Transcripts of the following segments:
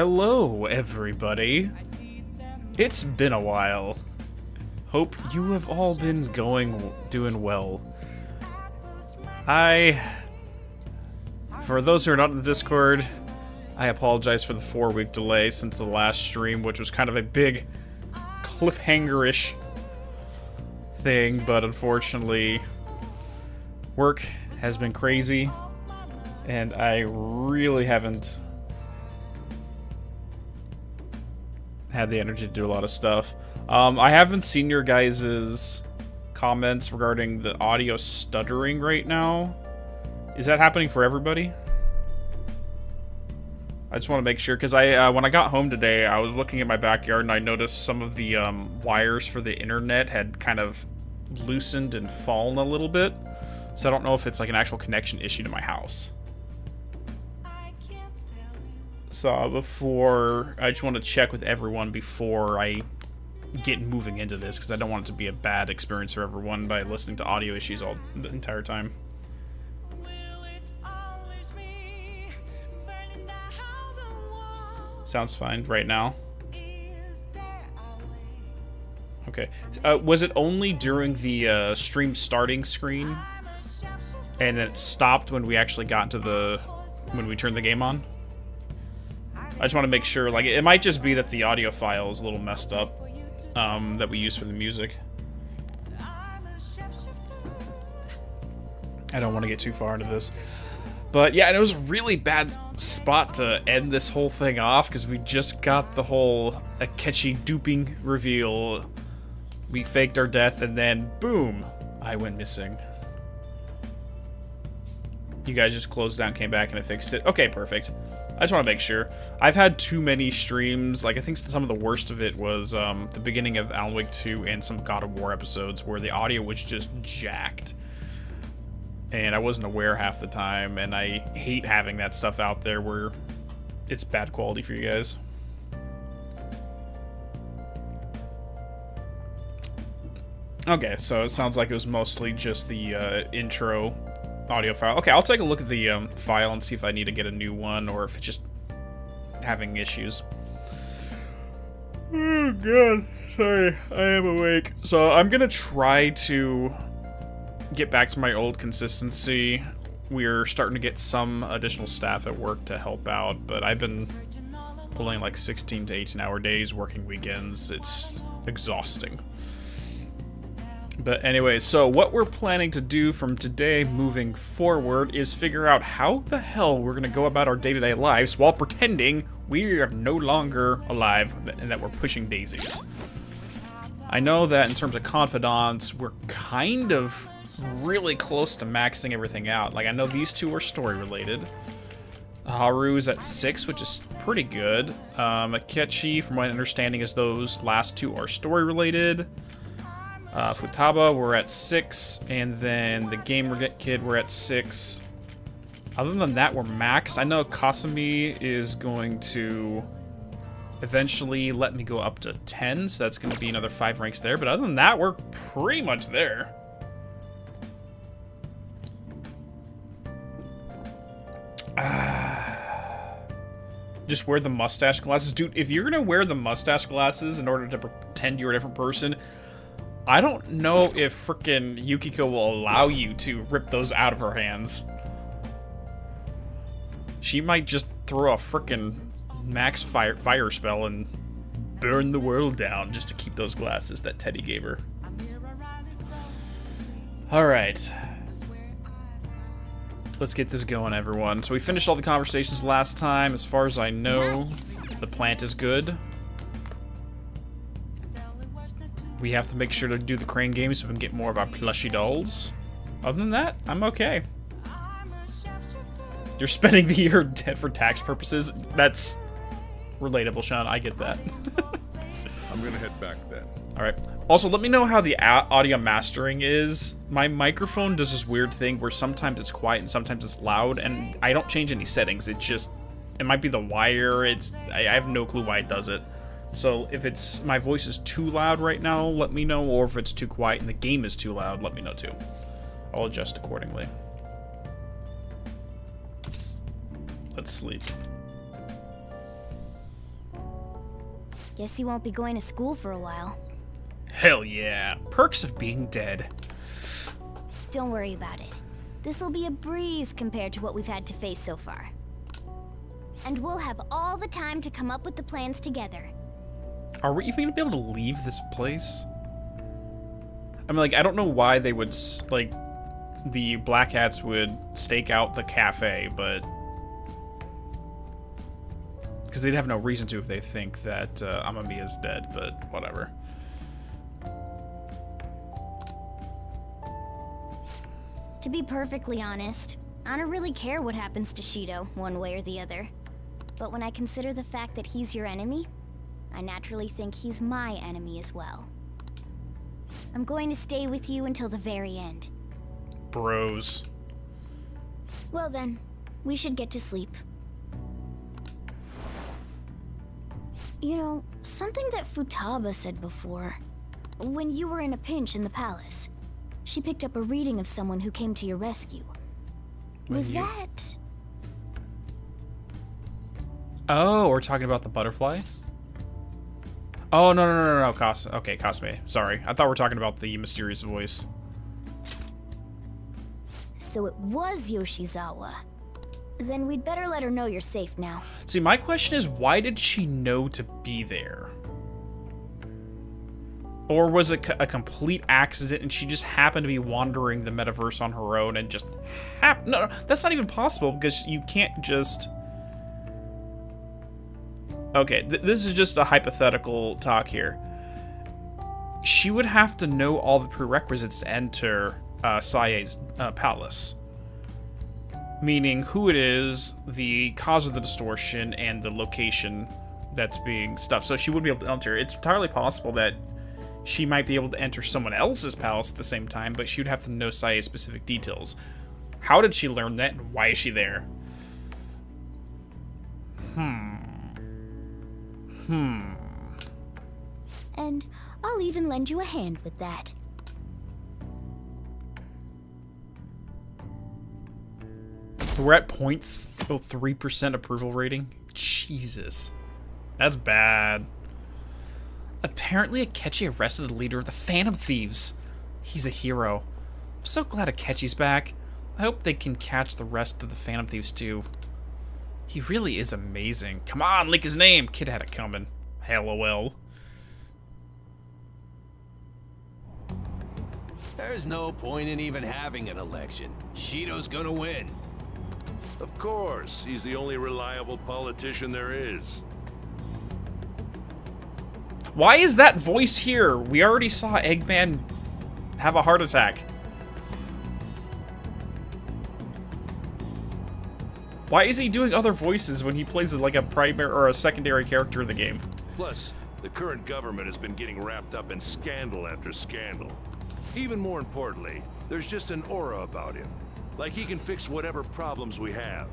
Hello, everybody. It's been a while. Hope you have all been doing well. For those who are not in the Discord, I apologize for the 4-week delay since the last stream, which was kind of a big cliffhanger-ish thing, but unfortunately, work has been crazy, and I really haven't had the energy to do a lot of stuff. I haven't seen your guys' comments regarding the audio stuttering right now. Is that happening for everybody? I just want to make sure, because when I got home today, I was looking at my backyard and I noticed some of the wires for the internet had kind of loosened and fallen a little bit. So I don't know if it's like an actual connection issue to my house. So I just want to check with everyone before I get moving into this, because I don't want it to be a bad experience for everyone by listening to audio issues all the entire time. Sounds fine right now. Okay. Was it only during the stream starting screen, and then it stopped when we actually got into when we turned the game on? I just want to make sure, like, it might just be that the audio file is a little messed up, that we use for the music. I don't want to get too far into this. But yeah, and it was a really bad spot to end this whole thing off, because we just got the whole Akechi duping reveal. We faked our death, and then, boom, I went missing. You guys just closed down, came back, and I fixed it. Okay, perfect. I just want to make sure. I've had too many streams. Like, I think some of the worst of it was the beginning of Alan Wake 2 and some God of War episodes where the audio was just jacked. And I wasn't aware half the time, and I hate having that stuff out there where it's bad quality for you guys. Okay, so it sounds like it was mostly just the intro audio file. Okay, I'll take a look at the file and see if I need to get a new one or if it's just having issues. Oh god, sorry, I am awake. So I'm gonna try to get back to my old consistency. We're starting to get some additional staff at work to help out, but I've been pulling like 16 to 18 hour days, working weekends. It's exhausting. But anyway, so what we're planning to do from today moving forward is figure out how the hell we're going to go about our day-to-day lives while pretending we are no longer alive and that we're pushing daisies. I know that in terms of confidants, we're kind of really close to maxing everything out. Like, I know these two are story-related. Haru's at 6, which is pretty good. Akechi, from my understanding, is those last two are story-related. Futaba, we're at 6, and then the Gamer Kid, we're at 6. Other than that, we're maxed. I know Kasumi is going to eventually let me go up to 10, so that's going to be another 5 ranks there. But other than that, we're pretty much there. Just wear the mustache glasses. Dude, if you're going to wear the mustache glasses in order to pretend you're a different person, I don't know if frickin' Yukiko will allow you to rip those out of her hands. She might just throw a frickin' max fire spell and burn the world down just to keep those glasses that Teddy gave her. Alright. Let's get this going, everyone. So we finished all the conversations last time. As far as I know, the plant is good. We have to make sure to do the crane game so we can get more of our plushy dolls. Other than that, I'm okay. You're spending the year dead for tax purposes? That's relatable, Sean. I get that. I'm gonna head back then. Alright. Also, let me know how the audio mastering is. My microphone does this weird thing where sometimes it's quiet and sometimes it's loud, and I don't change any settings. It might be the wire. I have no clue why it does it. So if my voice is too loud right now, let me know, or if it's too quiet and the game is too loud, let me know too. I'll adjust accordingly. Let's sleep. Guess you won't be going to school for a while. Hell yeah. Perks of being dead. Don't worry about it. This'll be a breeze compared to what we've had to face so far. And we'll have all the time to come up with the plans together. Are we even gonna be able to leave this place? I mean, like, I don't know why they would, like, the Black Hats would stake out the cafe, but... Because they'd have no reason to if they think that Amamiya's dead, but whatever. To be perfectly honest, I don't really care what happens to Shido, one way or the other. But when I consider the fact that he's your enemy, I naturally think he's my enemy as well. I'm going to stay with you until the very end. Bros. Well then, we should get to sleep. You know, something that Futaba said before. When you were in a pinch in the palace, she picked up a reading of someone who came to your rescue. Was that... Oh, we're talking about the butterfly? Oh, no, okay, Kasme. Sorry. I thought we were talking about the mysterious voice. So it was Yoshizawa. Then we'd better let her know you're safe now. See, my question is, why did she know to be there? Or was it a complete accident and she just happened to be wandering the metaverse on her own and just No, that's not even possible because you can't just... Okay, this is just a hypothetical talk here. She would have to know all the prerequisites to enter Sae's palace. Meaning who it is, the cause of the distortion, and the location that's being stuffed. So she wouldn't be able to enter. It's entirely possible that she might be able to enter someone else's palace at the same time, but she would have to know Sae's specific details. How did she learn that, and why is she there? And I'll even lend you a hand with that. We're at 0.03% approval rating? Jesus. That's bad. Apparently Akechi arrested the leader of the Phantom Thieves. He's a hero. I'm so glad Akechi's back. I hope they can catch the rest of the Phantom Thieves too. He really is amazing. Come on, leak his name. Kid had it coming. LOL. There's no point in even having an election. Shido's gonna win. Of course, he's the only reliable politician there is. Why is that voice here? We already saw Eggman have a heart attack. Why is he doing other voices when he plays like a primary or a secondary character in the game? Plus, the current government has been getting wrapped up in scandal after scandal. Even more importantly, there's just an aura about him. Like he can fix whatever problems we have.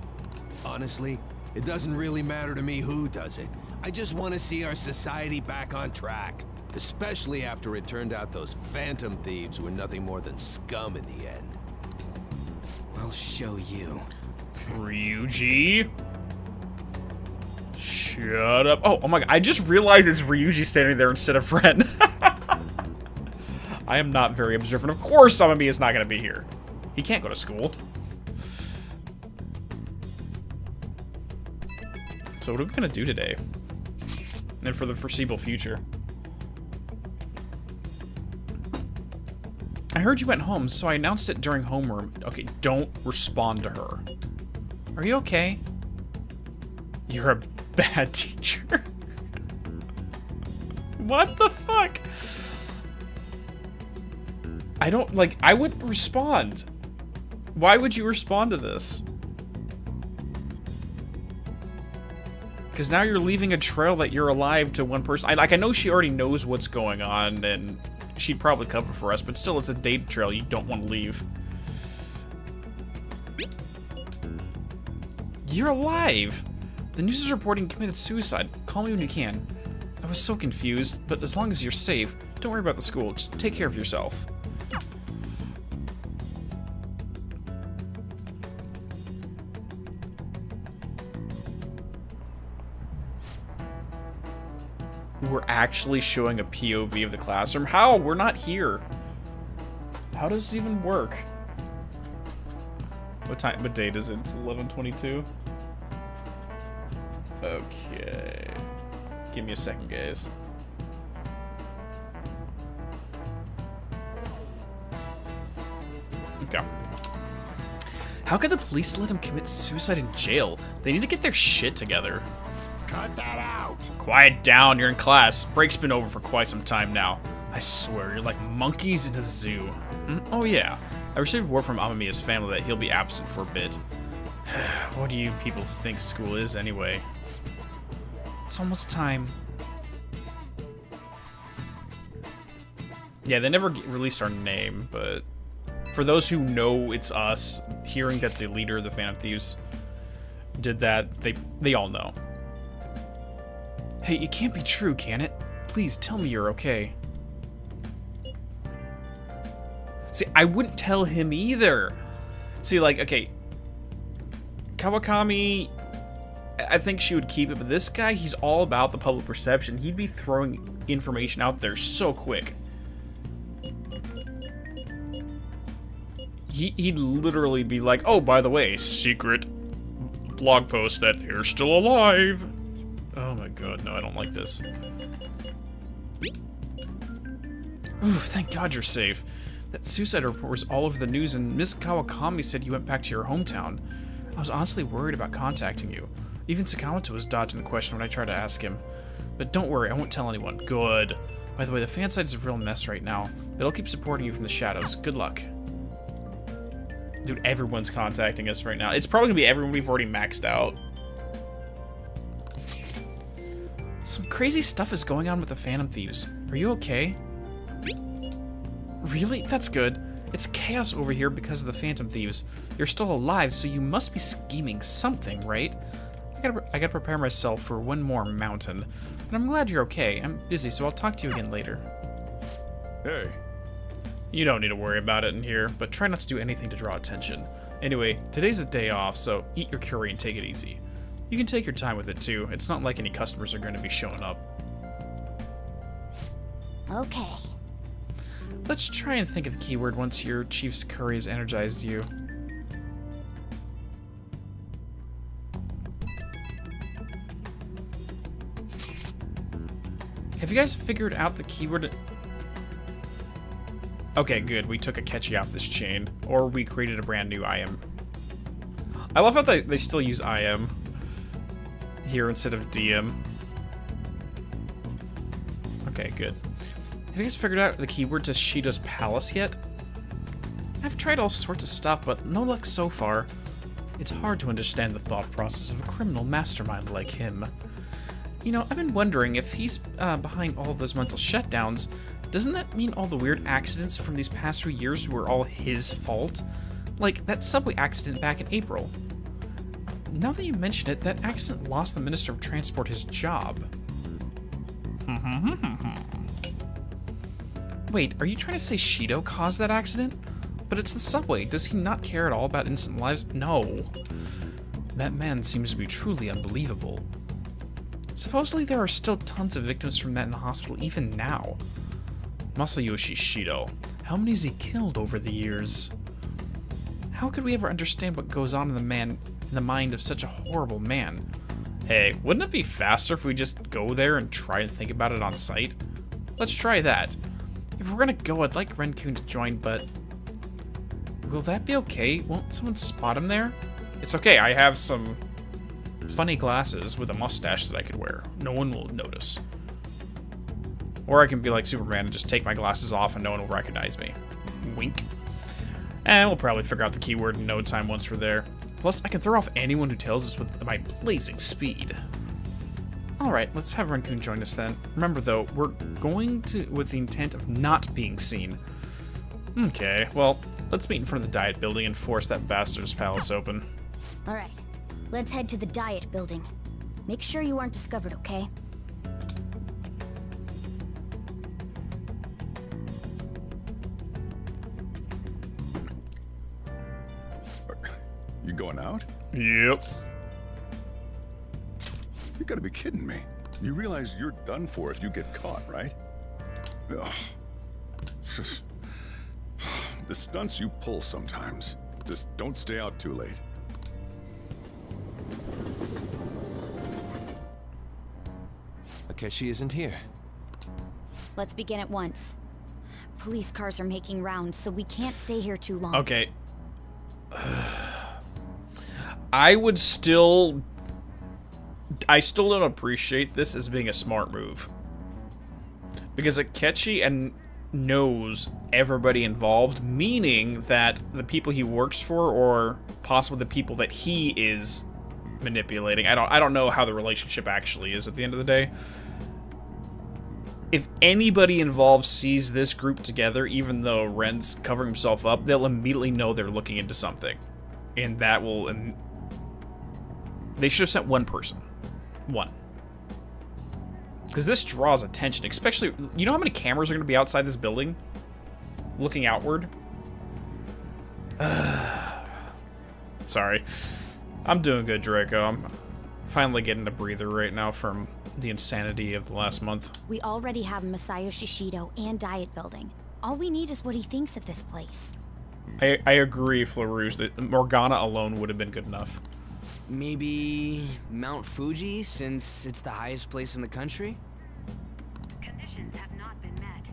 Honestly, it doesn't really matter to me who does it. I just want to see our society back on track. Especially after it turned out those Phantom Thieves were nothing more than scum in the end. We'll show you. Ryuji? Shut up. Oh my god, I just realized it's Ryuji standing there instead of Ren. I am not very observant. Of course Amami is not going to be here. He can't go to school. So what are we going to do today? And for the foreseeable future? I heard you went home, so I announced it during homeroom. Okay, don't respond to her. Are you okay? You're a bad teacher. What the fuck? I don't, like, I wouldn't respond. Why would you respond to this? Because now you're leaving a trail that you're alive to one person. I know she already knows what's going on, and she'd probably cover for us, but still, it's a data trail you don't want to leave. You're alive! The news is reporting you committed suicide. Call me when you can. I was so confused, but as long as you're safe, don't worry about the school. Just take care of yourself. we're actually showing a POV of the classroom. How? We're not here. How does this even work? What date is it? It's 11/22. Okay. Give me a second, guys. Okay. How could the police let him commit suicide in jail? They need to get their shit together. Cut that out! Quiet down, you're in class. Break's been over for quite some time now. I swear, you're like monkeys in a zoo. Oh yeah, I received word from Amamiya's family that he'll be absent for a bit. What do you people think school is, anyway? It's almost time. Yeah, they never released our name, but for those who know it's us, hearing that the leader of the Phantom Thieves did that, they all know. Hey, it can't be true, can it? Please tell me you're okay. See, I wouldn't tell him either. See, like, okay, Kawakami, I think she would keep it, but this guy, he's all about the public perception. He'd be throwing information out there so quick. He'd literally be like, oh, by the way, secret blog post that they're still alive. Oh my god, no, I don't like this. Ooh, thank God you're safe. That suicide report was all over the news, and Ms. Kawakami said you went back to your hometown. I was honestly worried about contacting you. Even Sakamoto was dodging the question when I tried to ask him. But don't worry, I won't tell anyone. Good. By the way, the fan site is a real mess right now, but I'll keep supporting you from the shadows. Good luck. Dude, everyone's contacting us right now. It's probably gonna be everyone we've already maxed out. Some crazy stuff is going on with the Phantom Thieves. Are you okay? Really? That's good. It's chaos over here because of the Phantom Thieves. You're still alive, so you must be scheming something, right? I gotta prepare myself for one more mountain. But I'm glad you're okay. I'm busy, so I'll talk to you again later. Hey. You don't need to worry about it in here, but try not to do anything to draw attention. Anyway, today's a day off, so eat your curry and take it easy. You can take your time with it too. It's not like any customers are going to be showing up. Okay. Let's try and think of the keyword once your chief's curry has energized you. Have you guys figured out the keyword? Okay, good. We took a catchy off this chain. Or we created a brand new IM. I love how they still use IM here instead of DM. Okay, good. Have you guys figured out the keyword to Shido's palace yet? I've tried all sorts of stuff, but no luck so far. It's hard to understand the thought process of a criminal mastermind like him. You know, I've been wondering if he's behind all of those mental shutdowns. Doesn't that mean all the weird accidents from these past few years were all his fault? Like that subway accident back in April. Now that you mention it, that accident lost the Minister of Transport his job. Wait, are you trying to say Shido caused that accident? But it's the subway. Does he not care at all about innocent lives? No. That man seems to be truly unbelievable. Supposedly there are still tons of victims from that in the hospital even now. Masayoshi Shido. How many has he killed over the years? How could we ever understand what goes on in the mind of such a horrible man? Hey, wouldn't it be faster if we just go there and try and think about it on site? Let's try that. If we're gonna go, I'd like Ren-kun to join, but... will that be okay? Won't someone spot him there? It's okay, I have some funny glasses with a mustache that I could wear. No one will notice. Or I can be like Superman and just take my glasses off and no one will recognize me. Wink. And we'll probably figure out the keyword in no time once we're there. Plus, I can throw off anyone who tells us with my blazing speed. Alright, let's have Ren-kun join us then. Remember though, we're going to with the intent of not being seen. Okay, well, let's meet in front of the Diet Building and force that bastard's palace open. Alright, let's head to the Diet Building. Make sure you aren't discovered, okay? You going out? Yep. You gotta be kidding me. You realize you're done for if you get caught, right? Ugh. Just... The stunts you pull sometimes. Just don't stay out too late. Akechi isn't here. Let's begin at once. Police cars are making rounds, so we can't stay here too long. Okay. I still don't appreciate this as being a smart move. Because Akechi knows everybody involved, meaning that the people he works for, or possibly the people that he is manipulating, I don't know how the relationship actually is at the end of the day. If anybody involved sees this group together, even though Ren's covering himself up, they'll immediately know they're looking into something. And that will... They should have sent one person. One. Because this draws attention, especially... You know how many cameras are going to be outside this building? Looking outward? Sorry. I'm doing good, Draco. I'm finally getting a breather right now from the insanity of the last month. We already have Masayoshi Shido and Diet Building. All we need is what he thinks of this place. I agree, Flarouche, that Morgana alone would have been good enough. Maybe Mount Fuji, since it's the highest place in the country? Conditions have not been met.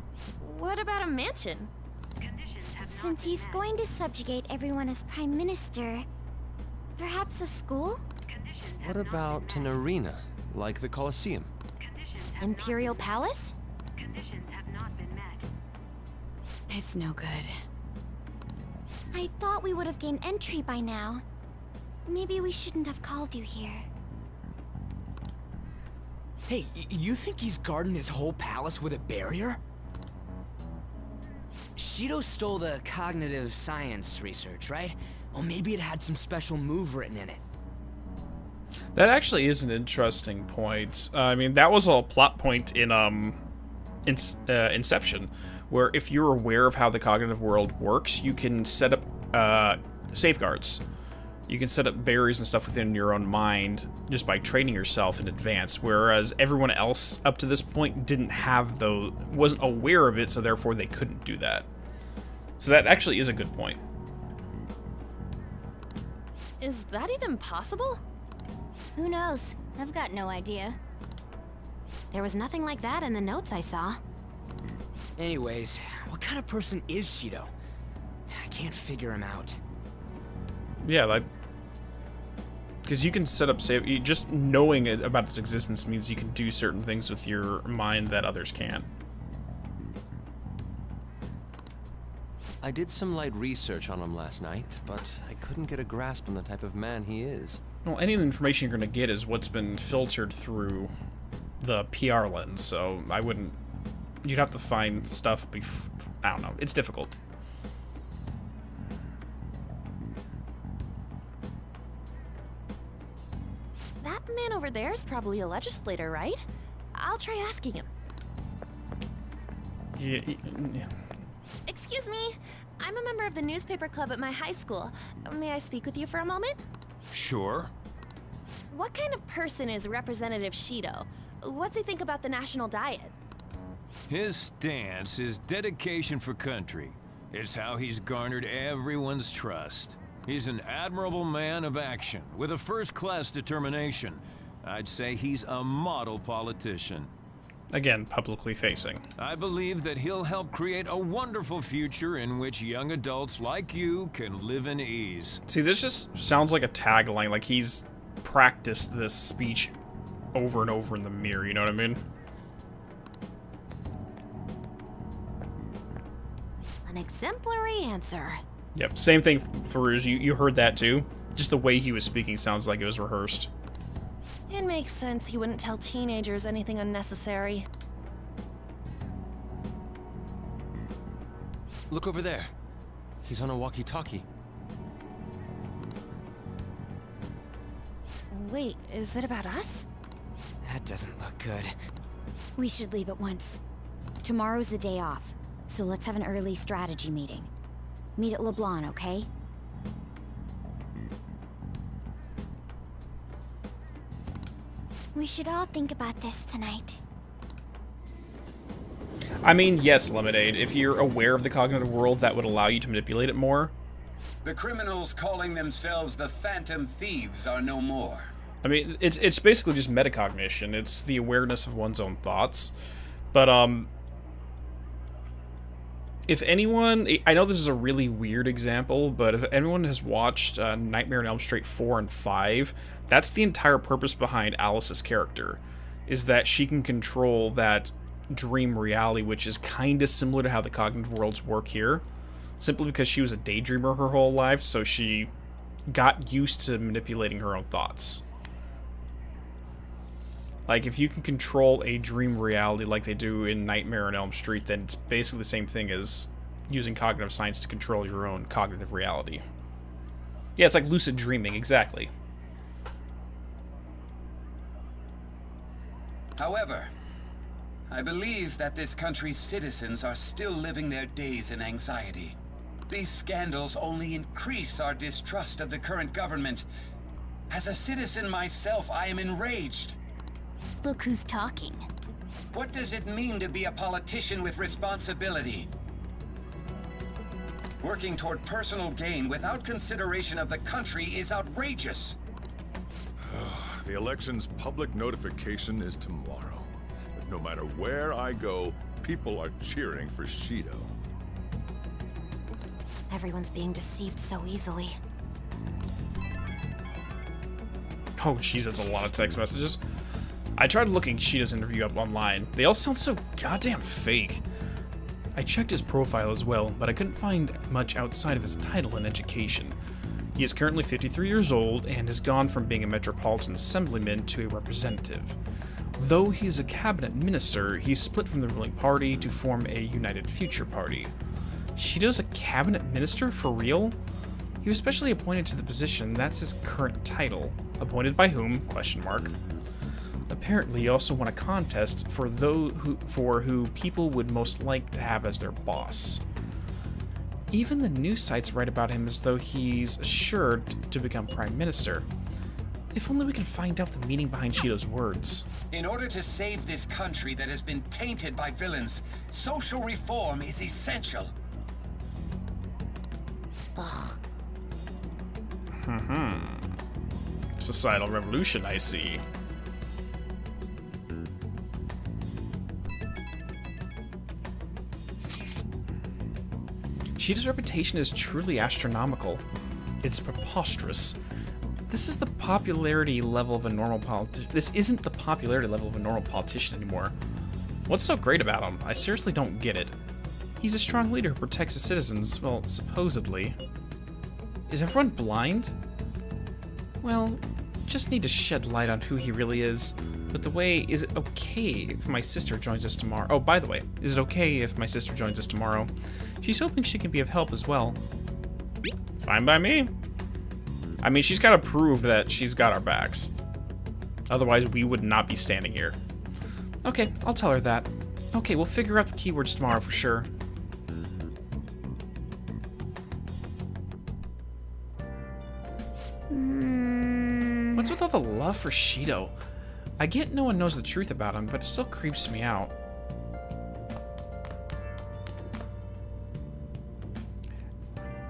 What about a mansion? Conditions have not Since been he's met. going to subjugate everyone as prime minister, perhaps a school? Conditions What have not about been an met. arena, like the Colosseum? Conditions have Imperial not been Palace? met. Conditions have not been met. It's no good. I thought we would have gained entry by now. Maybe we shouldn't have called you here. Hey, you think he's guarding his whole palace with a barrier? Shido stole the cognitive science research, right? Well, maybe it had some special move written in it. That actually is an interesting point. I mean, that was a plot point in Inception, where if you're aware of how the cognitive world works, you can set up safeguards. You can set up barriers and stuff within your own mind just by training yourself in advance, whereas everyone else up to this point didn't have those, wasn't aware of it, so therefore they couldn't do that. So that actually is a good point. Is that even possible? Who knows? I've got no idea. There was nothing like that in the notes I saw. Anyways, what kind of person is Shido? I can't figure him out. Yeah, like, because you can set up save. Just knowing about its existence means you can do certain things with your mind that others can't. I did some light research on him last night, but I couldn't get a grasp on the type of man he is. Well, any information you're going to get is what's been filtered through the PR lens, so I wouldn't... You'd have to find stuff I don't know. It's difficult. That man over there is probably a legislator, right? I'll try asking him. Yeah. Excuse me, I'm a member of the newspaper club at my high school. May I speak with you for a moment? Sure. What kind of person is Representative Shido? What's he think about the national diet? His stance is dedication for country. It's how he's garnered everyone's trust. He's an admirable man of action, with a first-class determination. I'd say he's a model politician. Again, publicly facing. I believe that he'll help create a wonderful future in which young adults like you can live in ease. See, this just sounds like a tagline, like he's practiced this speech over and over in the mirror, you know what I mean? An exemplary answer. Yep, same thing, Farouz. You heard that too? Just the way he was speaking sounds like it was rehearsed. It makes sense he wouldn't tell teenagers anything unnecessary. Look over there. He's on a walkie-talkie. Wait, is it about us? That doesn't look good. We should leave at once. Tomorrow's the day off, so let's have an early strategy meeting. Meet at LeBlanc, okay? We should all think about this tonight. I mean, yes, Lemonade. If you're aware of the cognitive world, that would allow you to manipulate it more. The criminals calling themselves the Phantom Thieves are no more. I mean, it's basically just metacognition. It's the awareness of one's own thoughts. But, if anyone... I know this is a really weird example, but if anyone has watched Nightmare on Elm Street 4 and 5, that's the entire purpose behind Alice's character, is that she can control that dream reality, which is kind of similar to how the cognitive worlds work here, simply because she was a daydreamer her whole life, so she got used to manipulating her own thoughts. Like, if you can control a dream reality like they do in Nightmare on Elm Street, then it's basically the same thing as using cognitive science to control your own cognitive reality. Yeah, it's like lucid dreaming, exactly. However, I believe that this country's citizens are still living their days in anxiety. These scandals only increase our distrust of the current government. As a citizen myself, I am enraged. Look who's talking. What does it mean to be a politician with responsibility? Working toward personal gain without consideration of the country is outrageous. The election's public notification is tomorrow. But no matter where I go, people are cheering for Shido. Everyone's being deceived so easily. Oh, jeez, that's a lot of text messages. I tried looking Shido's interview up online. They all sound so goddamn fake. I checked his profile as well, but I couldn't find much outside of his title and education. He is currently 53 years old and has gone from being a Metropolitan Assemblyman to a representative. Though he's a cabinet minister, he's split from the ruling party to form a United Future Party. Shido's a cabinet minister for real? He was specially appointed to the position, that's his current title. Appointed by whom? Question mark. Apparently, he also won a contest for who people would most like to have as their boss. Even the news sites write about him as though he's assured to become prime minister. If only we could find out the meaning behind Shido's words. In order to save this country that has been tainted by villains, social reform is essential. Ugh. Societal revolution, I see. Shido's reputation is truly astronomical. It's preposterous. This is the popularity level of a normal politician. This isn't the popularity level of a normal politician anymore. What's so great about him? I seriously don't get it. He's a strong leader who protects his citizens, well, supposedly. Is everyone blind? Well, just need to shed light on who he really is. But the way, is it okay if my sister joins us tomorrow? Oh, by the way, is it okay if my sister joins us tomorrow? She's hoping she can be of help as well. Fine by me. I mean, she's got to prove that she's got our backs. Otherwise, we would not be standing here. Okay, I'll tell her that. Okay, we'll figure out the keywords tomorrow for sure. What's with all the love for Shido? I get no one knows the truth about him, but it still creeps me out.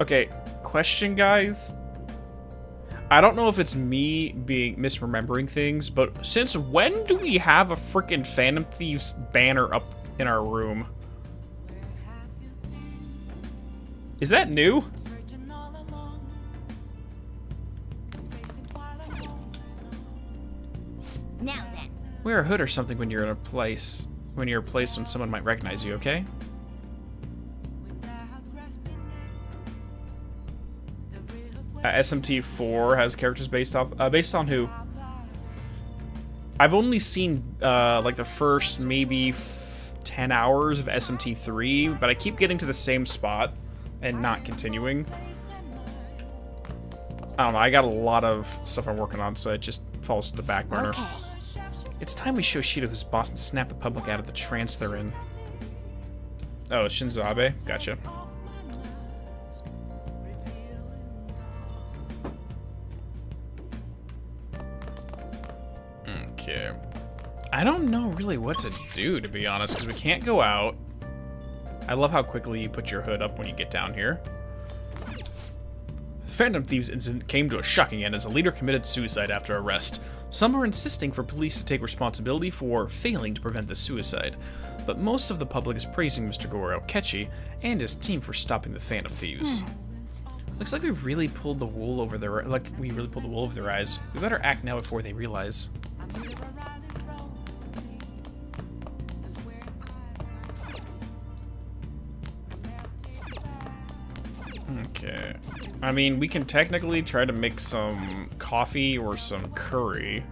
Okay, question, guys. I don't know if it's me being misremembering things, but since when do we have a freaking Phantom Thieves banner up in our room? Is that new? Now then. Wear a hood or something when you're in a place. When you're a place when someone might recognize you, okay? SMT4 has characters based on who? I've only seen like the first maybe 10 hours of SMT3, but I keep getting to the same spot and not continuing. I don't know, I got a lot of stuff I'm working on, so it just falls to the back burner. Okay. It's time we show Shido who's boss and snap the public out of the trance they're in. Oh, it's Shinzo Abe? Gotcha. Okay. I don't know really what to do, to be honest, because we can't go out. I love how quickly you put your hood up when you get down here. The Phantom Thieves incident came to a shocking end as a leader committed suicide after arrest. Some are insisting for police to take responsibility for failing to prevent the suicide, but most of the public is praising Mr. Goro Akechi and his team for stopping the Phantom Thieves. Looks like we really pulled the wool over their eyes. We better act now before they realize. Okay. I mean, we can technically try to make some coffee or some curry.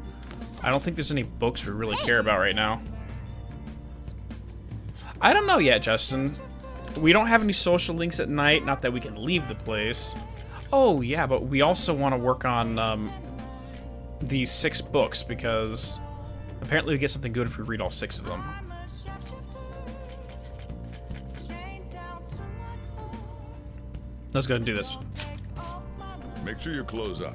I don't think there's any books we really care about right now. I don't know yet, Justin. We don't have any social links at night, not that we can leave the place. Oh, yeah, but we also want to work on these 6 books, because apparently we get something good if we read all 6 of them. Let's go ahead and do this. Make sure you close up.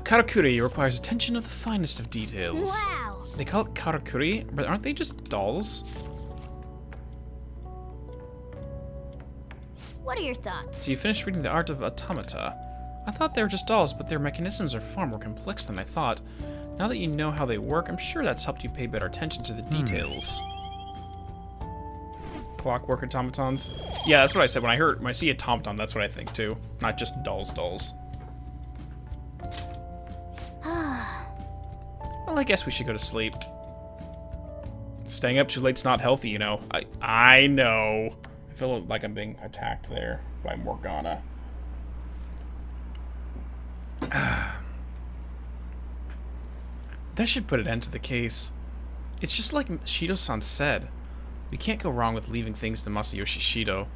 Karakuri requires attention of the finest of details. Wow. They call it karakuri, but aren't they just dolls? What are your thoughts? So you finished reading The Art of Automata. I thought they were just dolls, but their mechanisms are far more complex than I thought. Now that you know how they work, I'm sure that's helped you pay better attention to the details. Clockwork automatons? Yeah, that's what I said. When I see automaton, that's what I think too. Not just dolls. Well, I guess we should go to sleep. Staying up too late's not healthy, you know. I know. I feel like I'm being attacked there by Morgana. That should put an end to the case. It's just like Shido-san said. We can't go wrong with leaving things to Masayoshi Shido.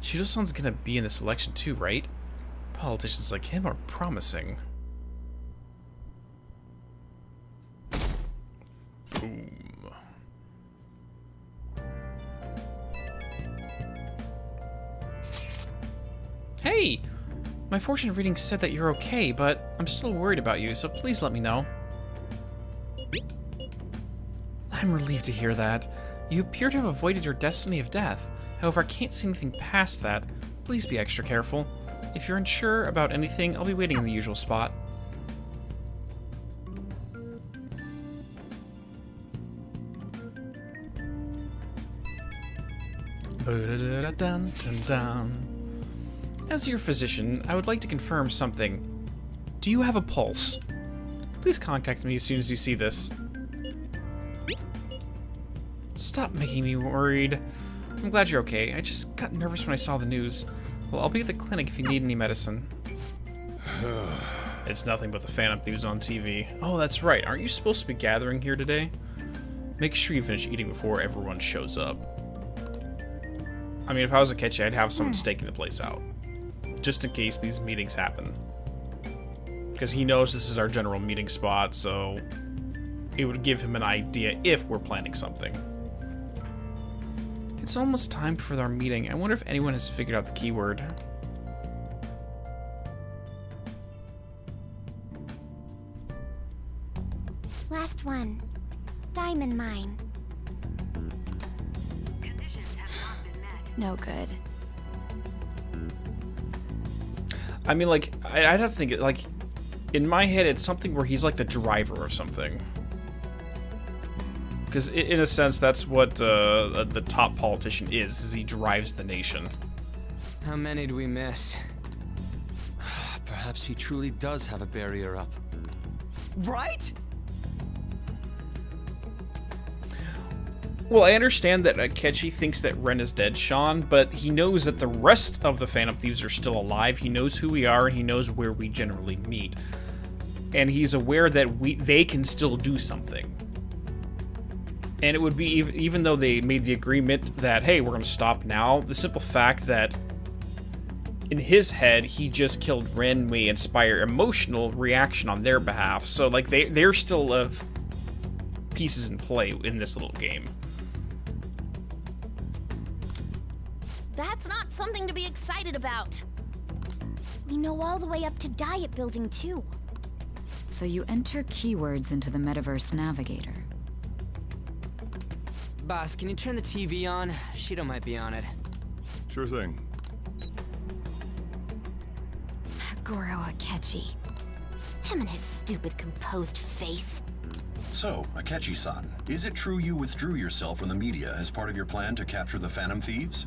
Shido-san's gonna be in this election too, right? Politicians like him are promising. Boom. Hey! My fortune reading said that you're okay, but I'm still worried about you, so please let me know. I'm relieved to hear that. You appear to have avoided your destiny of death. However, I can't see anything past that. Please be extra careful. If you're unsure about anything, I'll be waiting in the usual spot. As your physician, I would like to confirm something. Do you have a pulse? Please contact me as soon as you see this. Stop making me worried. I'm glad you're okay. I just got nervous when I saw the news. Well, I'll be at the clinic if you need any medicine. It's nothing but the Phantom Thieves on TV. Oh, that's right. Aren't you supposed to be gathering here today? Make sure you finish eating before everyone shows up. I mean, if I was Akechi, I'd have someone staking the place out. Just in case these meetings happen. Because he knows this is our general meeting spot, so it would give him an idea if we're planning something. It's almost time for our meeting. I wonder if anyone has figured out the keyword. Last one. Diamond mine. Conditions have not been met. No good. I mean, like, I'd have to think, like, in my head, it's something where he's like the driver of something. Because in a sense, that's what the top politician is he drives the nation. How many do we miss? Perhaps he truly does have a barrier up. Right? Well, I understand that Akechi thinks that Ren is dead, Sean, but he knows that the rest of the Phantom Thieves are still alive. He knows who we are, and he knows where we generally meet. And he's aware that they can still do something. And it would be, even though they made the agreement that, hey, we're going to stop now, the simple fact that in his head, he just killed Ren may inspire emotional reaction on their behalf. So, like, they're still pieces in play in this little game. That's not something to be excited about. We know all the way up to Diet Building, too. So you enter keywords into the Metaverse Navigator. Boss, can you turn the TV on? Shido might be on it. Sure thing. Goro Akechi. Him and his stupid composed face. So, Akechi-san, is it true you withdrew yourself from the media as part of your plan to capture the Phantom Thieves?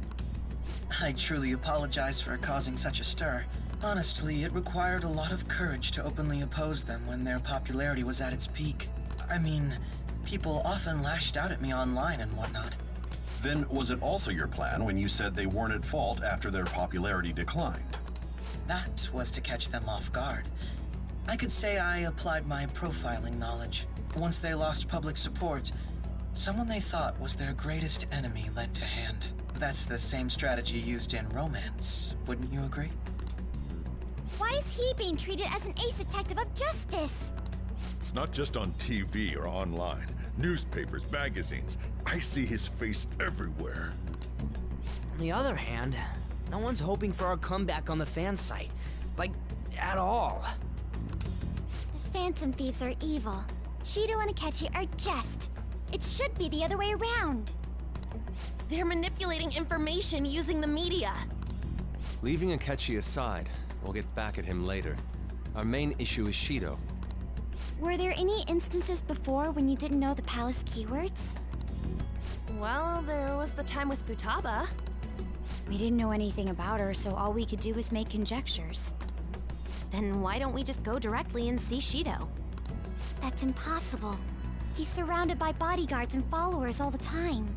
I truly apologize for causing such a stir. Honestly, it required a lot of courage to openly oppose them when their popularity was at its peak. I mean, people often lashed out at me online and whatnot. Then was it also your plan when you said they weren't at fault after their popularity declined? That was to catch them off guard. I could say I applied my profiling knowledge. Once they lost public support, someone they thought was their greatest enemy lent a hand. That's the same strategy used in romance, wouldn't you agree? Why is he being treated as an ace detective of justice? It's not just on TV or online. Newspapers, magazines. I see his face everywhere. On the other hand, no one's hoping for our comeback on the fan site. Like, at all. The Phantom Thieves are evil. Shido and Akechi are just. It should be the other way around. They're manipulating information using the media. Leaving Akechi aside, we'll get back at him later. Our main issue is Shido. Were there any instances before when you didn't know the palace keywords? Well, there was the time with Futaba. We didn't know anything about her, so all we could do was make conjectures. Then why don't we just go directly and see Shido? That's impossible. He's surrounded by bodyguards and followers all the time.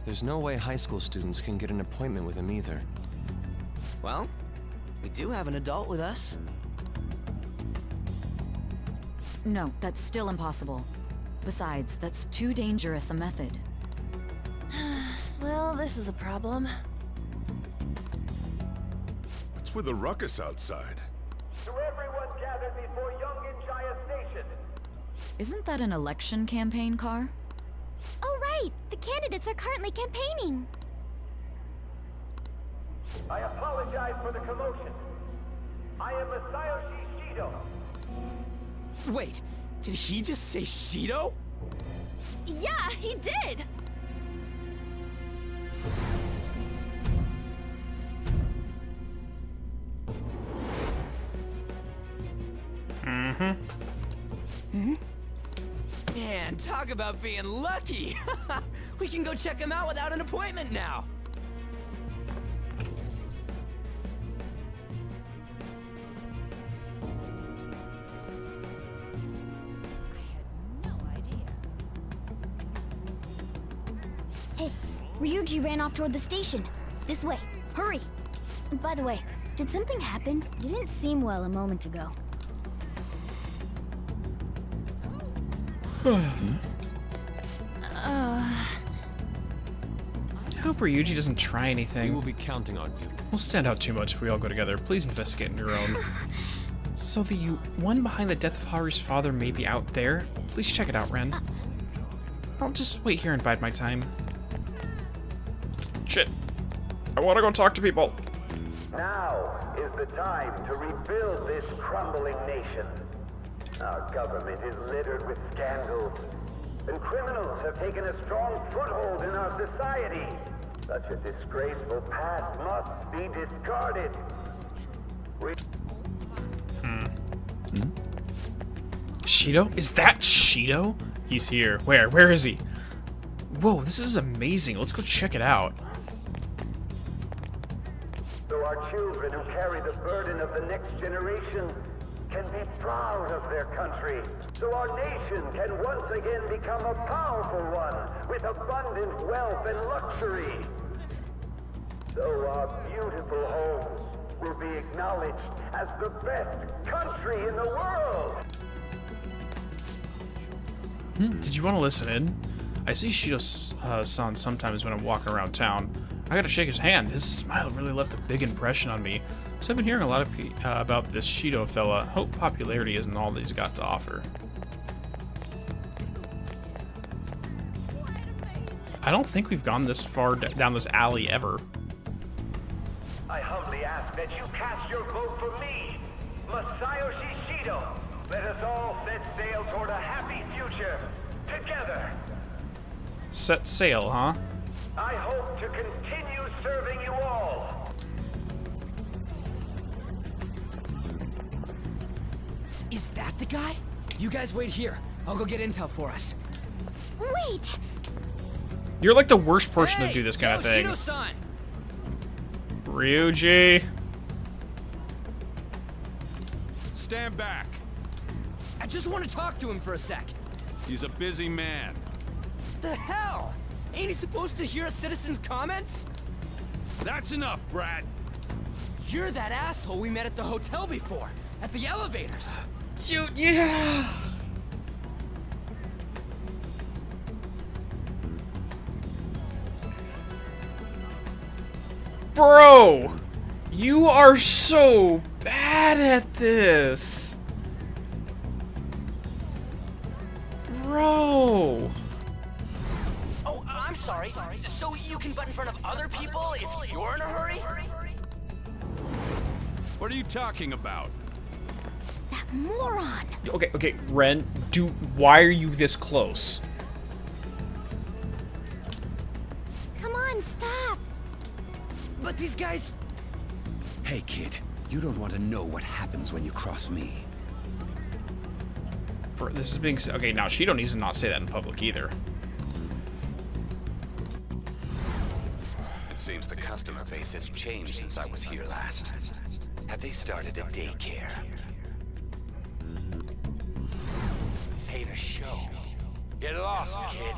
There's no way high school students can get an appointment with him either. Well, we do have an adult with us. No, that's still impossible. Besides, that's too dangerous a method. Well, this is a problem. What's with the ruckus outside? To everyone gathered before Yongen-Jaya Station. Isn't that an election campaign car? Oh, right! The candidates are currently campaigning. I apologize for the commotion. I am Masayoshi Shido. Wait, did he just say Shido? Yeah, he did! Man, talk about being lucky! We can go check him out without an appointment now! Hey, Ryuji ran off toward the station. This way. Hurry! By the way, did something happen? You didn't seem well a moment ago. I hope Ryuji doesn't try anything. We will be counting on you. We'll stand out too much if we all go together. Please investigate on your own. So the one behind the death of Haru's father may be out there? Please check it out, Ren. I'll just wait here and bide my time. Shit. I want to go talk to people. Now is the time to rebuild this crumbling nation. Our government is littered with scandals, and criminals have taken a strong foothold in our society. Such a disgraceful past must be discarded. Shido? Is that Shido? He's here. Where? Where is he? Whoa, this is amazing. Let's go check it out. So our children who carry the burden of the next generation can be proud of their country. So our nation can once again become a powerful one with abundant wealth and luxury. So our beautiful homes will be acknowledged as the best country in the world. Did you want to listen in? I see Shido's son sometimes when I'm walking around town. I gotta shake his hand. His smile really left a big impression on me. So I've been hearing a lot of about this Shido fella. Hope popularity isn't all that he's got to offer. I don't think we've gone this far down this alley ever. I humbly ask that that you cast your vote for me, Masayoshi Shido. Let us all set sail toward a happy future, together. Set sail, huh? I hope to continue serving you all. Is that the guy? You guys wait here. I'll go get intel for us. Wait! You're like the worst person to do this kind of thing. Shido-san! Ryuji. Stand back. I just want to talk to him for a sec. He's a busy man. The hell? Ain't he supposed to hear a citizen's comments? That's enough, Brad. You're that asshole we met at the hotel before, at the elevators. Dude, yeah. Bro, you are so bad at this. Bro. Oh, I'm sorry. So you can butt in front of other people if you're in a hurry? What are you talking about? That moron! Okay, Ren, why are you this close? Come on, stop! But these guys... Hey, kid, you don't want to know what happens when you cross me. This is being... Okay, now Shido needs to not say that in public either. It seems the customer base has changed since I was here last. Have they started a daycare? This ain't a show. Get lost, kid.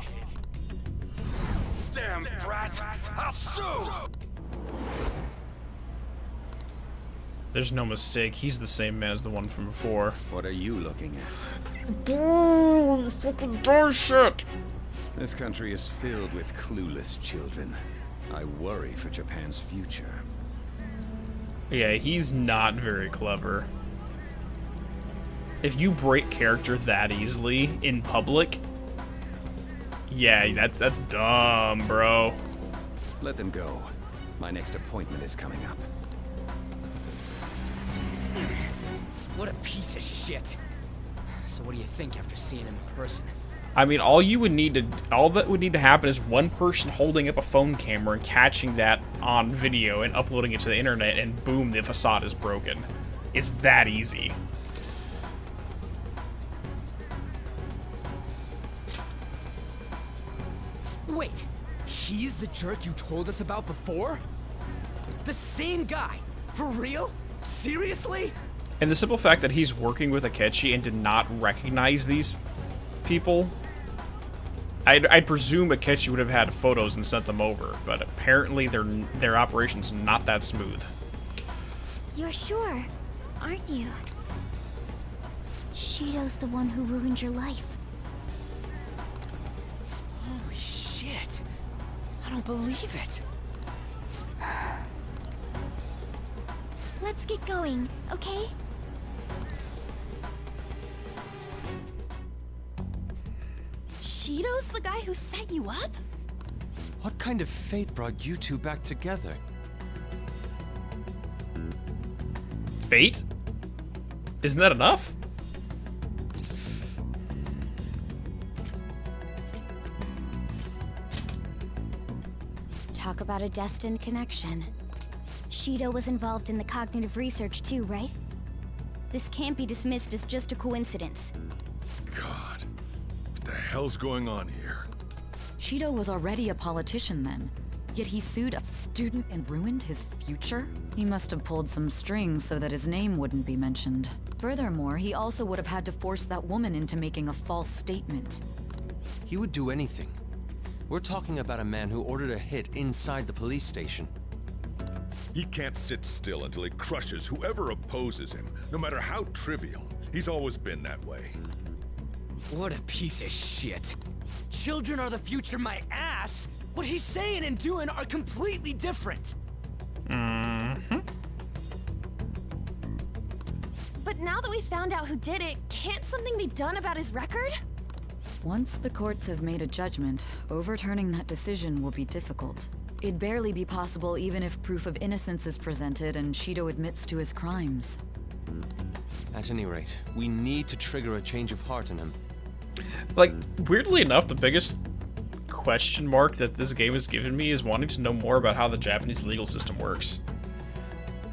Damn brat! I'll sue! There's no mistake. He's the same man as the one from before. What are you looking at? Boo! Fucking bullshit! This country is filled with clueless children. I worry for Japan's future. Yeah, he's not very clever. If you break character that easily in public, yeah, that's dumb, bro. Let them go. My next appointment is coming up. What a piece of shit. So what do you think after seeing him in person? I mean, all that would need to happen is one person holding up a phone camera and catching that on video and uploading it to the internet, and boom, the facade is broken. It's that easy. Wait, he's the jerk you told us about before? The same guy? For real? Seriously? And the simple fact that he's working with Akechi and did not recognize these people, I'd presume Akechi would have had photos and sent them over, but apparently their operation's not that smooth. You're sure, aren't you? Shido's the one who ruined your life. Holy shit. I don't believe it. Let's get going, okay? Shido's the guy who set you up? What kind of fate brought you two back together? Fate? Isn't that enough? Talk about a destined connection. Shido was involved in the cognitive research too, right? This can't be dismissed as just a coincidence. God, what the hell's going on here? Shido was already a politician then, yet he sued a student and ruined his future? He must have pulled some strings so that his name wouldn't be mentioned. Furthermore, he also would have had to force that woman into making a false statement. He would do anything. We're talking about a man who ordered a hit inside the police station. He can't sit still until he crushes whoever opposes him, no matter how trivial. He's always been that way. What a piece of shit. Children are the future, my ass! What he's saying and doing are completely different! Mm-hmm. But now that we found out who did it, can't something be done about his record? Once the courts have made a judgment, overturning that decision will be difficult. It'd barely be possible even if proof of innocence is presented and Shido admits to his crimes. At any rate, we need to trigger a change of heart in him. Like, weirdly enough, the biggest question mark that this game has given me is wanting to know more about how the Japanese legal system works.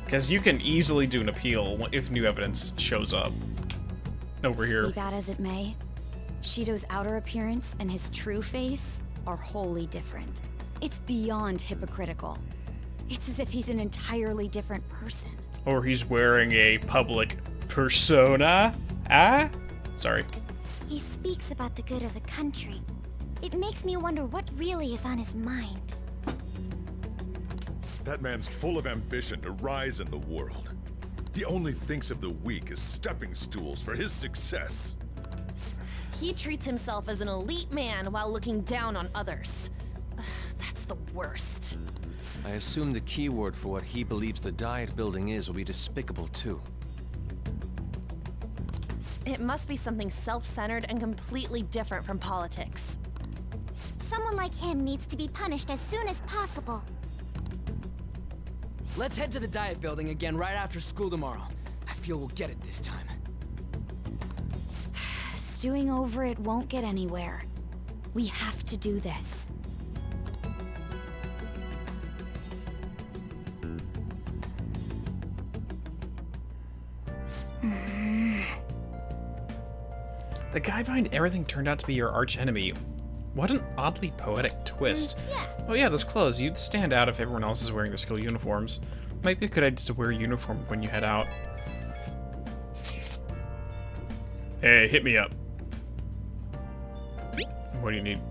Because you can easily do an appeal if new evidence shows up over here. Be that as it may, Shido's outer appearance and his true face are wholly different. It's beyond hypocritical. It's as if he's an entirely different person. Or he's wearing a public persona. Ah? Sorry. He speaks about the good of the country. It makes me wonder what really is on his mind. That man's full of ambition to rise in the world. He only thinks of the weak as stepping stools for his success. He treats himself as an elite man while looking down on others. Ugh, that's the worst. I assume the key word for what he believes the Diet building is will be despicable too. It must be something self-centered and completely different from politics. Someone like him needs to be punished as soon as possible. Let's head to the Diet building again right after school tomorrow. I feel we'll get it this time. Stewing over it won't get anywhere. We have to do this. The guy behind everything turned out to be your archenemy. What an oddly poetic twist. Yeah. Oh yeah, those clothes. You'd stand out if everyone else is wearing their school uniforms. Might be a good idea to wear a uniform when you head out. Hey, hit me up. What do you need?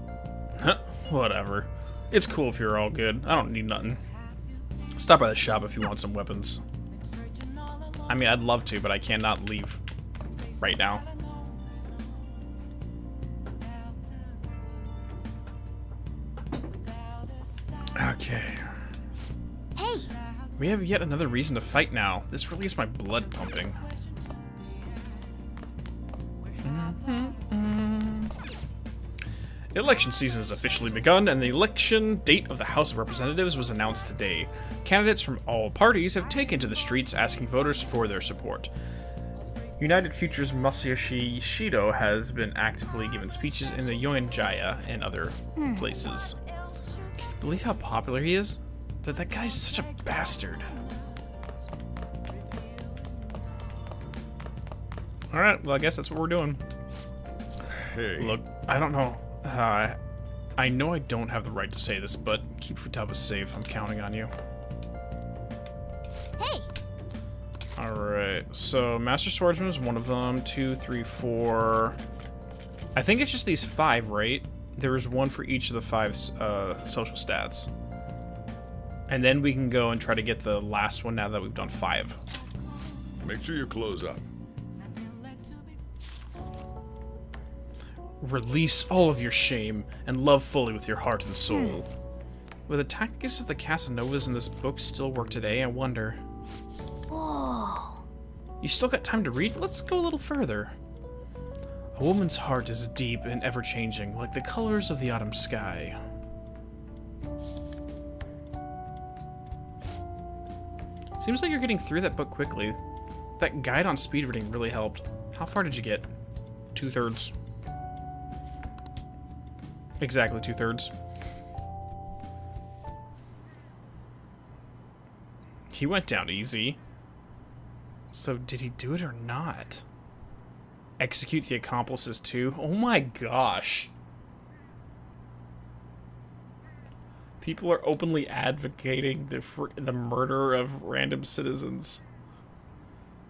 Huh, whatever. It's cool if you're all good. I don't need nothing. Stop by the shop if you want some weapons. I mean, I'd love to, but I cannot leave right now. Okay. Hey! We have yet another reason to fight now. This really is my blood pumping. Election season has officially begun, and the election date of the House of Representatives was announced today. Candidates from all parties have taken to the streets asking voters for their support. United Future's Masayoshi Shido has been actively giving speeches in the Yoenjaya and other places. Can you believe how popular he is? That guy's such a bastard. Alright, well I guess that's what we're doing. Hey. Look, I don't know. I know I don't have the right to say this, but keep Futaba safe. I'm counting on you. Hey! Alright, so Master Swordsman is one of them. 2, 3, 4. I think it's just these 5, right? There is one for each of the 5 social stats. And then we can go and try to get the last one now that we've done 5. Make sure you close up. Release all of your shame and love fully with your heart and soul. Will the tactics of the Casanovas in this book still work today? I wonder. Whoa. You still got time to read? Let's go a little further. A woman's heart is deep and ever-changing, like the colors of the autumn sky. Seems like you're getting through that book quickly. That guide on speed reading really helped. How far did you get? 2/3. Exactly 2/3. He went down easy. So did he do it or not? Execute the accomplices too? Oh my gosh. People are openly advocating the murder of random citizens.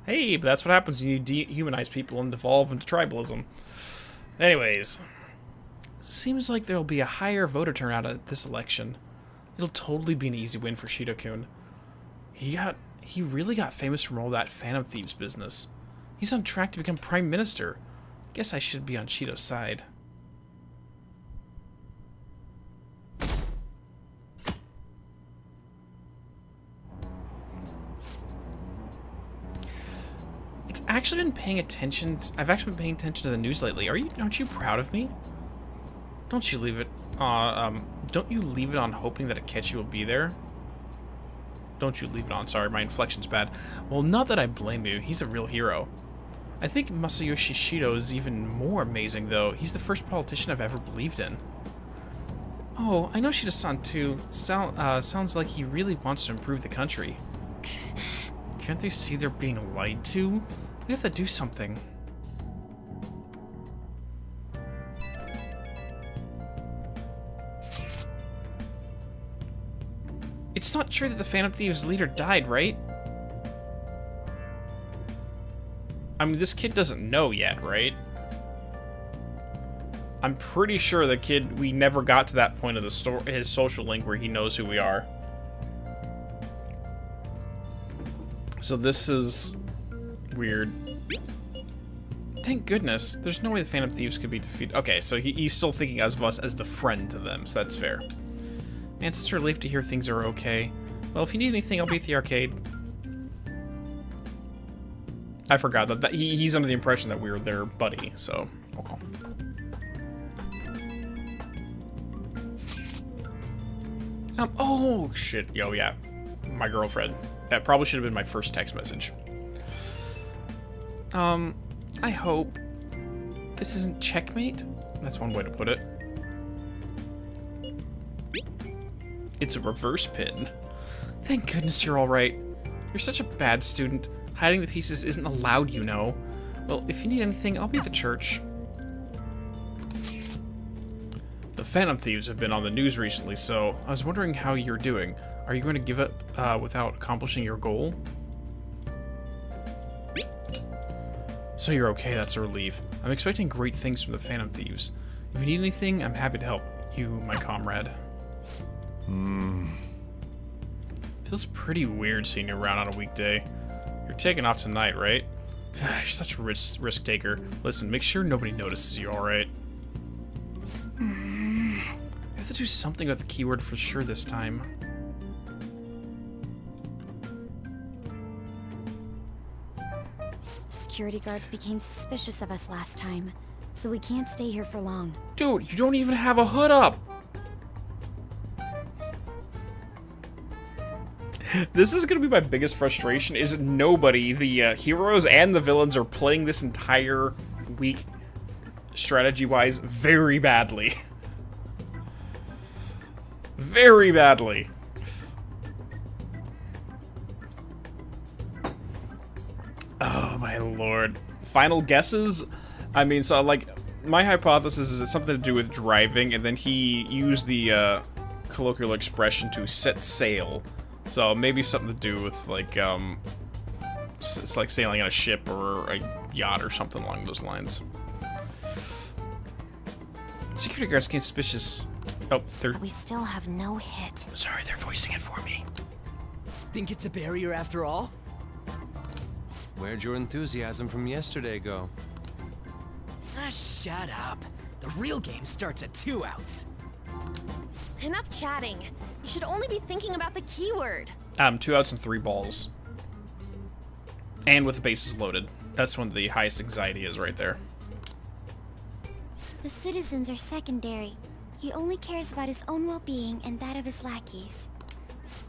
Hey, but that's what happens when you dehumanize people and devolve into tribalism. Anyways. Seems like there'll be a higher voter turnout at this election. It'll totally be an easy win for Shido-kun. He really got famous from all that Phantom Thieves business. He's on track to become Prime Minister. Guess I should be on Shido's side. I've actually been paying attention to the news lately. Aren't you proud of me? Don't you leave it. Don't you leave it on hoping that Akechi will be there? Don't you leave it on. Sorry, my inflection's bad. Well, not that I blame you. He's a real hero. I think Masayoshi Shido is even more amazing, though. He's the first politician I've ever believed in. Oh, I know Shida-san, too. Sounds like he really wants to improve the country. Can't they see they're being lied to? We have to do something. It's not true that the Phantom Thieves leader died, right? I mean, this kid doesn't know yet, right? I'm pretty sure the kid, we never got to that point of the story, his social link where he knows who we are. So this is weird. Thank goodness. There's no way the Phantom Thieves could be defeated. Okay, so he's still thinking of us as the friend to them, so that's fair. Man, such a relief to hear things are okay. Well, if you need anything, I'll be at the arcade. I forgot that he's under the impression that we were their buddy, so okay. Oh shit, yo, yeah, my girlfriend. That probably should have been my first text message. I hope this isn't checkmate. That's one way to put it. It's a reverse pin. Thank goodness you're all right. You're such a bad student. Hiding the pieces isn't allowed, you know. Well, if you need anything, I'll be at the church. The Phantom Thieves have been on the news recently, so I was wondering how you're doing. Are you going to give up without accomplishing your goal? So you're okay, that's a relief. I'm expecting great things from the Phantom Thieves. If you need anything, I'm happy to help you, my comrade. Feels pretty weird seeing you around on a weekday. You're taking off tonight, right? You're such a risk taker. Listen, make sure nobody notices you, alright? I have to do something with the keyword for sure this time. Security guards became suspicious of us last time, so we can't stay here for long. Dude, you don't even have a hood up! This is gonna be my biggest frustration, is nobody, the heroes and the villains, are playing this entire week, strategy-wise, very badly. Very badly. Oh my lord. Final guesses? I mean, so like, my hypothesis is it's something to do with driving, and then he used the colloquial expression to set sail. So maybe something to do with like, it's like sailing on a ship or a yacht or something along those lines. Security guards came suspicious. Oh, they're... We still have no hit. Sorry, they're voicing it for me. Think it's a barrier after all? Where'd your enthusiasm from yesterday go? Ah, shut up. The real game starts at 2 outs. Enough chatting. You should only be thinking about the keyword. 2 outs and 3 balls. And with the bases loaded. That's when the highest anxiety is right there. The citizens are secondary. He only cares about his own well-being and that of his lackeys.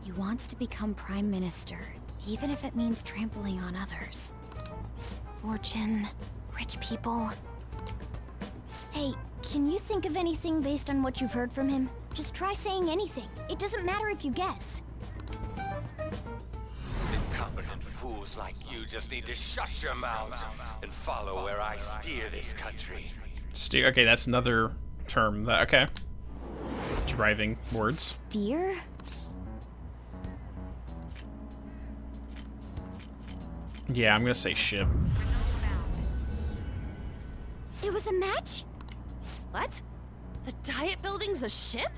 He wants to become prime minister, even if it means trampling on others. Fortune, rich people. Hey, can you think of anything based on what you've heard from him? Just try saying anything. It doesn't matter if you guess. Incompetent fools like you just need to shut your mouths and follow where I steer this country. Steer? Okay, that's another term. Okay. Driving words. Steer? Yeah, I'm gonna say ship. It was a match? What? The Diet Building's a ship?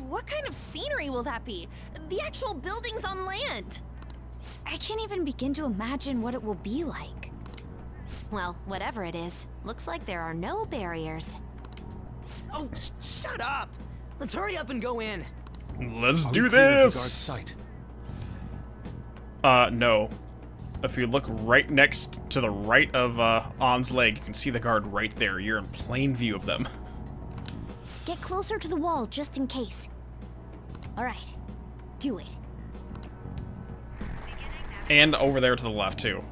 What kind of scenery will that be? The actual building's on land. I can't even begin to imagine what it will be like. Well, whatever it is, looks like there are no barriers. Oh, shut up! Let's hurry up and go in. Let's do this! No. If you look right next to the right of On's leg, you can see the guard right there. You're in plain view of them. Get closer to the wall, just in case. Alright, do it. And over there to the left, too.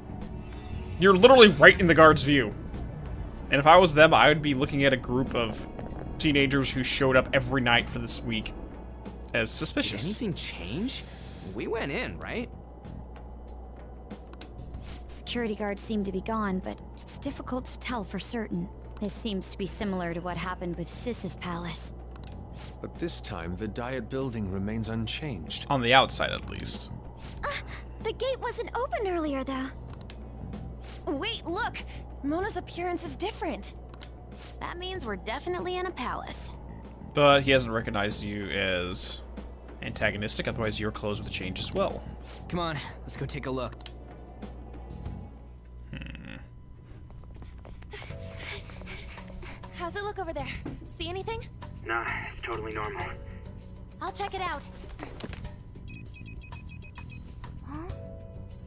You're literally right in the guard's view. And if I was them, I would be looking at a group of teenagers who showed up every night for this week as suspicious. Did anything change? We went in, right? Security guards seem to be gone, but it's difficult to tell for certain. This seems to be similar to what happened with Sis's palace. But this time, the Diet building remains unchanged. On the outside, at least. The gate wasn't open earlier, though. Wait, look! Mona's appearance is different. That means we're definitely in a palace. But he hasn't recognized you as antagonistic, otherwise your clothes would change as well. Come on, let's go take a look. How's it look over there? See anything? Nah, it's totally normal. I'll check it out.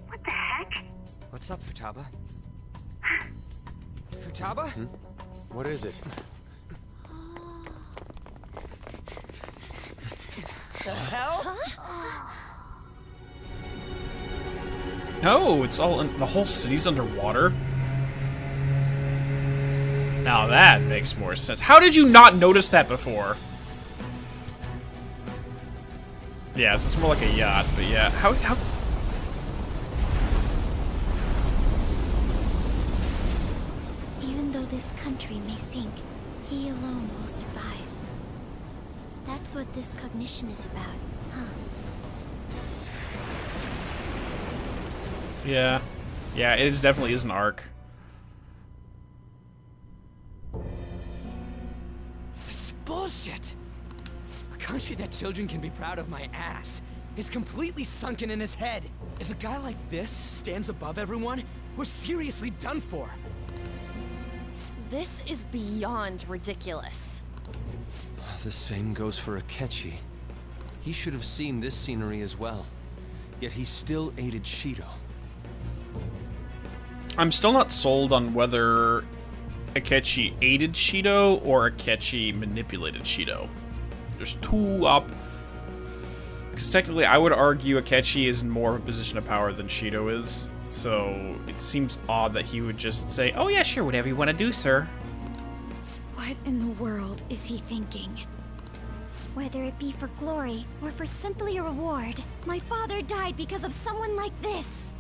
What the heck? What's up, Futaba? Futaba? What is it? The hell? No, it's all the whole city's underwater. Now that makes more sense. How did you not notice that before? Yeah, so it's more like a yacht, but yeah. How Even though this country may sink, he alone will survive. That's what this cognition is about, huh? Yeah. Yeah, it definitely is an arc. This is bullshit! A country that children can be proud of my ass is completely sunken in his head. If a guy like this stands above everyone, we're seriously done for. This is beyond ridiculous. The same goes for Akechi. He should have seen this scenery as well. Yet he still aided Shido. I'm still not sold on whether Akechi aided Shido or Akechi manipulated Shido. There's two up. Because technically, I would argue Akechi is in more of a position of power than Shido is. So it seems odd that he would just say, "Oh yeah, sure, whatever you want to do, sir." What in the world is he thinking? Whether it be for glory or for simply a reward, my father died because of someone like this.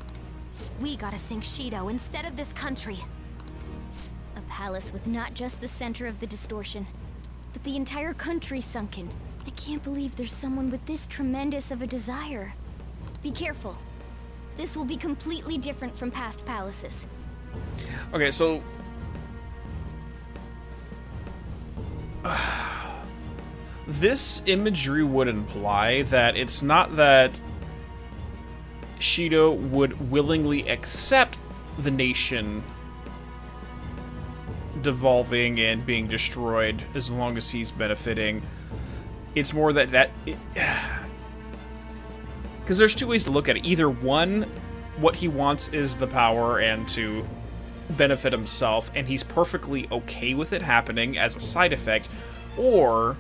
We gotta sink Shido instead of this country. A palace with not just the center of the distortion, but the entire country sunken. I can't believe there's someone with this tremendous of a desire. Be careful. This will be completely different from past palaces. Okay, so this imagery would imply that it's not that Shido would willingly accept the nation devolving and being destroyed as long as he's benefiting. It's more that because there's two ways to look at it. Either one, what he wants is the power and to benefit himself, and he's perfectly okay with it happening as a side effect, or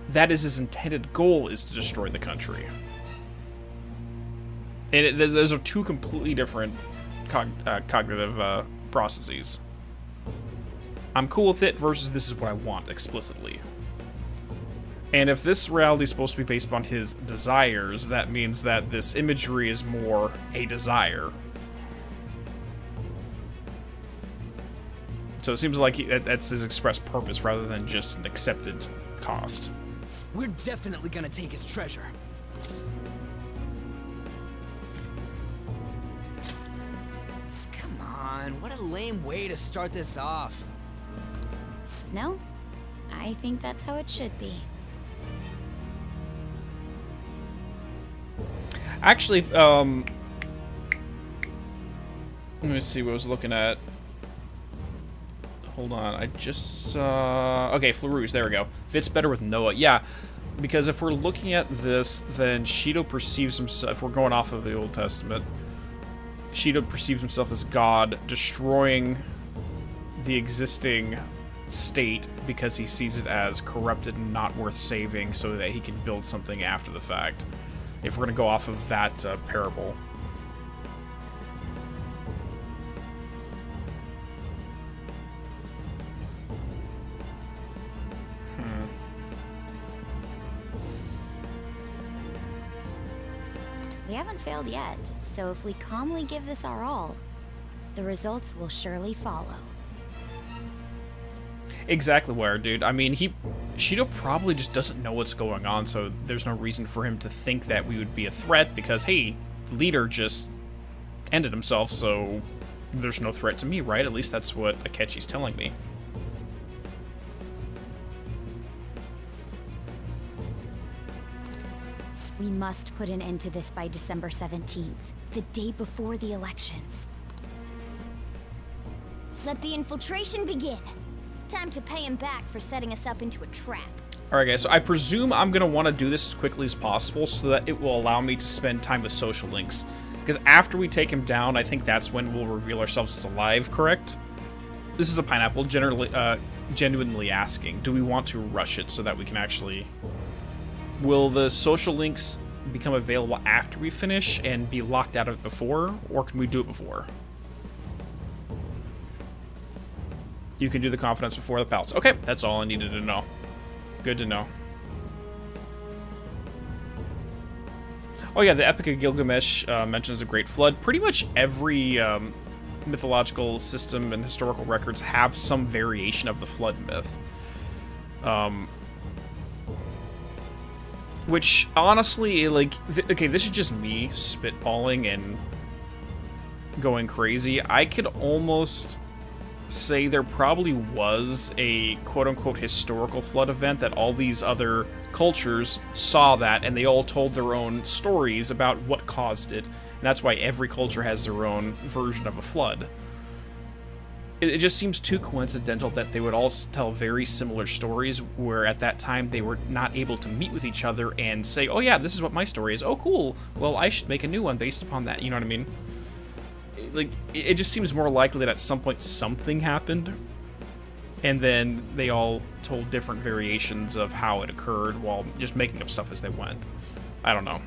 that is his intended goal, is to destroy the country. And those are two completely different cognitive processes. I'm cool with it versus this is what I want explicitly. And if this reality is supposed to be based on his desires, that means that this imagery is more a desire. So it seems like that's his express purpose rather than just an accepted cost. We're definitely gonna take his treasure. Come on, what a lame way to start this off. No? I think that's how it should be. Actually, let me see what I was looking at. Hold on, I just saw... Okay, Flarouche, there we go. Fits better with Noah. Yeah, because if we're looking at this, then Shido perceives himself... If we're going off of the Old Testament, Shido perceives himself as God, destroying the existing state because he sees it as corrupted and not worth saving so that he can build something after the fact. If we're going to go off of that parable. We haven't failed yet, so if we calmly give this our all, the results will surely follow. Exactly where, dude. I mean, Shido probably just doesn't know what's going on, so there's no reason for him to think that we would be a threat because, hey, leader just ended himself, so there's no threat to me, right? At least that's what Akechi's telling me. We must put an end to this by December 17th, the day before the elections. Let the infiltration begin. Time to pay him back for setting us up into a trap. Alright guys, so I presume I'm going to want to do this as quickly as possible so that it will allow me to spend time with social links. Because after we take him down, I think that's when we'll reveal ourselves as alive, correct? This is a pineapple, genuinely asking, do we want to rush it so that we can actually... Will the social links become available after we finish and be locked out of it before, or can we do it before? You can do the confidence before the palace. Okay, that's all I needed to know. Good to know. Oh yeah, the Epic of Gilgamesh mentions a Great Flood. Pretty much every mythological system and historical records have some variation of the flood myth. Which, honestly, like... okay, this is just me spitballing and going crazy. I could almost say there probably was a quote-unquote historical flood event that all these other cultures saw that, and they all told their own stories about what caused it. And that's why every culture has their own version of a flood. It just seems too coincidental that they would all tell very similar stories, where at that time they were not able to meet with each other and say, oh yeah, this is what my story is. Oh cool, well I should make a new one based upon that, you know what I mean? Like, it just seems more likely that at some point something happened, and then they all told different variations of how it occurred while just making up stuff as they went. I don't know.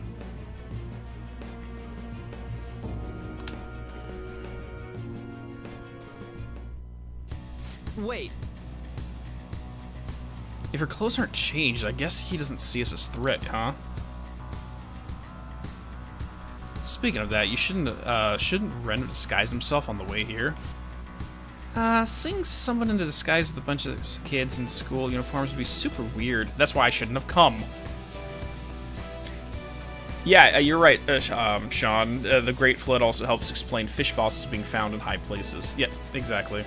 Wait. If her clothes aren't changed, I guess he doesn't see us as threat, huh? Speaking of that, you shouldn't Ren disguise himself on the way here. Seeing someone into disguise with a bunch of kids in school uniforms would be super weird. That's why I shouldn't have come. Yeah, you're right, Sean. The Great Flood also helps explain fish fossils being found in high places. Yeah, exactly.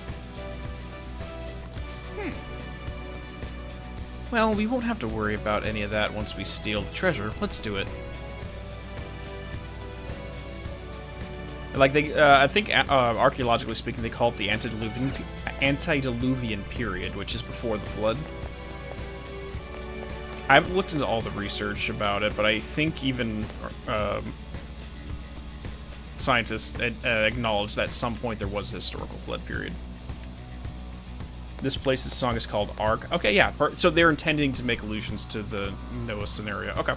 Well, we won't have to worry about any of that once we steal the treasure. Let's do it. Like, I think, archaeologically speaking, they call it the antediluvian period, which is before the flood. I haven't looked into all the research about it, but I think even scientists acknowledge that at some point there was a historical flood period. This place's song is called Ark. Okay, yeah, so they're intending to make allusions to the Noah scenario. Okay.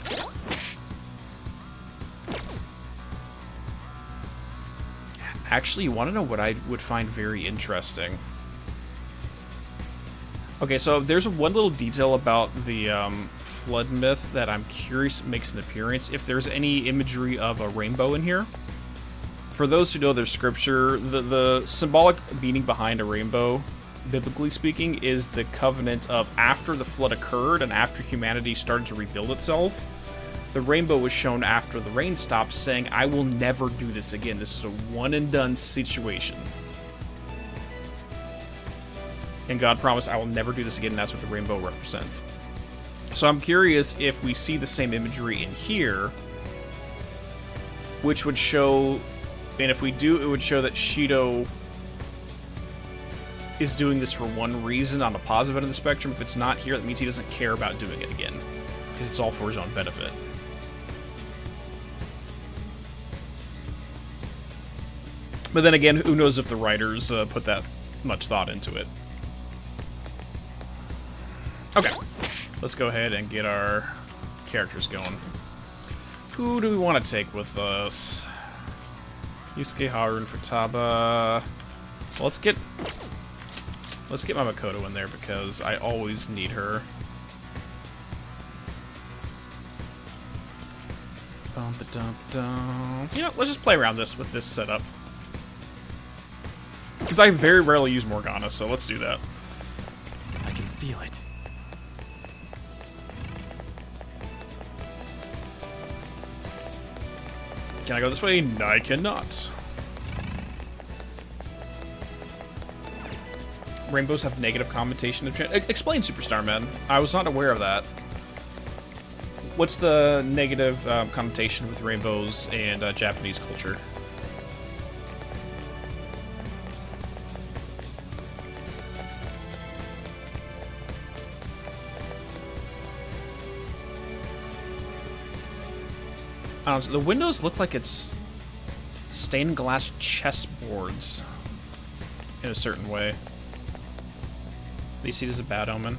Actually, you want to know what I would find very interesting? Okay, so there's one little detail about the flood myth that I'm curious makes an appearance. If there's any imagery of a rainbow in here. For those who know their scripture, the symbolic meaning behind a rainbow, biblically speaking, is the covenant of after the flood occurred and after humanity started to rebuild itself. The rainbow was shown after the rain stopped, saying, I will never do this again. This is a one-and-done situation. And God promised, I will never do this again, and that's what the rainbow represents. So I'm curious if we see the same imagery in here, which would show, and if we do, it would show that Shido is doing this for one reason on the positive end of the spectrum. If it's not here, that means he doesn't care about doing it again, because it's all for his own benefit. But then again, who knows if the writers put that much thought into it. Okay, let's go ahead and get our characters going. Who do we want to take with us? Yusuke, Haru, and Futaba. Well, let's get my Makoto in there because I always need her. You know, let's just play around with this setup. Because I very rarely use Morgana, so let's do that. I can feel it. Can I go this way? No, I cannot. Rainbows have negative connotation. Explain, Superstar Man. I was not aware of that. What's the negative connotation with rainbows and Japanese culture? I don't know, the windows look like it's stained glass chessboards in a certain way. Do you see it as a bad omen?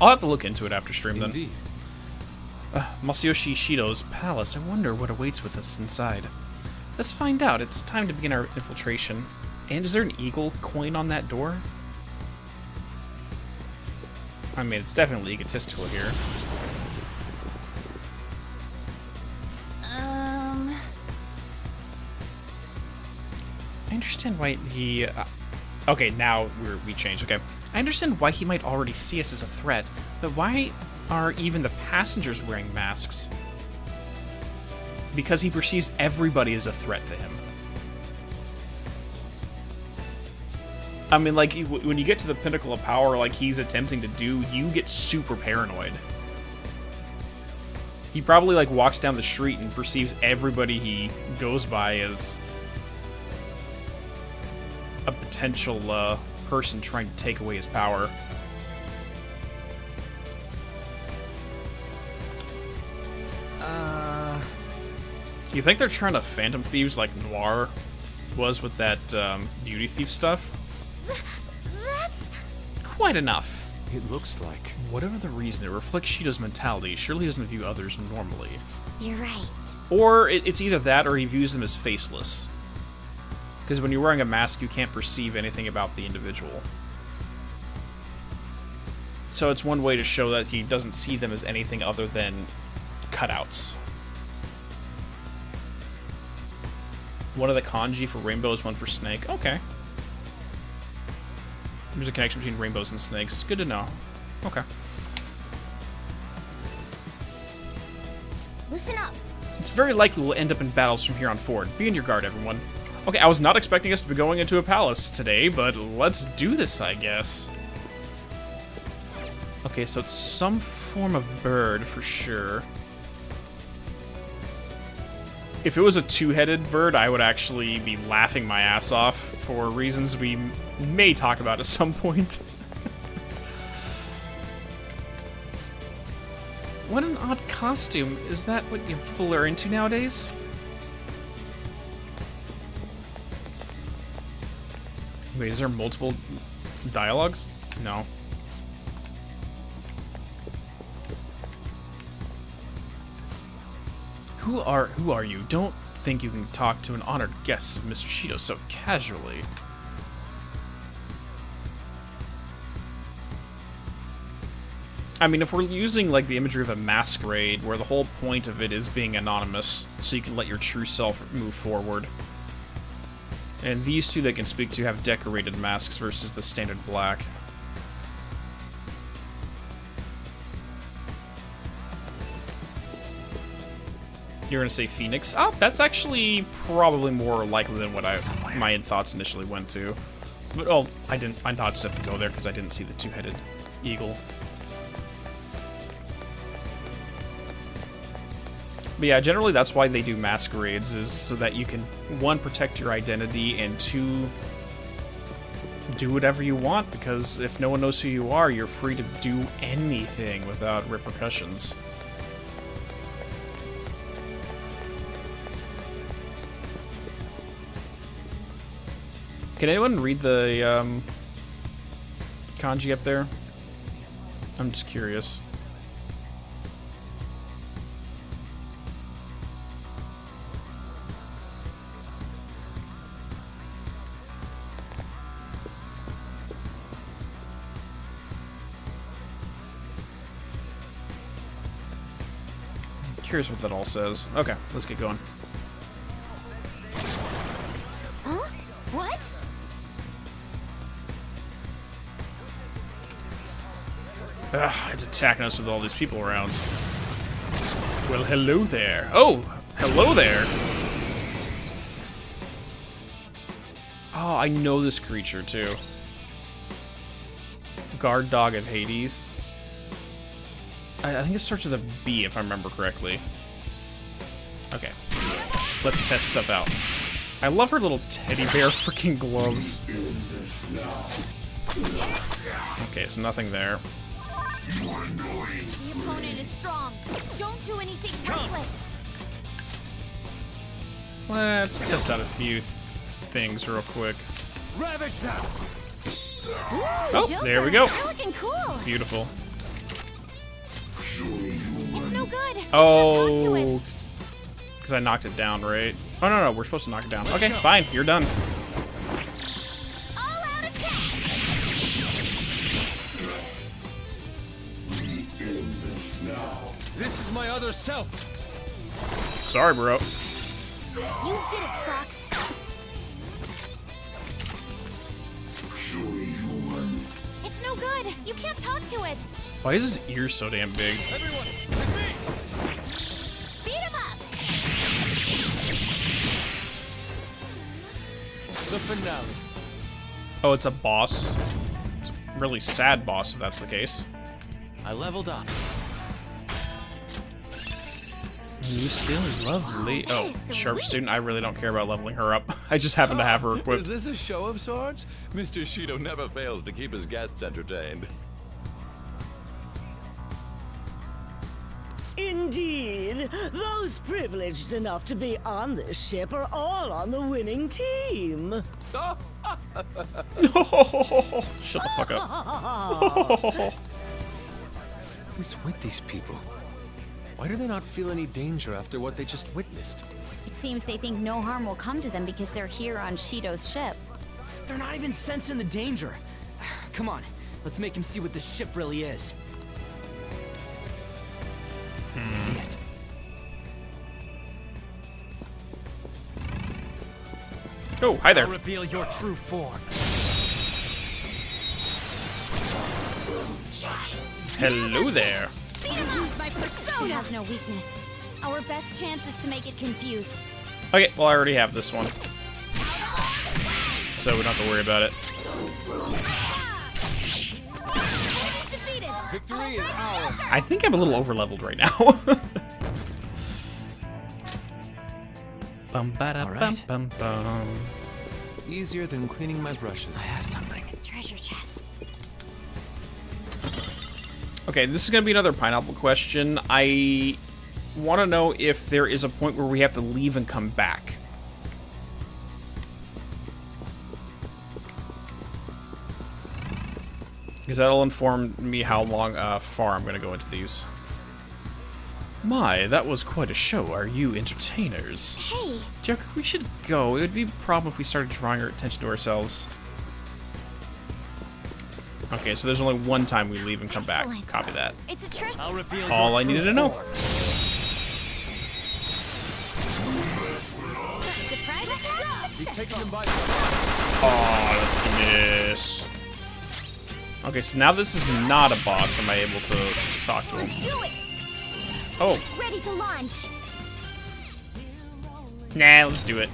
I'll have to look into it after stream then. Indeed. Masayoshi Shido's palace. I wonder what awaits with us inside. Let's find out. It's time to begin our infiltration. And is there an eagle coin on that door? I mean, it's definitely egotistical here. I understand why he... okay, now we changed. Okay. I understand why he might already see us as a threat, but why are even the passengers wearing masks? Because he perceives everybody as a threat to him. I mean, like, when you get to the pinnacle of power like he's attempting to do, you get super paranoid. He probably, like, walks down the street and perceives everybody he goes by as a potential person trying to take away his power. You think they're trying to Phantom Thieves like Noir was with that Beauty Thief stuff? That's... Quite enough. It looks like... Whatever the reason, it reflects Shido's mentality. Surely he doesn't view others normally. You're right. Or it's either that or he views them as faceless. Because when you're wearing a mask, you can't perceive anything about the individual. So it's one way to show that he doesn't see them as anything other than cutouts. One of the kanji for rainbows, one for snake. Okay. There's a connection between rainbows and snakes. Good to know. Okay. Listen up. It's very likely we'll end up in battles from here on forward. Be on your guard, everyone. Okay, I was not expecting us to be going into a palace today, but let's do this, I guess. Okay, so it's some form of bird for sure. If it was a two-headed bird, I would actually be laughing my ass off for reasons we may talk about at some point. What an odd costume. Is that what people are into nowadays? Wait, is there multiple dialogues? No. Who are you? Don't think you can talk to an honored guest of Mr. Shido so casually. I mean, if we're using, like, the imagery of a masquerade, where the whole point of it is being anonymous, so you can let your true self move forward. And these two they can speak to have decorated masks versus the standard black. You're gonna say Phoenix? Oh, that's actually probably more likely than what my thoughts initially went to. But, oh, I thought it said to go there because I didn't see the two-headed eagle. But yeah, generally that's why they do masquerades, is so that you can, one, protect your identity, and two, do whatever you want, because if no one knows who you are, you're free to do anything without repercussions. Can anyone read the kanji up there? I'm just curious. Curious what that all says. Okay, let's get going. Huh? What? Ugh, it's attacking us with all these people around. Well, hello there. Oh, hello there. Oh, I know this creature too. Guard dog of Hades. I think it starts with a B, if I remember correctly. Okay. Let's test stuff out. I love her little teddy bear freaking gloves. Okay, so nothing there. The opponent is strong. Don't do anything reckless. Let's test out a few things real quick. Ravage them. Oh, there we go. You're looking cool. Beautiful. It's no good. Oh, because I knocked it down, right? Oh, no, we're supposed to knock it down. Okay, fine, you're done. All out attack. This is my other self. Sorry, bro. You did it, Fox. It's no good. You can't talk to it. Why is his ear so damn big? Everyone, Beat him up. the finale. Oh, it's a boss. It's a really sad boss, if that's the case. I leveled up. You still lovely. Oh, sharp student. I really don't care about leveling her up. I just happen to have her equipped. Is this a show of sorts? Mr. Shido never fails to keep his guests entertained. Indeed, those privileged enough to be on this ship are all on the winning team. Shut the fuck up. Who's with these people? Why do they not feel any danger after what they just witnessed? It seems they think no harm will come to them because they're here on Shido's ship. They're not even sensing the danger. Come on, let's make him see what this ship really is. Let's see it. Oh, hi there. I'll reveal your true form. Hello there. Use my persona. It has no weakness. Our best chance is to make it confused. Okay, well, I already have this one. So we don't have to worry about it. Victory is ours. I think I'm a little over-leveled right now. Bum-ba-da-bum-bum-bum. Easier than cleaning my brushes. I have something. Treasure chest. Okay, this is going to be another pineapple question. I want to know if there is a point where we have to leave and come back. Because that'll inform me how long, far I'm going to go into these. My, that was quite a show. Are you entertainers? Hey. Joker, we should go. It would be a problem if we started drawing our attention to ourselves. Okay, so there's only one time we leave and come back. Copy that. It's a treasure. I'll reveal All I your needed true to know. form. Surprise attack. You've taken them by Oh, let's do this. Okay, so now this is not a boss. Am I able to talk to him? Let's do it. Oh, Ready to launch. nah, let's do it.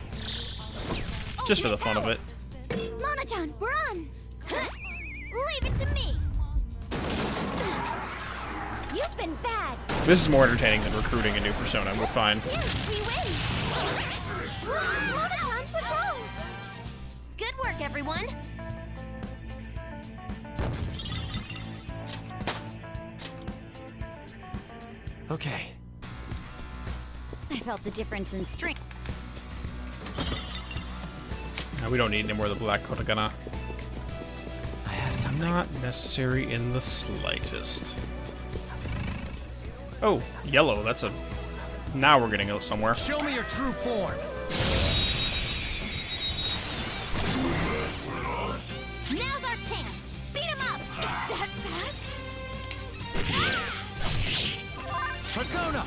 Just for the fun of it. Mona-chan, we're on. Leave it to me. You've been bad. This is more entertaining than recruiting a new persona. We're fine. Yes, we win. Mona-chan, patrol. Good work, everyone. Okay. I felt the difference in strength. No, we don't need any more of the black Kotagana. I have something. Not necessary in the slightest. Oh, yellow. That's a... Now we're getting somewhere. Show me your true form. Now's our chance. Beat him up. It's that fast? Persona!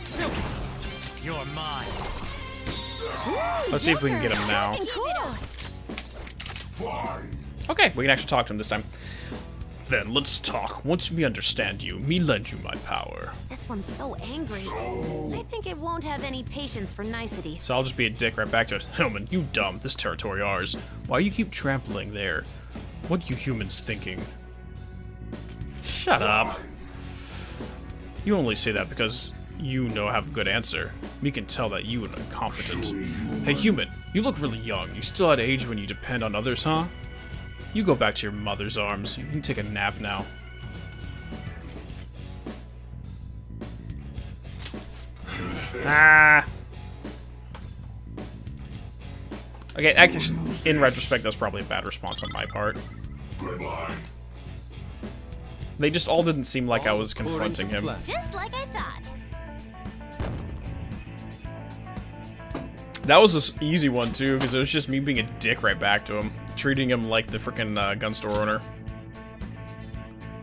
Silky! You're mine. Let's see if we can get him now. Okay, we can actually talk to him this time. Then let's talk. Once we understand you, me lend you my power. This one's so angry. I think it won't have any patience for niceties. So I'll just be a dick right back to it. Hillman, you dumb. This territory ours. Why you keep trampling there? What you humans thinking? Shut up. You only say that because you know I have a good answer. We can tell that you are incompetent. Hey human, you look really young. You still at age when you depend on others, huh? You go back to your mother's arms. You can take a nap now. Ah. Okay, actually, in retrospect, that's probably a bad response on my part. They just all didn't seem like I was confronting him. Just like I thought. That was an easy one, too, because it was just me being a dick right back to him. Treating him like the frickin' gun store owner.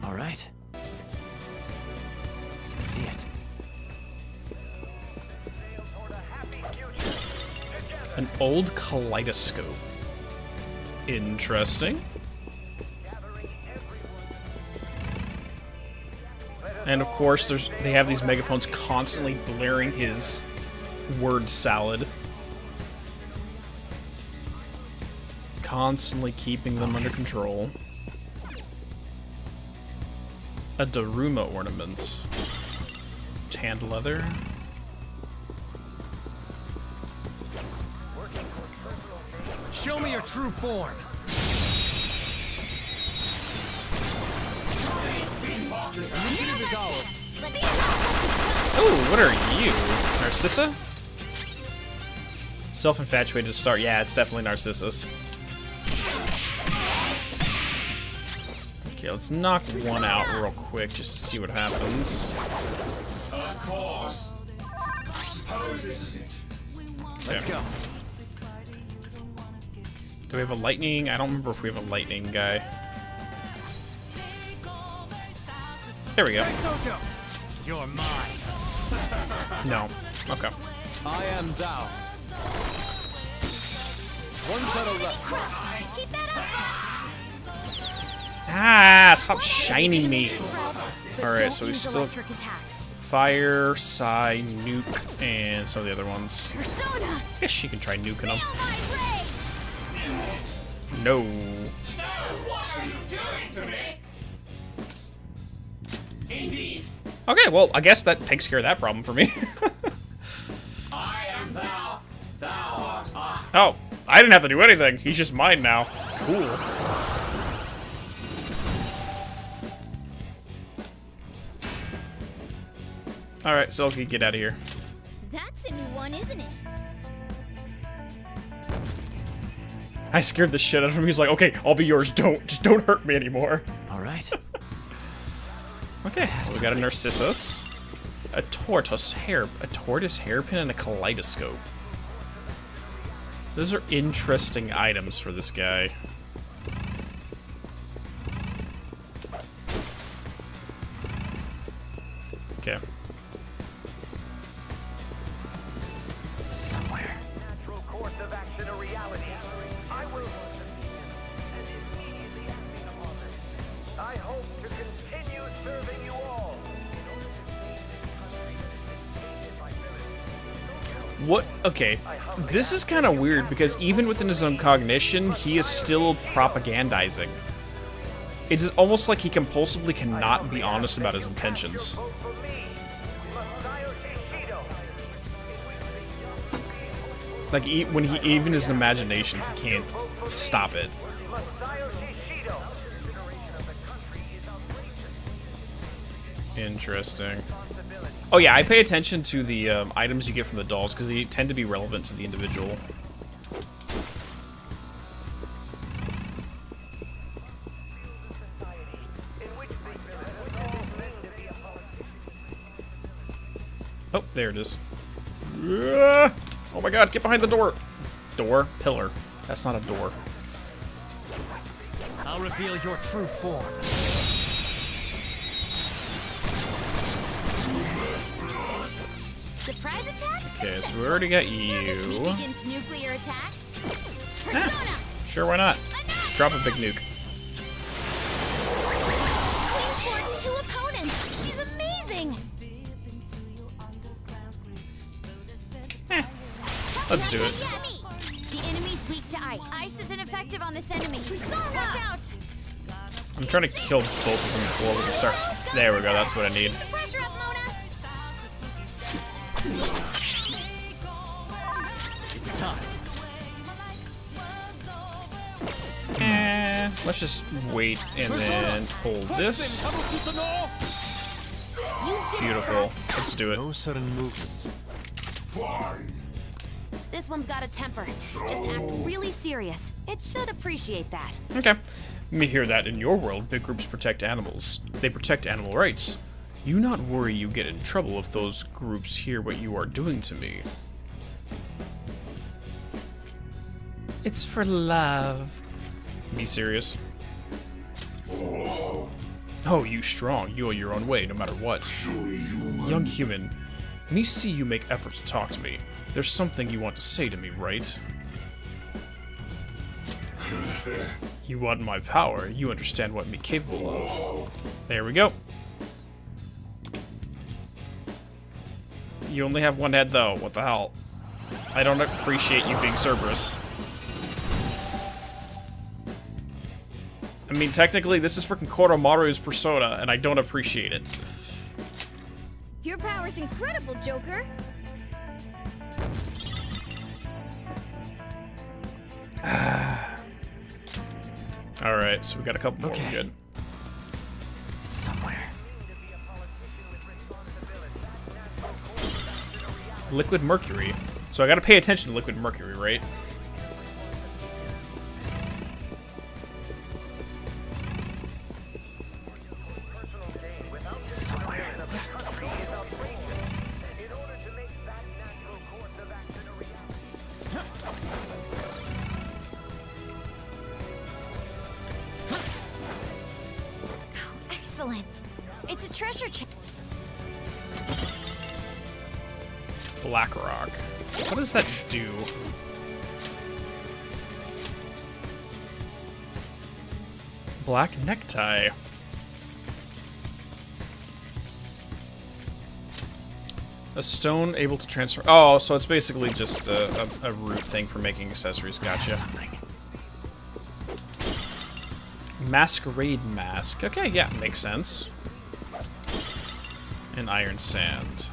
Alright. I can see it. An old kaleidoscope. Interesting. And of course, they have these megaphones constantly blaring his word salad. Constantly keeping them under control. A Daruma ornament. Tanned leather. Show me your true form. Initiative is ours. Oh, what are you? Narcissa? Self-infatuated to start. Yeah, it's definitely Narcissus. Okay, let's knock one out real quick just to see what happens. Of course. I suppose this is it. Let's go. Do we have a lightning? I don't remember if we have a lightning guy. There we go. Hey, Soto! You're mine. No. Okay. I am thou. One shadow left. Keep that up. Ah, stop shining me. Alright, so we still have Attacks. Fire, Psy, Nuke, and some of the other ones. Persona. I guess she can try nuking them. Feel my ray. No. What are you doing to me? Indeed. Okay, well, I guess that takes care of that problem for me. I am thou. Thou art I. Oh, I didn't have to do anything. He's just mine now. Cool. Alright, Silky, get out of here. That's a new one, isn't it? I scared the shit out of him. He's like, okay, I'll be yours. Just don't hurt me anymore. Alright. Okay, we got a Narcissus, a tortoise hairpin, and a kaleidoscope. Those are interesting items for this guy. Okay. Somewhere. Natural course of action or reality. I will and immediately acting upon this. I hope to continue serving you all. What? Okay. This is kind of weird because even within his own cognition, he is still propagandizing. It's almost like he compulsively cannot be honest about his intentions. Like, when he even his imagination, he can't stop it. Interesting. Oh yeah, I pay attention to the items you get from the dolls because they tend to be relevant to the individual. Oh, there it is. Oh my god, get behind the door. Door? Pillar. That's not a door. I'll reveal your true form. Surprise attacks? Okay, so we already got Me you. begins nuclear attacks. Persona! Sure, why not? Drop a big nuke. Queen forts 2 opponents. She's amazing. Let's do it. The enemy's weak to ice. Ice is ineffective on this enemy. Persona! Watch out! I'm trying to kill both of them before we can start. There we go, that's what I need. Pressure up, Mona. It's time. Let's just wait and then pull this. Beautiful. Let's do it. No sudden movements. This one's got a temper. Just act really serious. It should appreciate that. Okay. Me hear that in your world, big groups protect animals. They protect animal rights. You not worry you get in trouble if those groups hear what you are doing to me. It's for love. Be serious. Oh, you strong. You go your own way, no matter what. Young human, me see you make effort to talk to me. There's something you want to say to me, right? You want my power. You understand what me capable of. There we go. You only have one head, though. What the hell? I don't appreciate you being Cerberus. I mean, technically, this is freaking Koromaru's persona, and I don't appreciate it. Your power's incredible, Joker. Alright, so we got a couple more. Okay. Good. It's somewhere. Liquid mercury. So I gotta pay attention to liquid mercury, right? It's somewhere. Excellent. It's a treasure chest. Black rock. What does that do? Black necktie. A stone able to transfer. Oh, so it's basically just a root thing for making accessories. Gotcha. Masquerade mask. Okay, yeah, makes sense. And iron sand.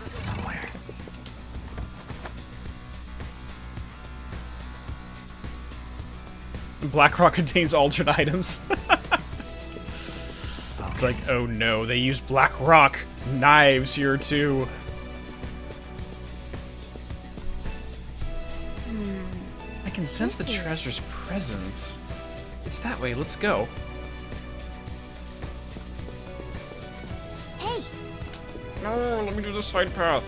Somewhere. Blackrock contains alternate items. It's like, oh no, they use black rock knives here too. I can sense the treasure's presence. It's that way, let's go. Hey! No, let me do the side path.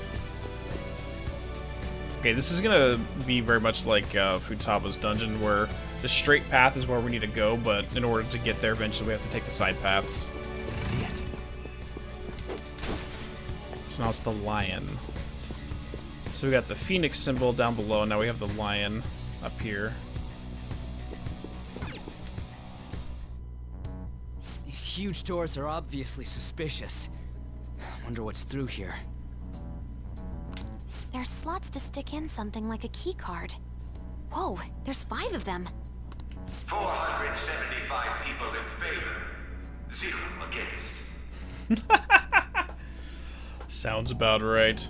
Okay, this is gonna be very much like Futaba's dungeon, where the straight path is where we need to go, but in order to get there, eventually we have to take the side paths. I can see it. So now it's the lion. So we got the phoenix symbol down below, now we have the lion up here. These huge doors are obviously suspicious. Wonder what's through here. There's slots to stick in something like a key card. Whoa, there's 5 of them. 475 people in favor, 0 against. Sounds about right.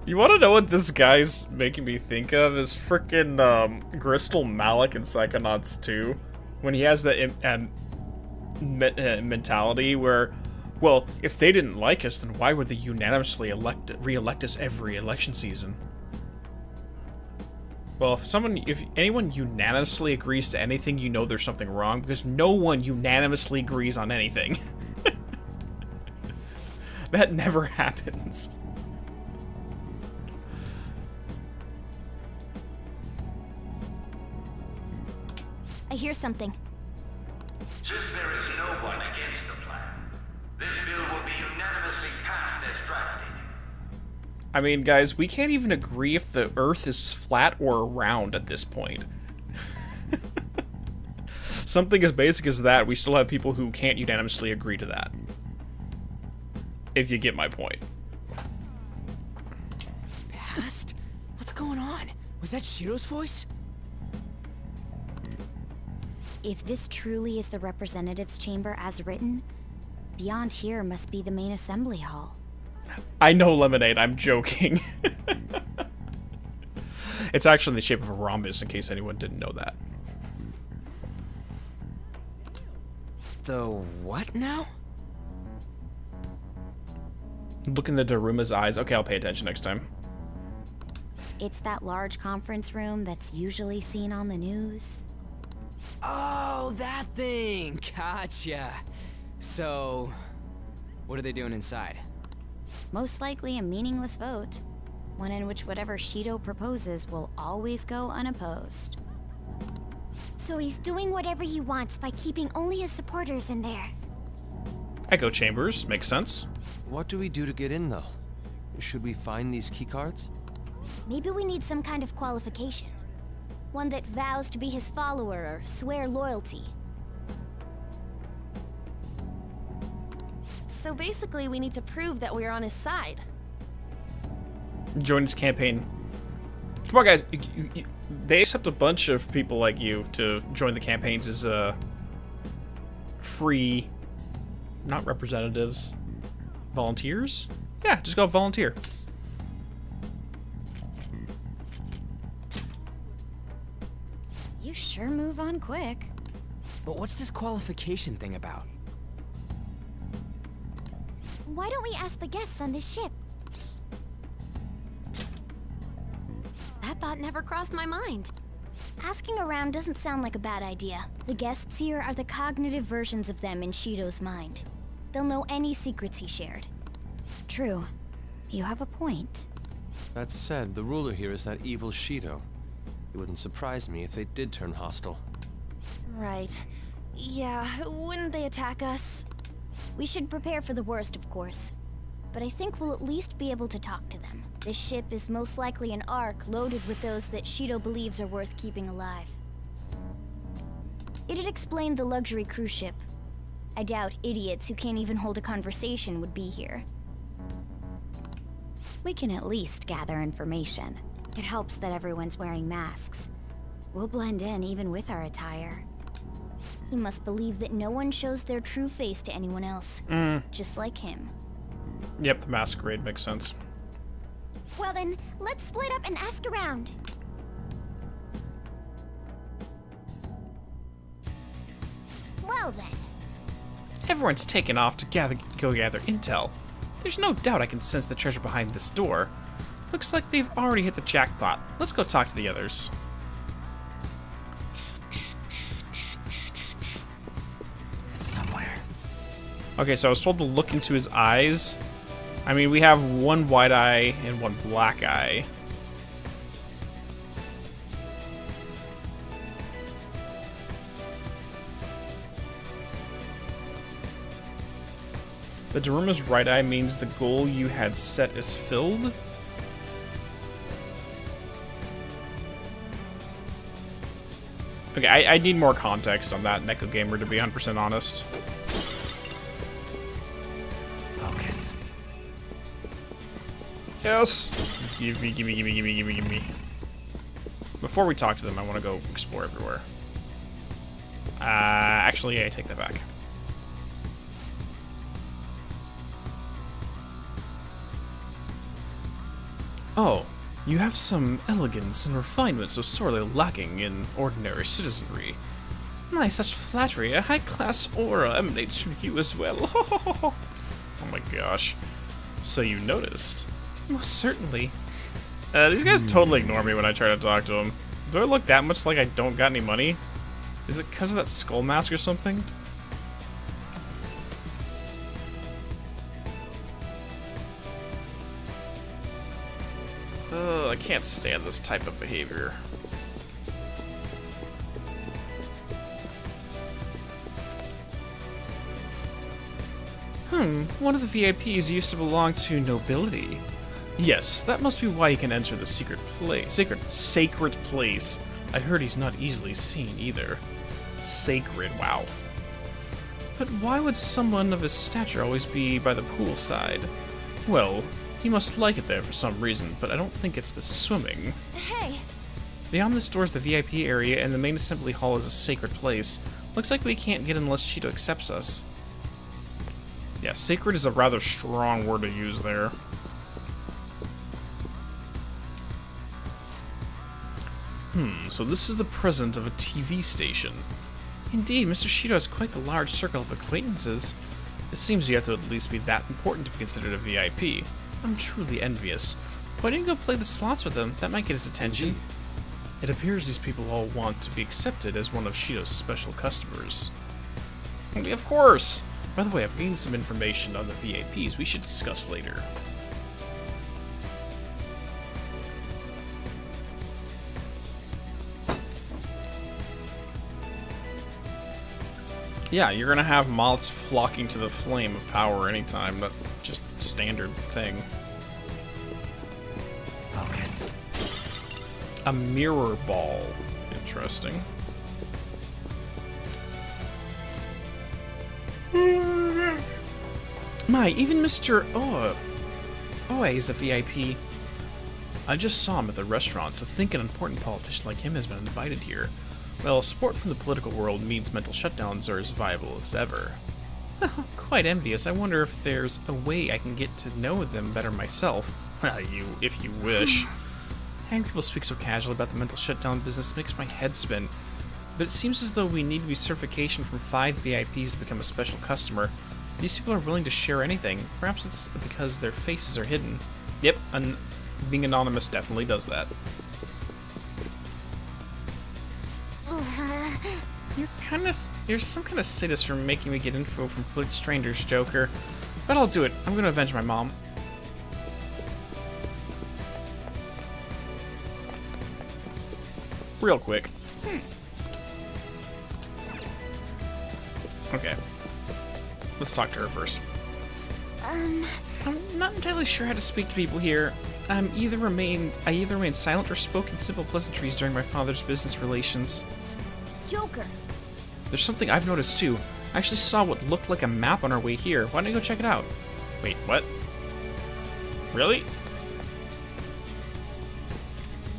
You want to know what this guy's making me think of? Is frickin' Gristle Malik in Psychonauts 2. When he has that mentality where, well, if they didn't like us, then why would they unanimously re-elect us every election season? Well, if anyone unanimously agrees to anything, you know there's something wrong, because no one unanimously agrees on anything. That never happens. I hear something. Since there is no one against the plan, this bill will be unanimously passed as drafted. I mean, guys, we can't even agree if the Earth is flat or round at this point. Something as basic as that, we still have people who can't unanimously agree to that. If you get my point. Past? What's going on? Was that Shido's voice? If this truly is the representatives' chamber as written, beyond here must be the main assembly hall. I know, Lemonade, I'm joking. It's actually in the shape of a rhombus, in case anyone didn't know that. The what now? Look in the Daruma's eyes. Okay, I'll pay attention next time. It's that large conference room that's usually seen on the news. Oh, that thing! Gotcha. So, what are they doing inside? Most likely a meaningless vote. One in which whatever Shido proposes will always go unopposed. So he's doing whatever he wants by keeping only his supporters in there. Echo chambers. Makes sense. What do we do to get in, though? Should we find these keycards? Maybe we need some kind of qualification. One that vows to be his follower or swear loyalty. So basically, we need to prove that we're on his side. Join his campaign. Come on, guys. They accept a bunch of people like you to join the campaigns as free, not representatives, volunteers? Yeah, just go volunteer. You sure move on quick. But what's this qualification thing about? Why don't we ask the guests on this ship? That thought never crossed my mind. Asking around doesn't sound like a bad idea. The guests here are the cognitive versions of them in Shido's mind. They'll know any secrets he shared. True. You have a point. That said, the ruler here is that evil Shido. It wouldn't surprise me if they did turn hostile. Right. Yeah, wouldn't they attack us? We should prepare for the worst, of course. But I think we'll at least be able to talk to them. This ship is most likely an ark loaded with those that Shido believes are worth keeping alive. It'd explain the luxury cruise ship. I doubt idiots who can't even hold a conversation would be here. We can at least gather information. It helps that everyone's wearing masks. We'll blend in even with our attire. He must believe that no one shows their true face to anyone else. Just like him. Yep, the masquerade makes sense. Well then, let's split up and ask around. Well then. Everyone's taken off to go gather intel. There's no doubt I can sense the treasure behind this door. Looks like they've already hit the jackpot. Let's go talk to the others. It's somewhere. Okay, so I was told to look into his eyes. I mean, we have one white eye and one black eye. The Daruma's right eye means the goal you had set is filled. Okay, I need more context on that, Neko Gamer, to be 100% honest. Focus. Yes! Give me. Before we talk to them, I want to go explore everywhere. Actually, I take that back. Oh, you have some elegance and refinement so sorely lacking in ordinary citizenry. My, such flattery, a high-class aura emanates from you as well. Oh my gosh. So you noticed? Most certainly. These guys totally ignore me when I try to talk to them. Do I look that much like I don't got any money? Is it because of that skull mask or something? I can't stand this type of behavior. One of the VIPs used to belong to nobility. Yes, that must be why he can enter the secret place. Sacred place. I heard he's not easily seen either. Sacred, wow. But why would someone of his stature always be by the poolside? Well, he must like it there for some reason, but I don't think it's the swimming. Hey! Beyond this door is the VIP area, and the main assembly hall is a sacred place. Looks like we can't get in unless Shido accepts us. Yeah, sacred is a rather strong word to use there. So this is the president of a TV station. Indeed, Mr. Shido has quite the large circle of acquaintances. It seems you have to at least be that important to be considered a VIP. I'm truly envious. Why don't you go play the slots with him? That might get his attention. It appears these people all want to be accepted as one of Shido's special customers. Of course! By the way, I've gained some information on the VIPs we should discuss later. Yeah, you're gonna have moths flocking to the flame of power anytime. That's just standard thing. Focus. A mirror ball. Interesting. My, even Mr. Oe is a VIP. I just saw him at the restaurant. To think an important politician like him has been invited here. Well, support from the political world means mental shutdowns are as viable as ever. Quite envious. I wonder if there's a way I can get to know them better myself. If you wish. Hearing people speak so casually about the mental shutdown business makes my head spin. But it seems as though we need to be certification from 5 VIPs to become a special customer. These people are willing to share anything. Perhaps it's because their faces are hidden. Yep, being anonymous definitely does that. You're some kind of sadist for making me get info from complete strangers, Joker. But I'll do it. I'm gonna avenge my mom. Real quick. Okay. Let's talk to her first. I'm not entirely sure how to speak to people here. I either remained silent or spoke in simple pleasantries during my father's business relations. Joker. There's something I've noticed too. I actually saw what looked like a map on our way here. Why don't you go check it out? Wait, what? Really?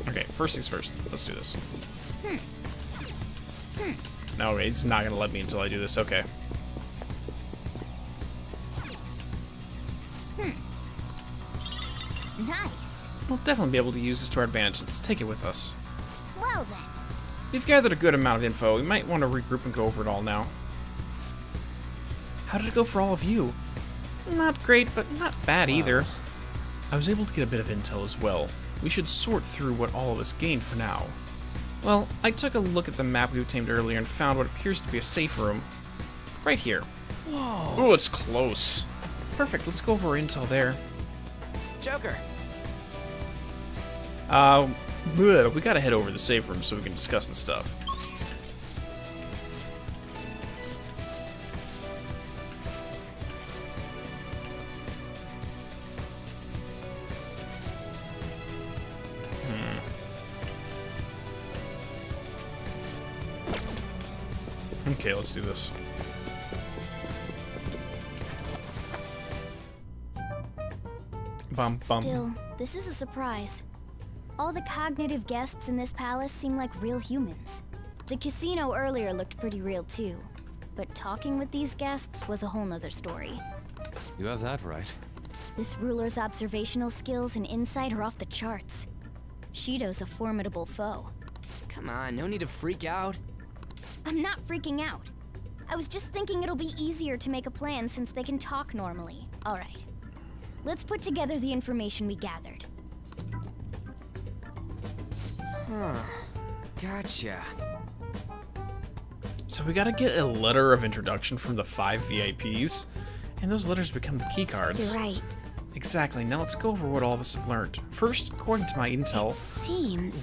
Okay, first things first. Let's do this. No, it's not gonna let me until I do this. Okay. Nice. We'll definitely be able to use this to our advantage. Let's take it with us. Well then. We've gathered a good amount of info. We might want to regroup and go over it all now. How did it go for all of you? Not great, but not bad either. I was able to get a bit of intel as well. We should sort through what all of us gained for now. Well, I took a look at the map we obtained earlier and found what appears to be a safe room. Right here. Whoa! Oh, it's close. Perfect, let's go over our intel there. Joker. We gotta head over to the safe room so we can discuss some stuff. Okay, let's do this. Bum, bum. Still, this is a surprise. All the cognitive guests in this palace seem like real humans. The casino earlier looked pretty real too, but talking with these guests was a whole nother story. You have that right. This ruler's observational skills and insight are off the charts. Shido's a formidable foe. Come on, no need to freak out. I'm not freaking out. I was just thinking it'll be easier to make a plan since they can talk normally. All right. Let's put together the information we gathered. Huh. Gotcha. So we gotta get a letter of introduction from the 5 VIPs, and those letters become the keycards. You're right. Exactly. Now let's go over what all of us have learned. First, according to my intel,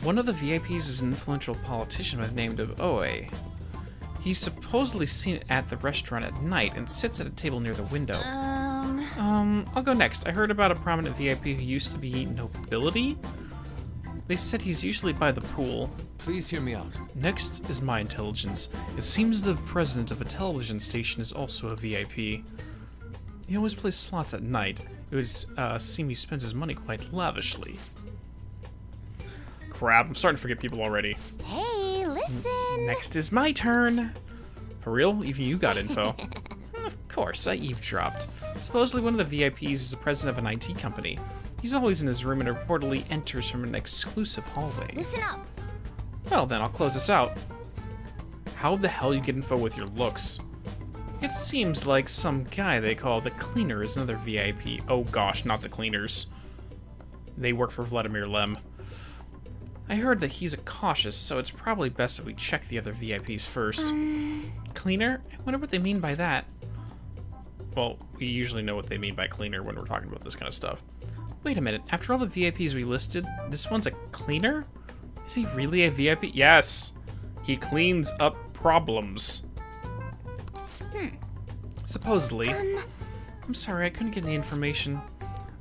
one of the VIPs is an influential politician by the name of Oe. He's supposedly seen at the restaurant at night and sits at a table near the window. I'll go next. I heard about a prominent VIP who used to be nobility. They said he's usually by the pool. Please hear me out. Next is my intelligence. It seems the president of a television station is also a VIP. He always plays slots at night. It would seem he spends his money quite lavishly. Crap, I'm starting to forget people already. Hey, listen! Next is my turn. For real? Even you got info. Of course, I eavesdropped. Supposedly one of the VIPs is the president of an IT company. He's always in his room and reportedly enters from an exclusive hallway. Listen up! Well then, I'll close this out. How the hell you get info with your looks? It seems like some guy they call the Cleaner is another VIP. Oh gosh, not the Cleaners. They work for Vladimir Lem. I heard that he's a cautious, so it's probably best if we check the other VIPs first. Cleaner? I wonder what they mean by that. Well, we usually know what they mean by cleaner when we're talking about this kind of stuff. Wait a minute, after all the VIPs we listed, this one's a cleaner? Is he really a VIP? Yes! He cleans up problems. Supposedly. I'm sorry, I couldn't get any information.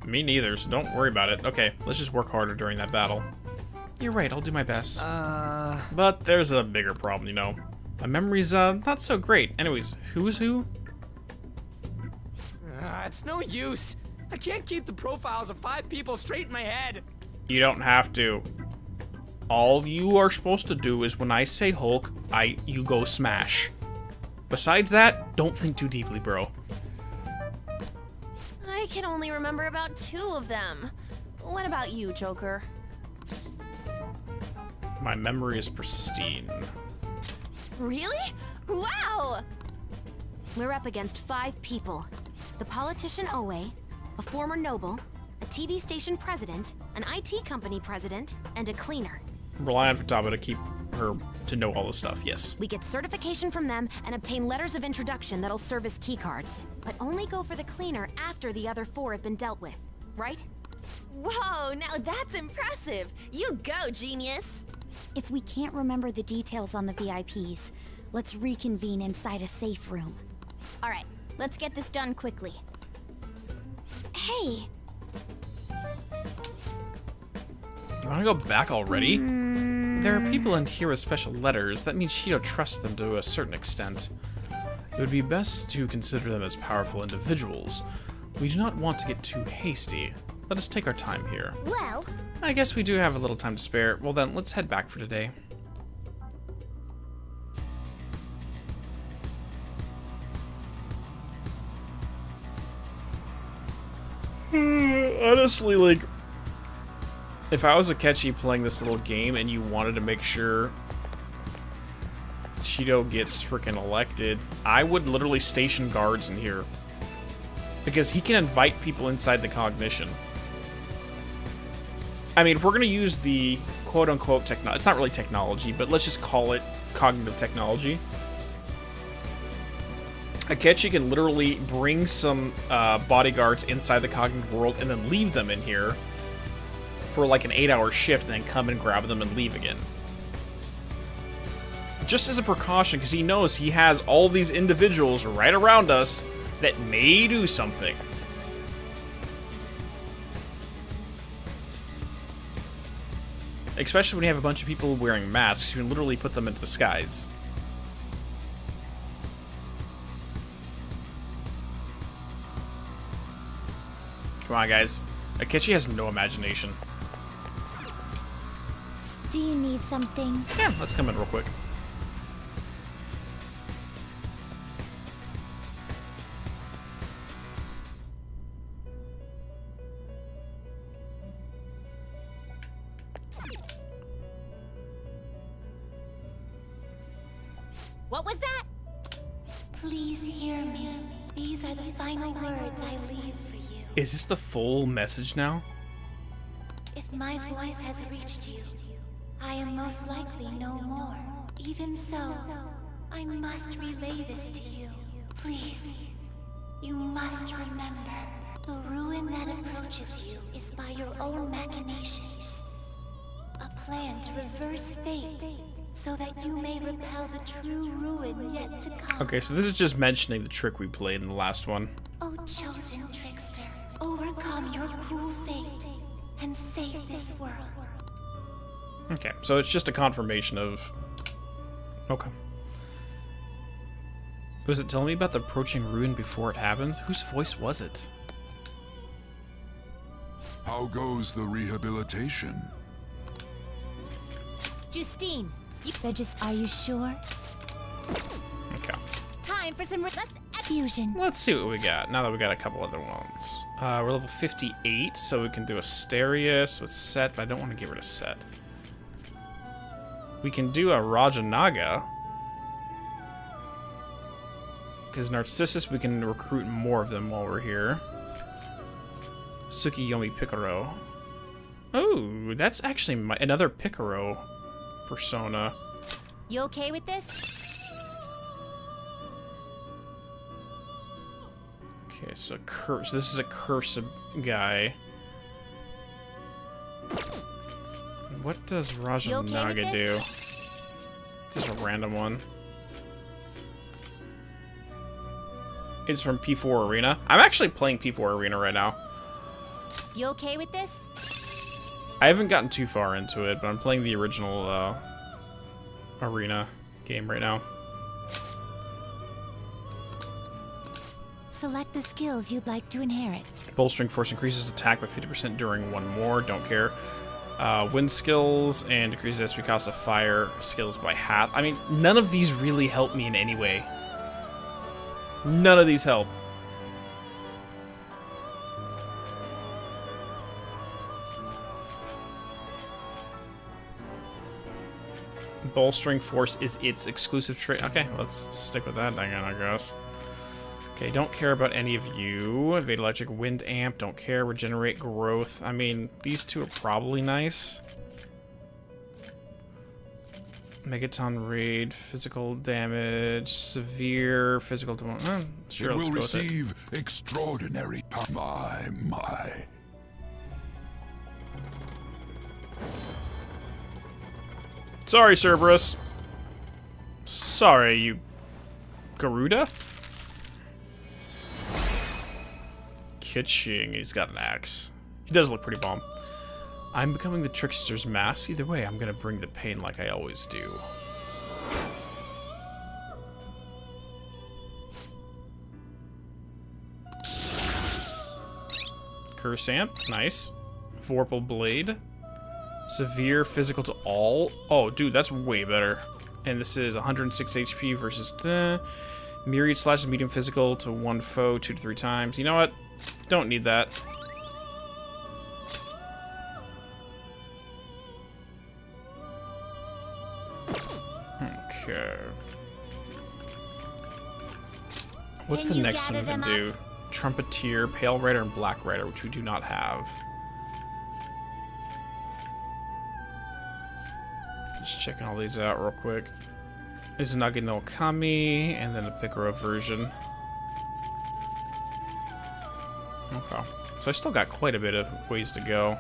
Me neither, so don't worry about it. Okay, let's just work harder during that battle. You're right, I'll do my best. But there's a bigger problem, you know. My memory's, not so great. Anyways, who is who? It's no use. I can't keep the profiles of 5 people straight in my head. You don't have to. All you are supposed to do is when I say Hulk, you go smash. Besides that, don't think too deeply, bro. I can only remember about 2 of them. What about you, Joker? My memory is pristine. Really? Wow! We're up against 5 people. The politician Oe, a former noble, a TV station president, an IT company president, and a cleaner. Rely on Futaba to keep her to know all this stuff, yes. We get certification from them and obtain letters of introduction that'll serve as keycards. But only go for the cleaner after the other 4 have been dealt with, right? Whoa, now that's impressive! You go, genius! If we can't remember the details on the VIPs, let's reconvene inside a safe room. Alright, let's get this done quickly. Hey! You wanna go back already? There are people in here with special letters. That means Shido trusts them to a certain extent. It would be best to consider them as powerful individuals. We do not want to get too hasty. Let us take our time here. Well, I guess we do have a little time to spare. Well then, let's head back for today. Honestly, like, if I was Akechi playing this little game and you wanted to make sure Shido gets freaking elected, I would literally station guards in here. Because he can invite people inside the cognition. I mean, if we're going to use the quote-unquote technology, it's not really technology, but let's just call it cognitive technology. Akechi can literally bring some bodyguards inside the cognitive world and then leave them in here for like an 8-hour shift and then come and grab them and leave again. Just as a precaution, because he knows he has all these individuals right around us that may do something. Especially when you have a bunch of people wearing masks, you can literally put them into disguise. Come on, guys. Akechi has no imagination. do you need something? Yeah, let's come in real quick. What was that? Please hear me. These are the final words I leave for you. Is this the full message now? If my voice has reached you, I am most likely no more. Even so, I must relay this to you. Please, you must remember, the ruin that approaches you is by your own machinations. A plan to reverse fate, so that you may repel the true ruin yet to come. Okay, so this is just mentioning the trick we played in the last one. O chosen trickster, overcome your cruel fate and save this world. Okay, so it's just a confirmation of... Okay. Was it telling me about the approaching ruin before it happened? Whose voice was it? How goes the rehabilitation? Justine, are you sure? Okay. Time for some fusion. Let's see what we got, now that we got a couple other ones. We're level 58, so we can do Asterius with Set, but I don't want to get rid of Set. We can do a Rajanaga. Because Narcissus, we can recruit more of them while we're here. Tsukiyomi Picaro. Oh, that's actually another Picaro persona. You okay with this? Okay, so curse. This is a curse guy. What does Rajanaga do? Just a random one. It's from P4 Arena. I'm actually playing P4 Arena right now. You okay with this? I haven't gotten too far into it, but I'm playing the original Arena game right now. Select the skills you'd like to inherit. Bolstering Force increases attack by 50% during one more. Don't care. Wind skills and decreases SP cost of fire skills by half. I mean, none of these really help me in any way. None of these help. Bolstering Force is its exclusive trait. Okay, let's stick with that again, I guess. Okay, don't care about any of you. Evade Electric, Wind Amp, don't care. Regenerate Growth. I mean, these two are probably nice. Megaton Raid, physical damage, severe physical damage. Sure, it let's will go with it. receive extraordinary power. My. Sorry, Cerberus. Sorry, you Garuda? Kitching, he's got an axe. He does look pretty bomb. I'm becoming the trickster's mask. Either way, I'm gonna bring the pain like I always do. Curse Amp, nice. Vorpal Blade. Severe physical to all. Oh, dude, that's way better. And this is 106 HP versus the myriad slash medium physical to one foe 2 to 3 times. You know what? Don't need that. Okay. What's the next one we can do? Trumpeteer, Pale Rider, and Black Rider, which we do not have. Just checking all these out real quick. Izanagi no Kami, and then the Picaro version. Okay. So I still got quite a bit of ways to go.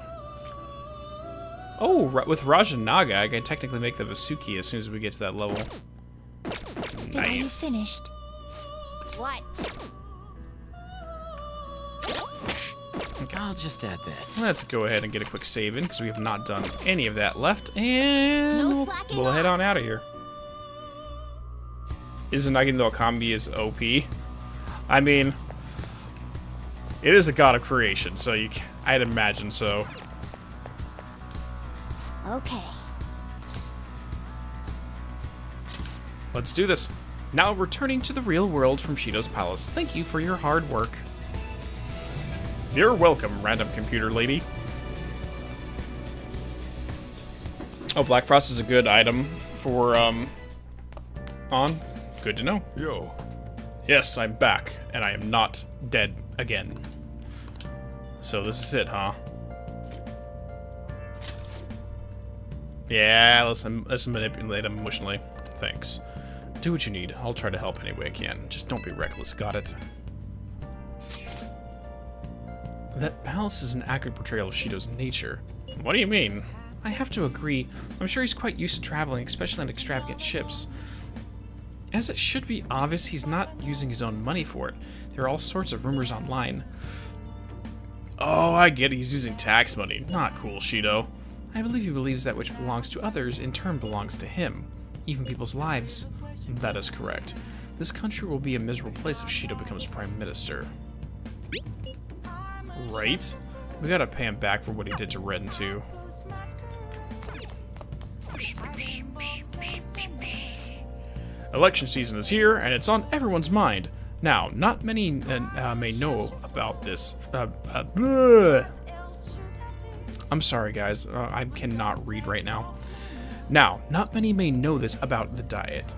Oh, with Rajanaga, I can technically make the Vasuki as soon as we get to that level. Nice. Finished. What? Okay. I'll just add this. Let's go ahead and get a quick save in, because we have not done any of that left, and we'll head on out of here. Izanagi no Kami is OP. I mean, it is a god of creation, so I'd imagine so. Okay. Let's do this. Now returning to the real world from Shido's palace. Thank you for your hard work. You're welcome, random computer lady. Oh, Black Frost is a good item for, on. Good to know. Yo. Yes, I'm back, and I am not dead again. So this is it, huh? Yeah, let's manipulate him emotionally. Thanks. Do what you need. I'll try to help any way I can. Just don't be reckless, got it? That palace is an accurate portrayal of Shido's nature. What do you mean? I have to agree. I'm sure he's quite used to traveling, especially on extravagant ships. As it should be obvious, he's not using his own money for it. There are all sorts of rumors online. Oh, I get it. He's using tax money. Not cool, Shido. I believe he believes that which belongs to others, in turn belongs to him. Even people's lives. That is correct. This country will be a miserable place if Shido becomes Prime Minister. Right? We gotta pay him back for what he did to Red and 2. Election season is here, and it's on everyone's mind. Now, not many may know about this. I'm sorry, guys. I cannot read right now. Now, not many may know this about the Diet.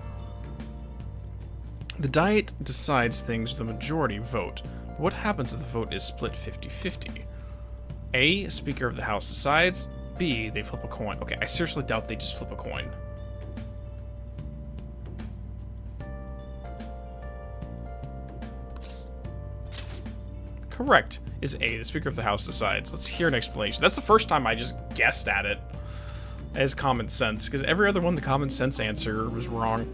The Diet decides things with a majority vote. What happens if the vote is split 50-50? A, Speaker of the House decides. B, they flip a coin. Okay, I seriously doubt they just flip a coin. Correct. Is A, the Speaker of the House decides. Let's hear an explanation. That's the first time I just guessed at it as common sense, because every other one, the common sense answer was wrong.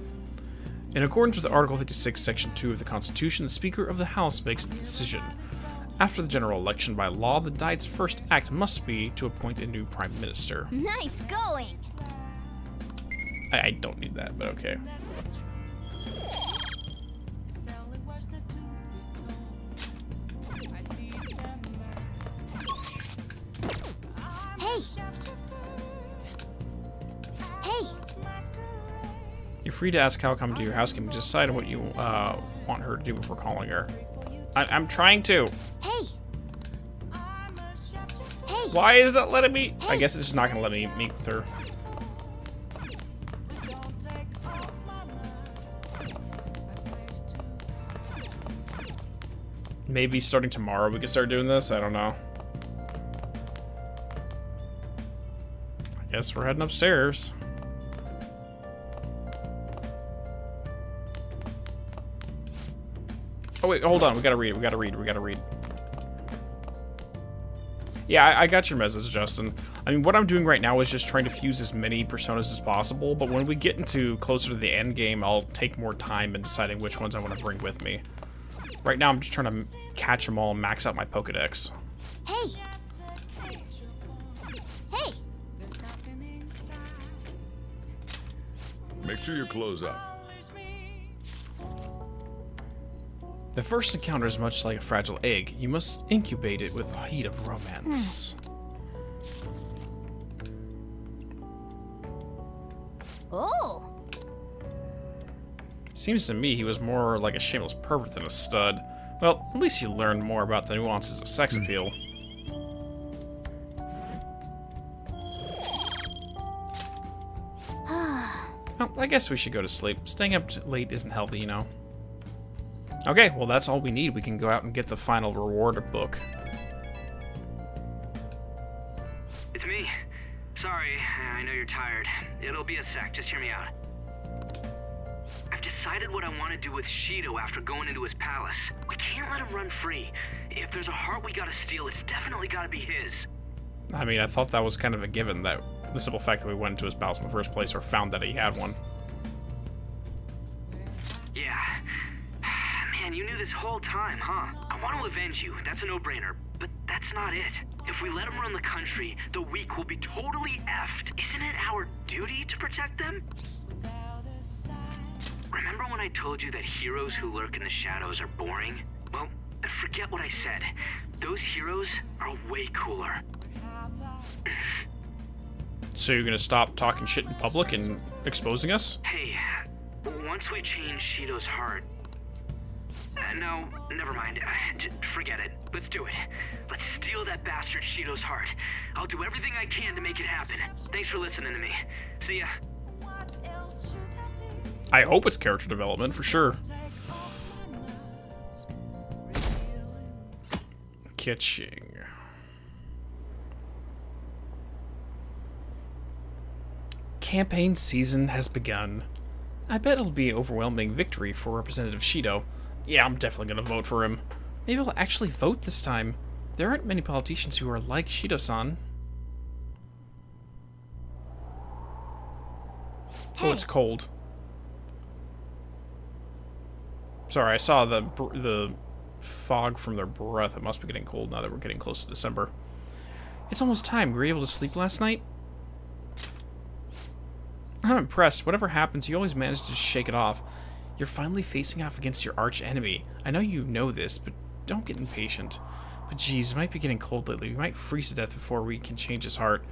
In accordance with Article 56, Section 2 of the Constitution, the Speaker of the House makes the decision. After the general election, by law, the Diet's first act must be to appoint a new Prime Minister. Nice going! I don't need that, but okay. Hey! Hey! You're free to ask how come to your housekeeping. Decide what you want her to do before calling her. I'm trying to. Hey! Hey! Why is it letting me? Hey. I guess it's just not gonna let me meet with her. Maybe starting tomorrow we can start doing this. I don't know. I guess we're heading upstairs. Oh wait, hold on. We gotta read. We gotta read. Yeah, I got your message, Justin. I mean, what I'm doing right now is just trying to fuse as many personas as possible, but when we get into closer to the end game, I'll take more time in deciding which ones I want to bring with me. Right now, I'm just trying to catch them all and max out my Pokedex. Hey! Hey! Make sure you close up. The first encounter is much like a fragile egg. You must incubate it with the heat of romance. Oh! Seems to me he was more like a shameless pervert than a stud. Well, at least you learned more about the nuances of sex appeal. Well, I guess we should go to sleep. Staying up late isn't healthy, you know. Okay, well that's all we need. We can go out and get the final reward book. It's me. Sorry, I know you're tired. It'll be a sec, just hear me out. I've decided what I want to do with Shido after going into his palace. We can't let him run free. If there's a heart we gotta steal, it's definitely gotta be his. I mean, I thought that was kind of a given, that the simple fact that we went into his palace in the first place or found that he had one. Yeah. Man, you knew this whole time, huh? I want to avenge you, that's a no-brainer, but that's not it. If we let him run the country, the weak will be totally effed. Isn't it our duty to protect them? Remember when I told you that heroes who lurk in the shadows are boring? Well, forget what I said. Those heroes are way cooler. So you're gonna stop talking shit in public and exposing us? Hey, once we change Shido's heart... no, never mind. Forget it. Let's do it. Let's steal that bastard Shido's heart. I'll do everything I can to make it happen. Thanks for listening to me. See ya. I hope it's character development, for sure. Kitching. campaign season has begun. I bet it'll be an overwhelming victory for Representative Shido. Yeah, I'm definitely gonna vote for him. Maybe I'll actually vote this time. There aren't many politicians who are like Shido-san. Hey. Oh, it's cold. Sorry, I saw the fog from their breath. It must be getting cold now that we're getting close to December. It's almost time. Were you able to sleep last night? I'm impressed. Whatever happens, you always manage to shake it off. You're finally facing off against your arch enemy. I know you know this, but don't get impatient. But geez, it might be getting cold lately. We might freeze to death before we can change his heart.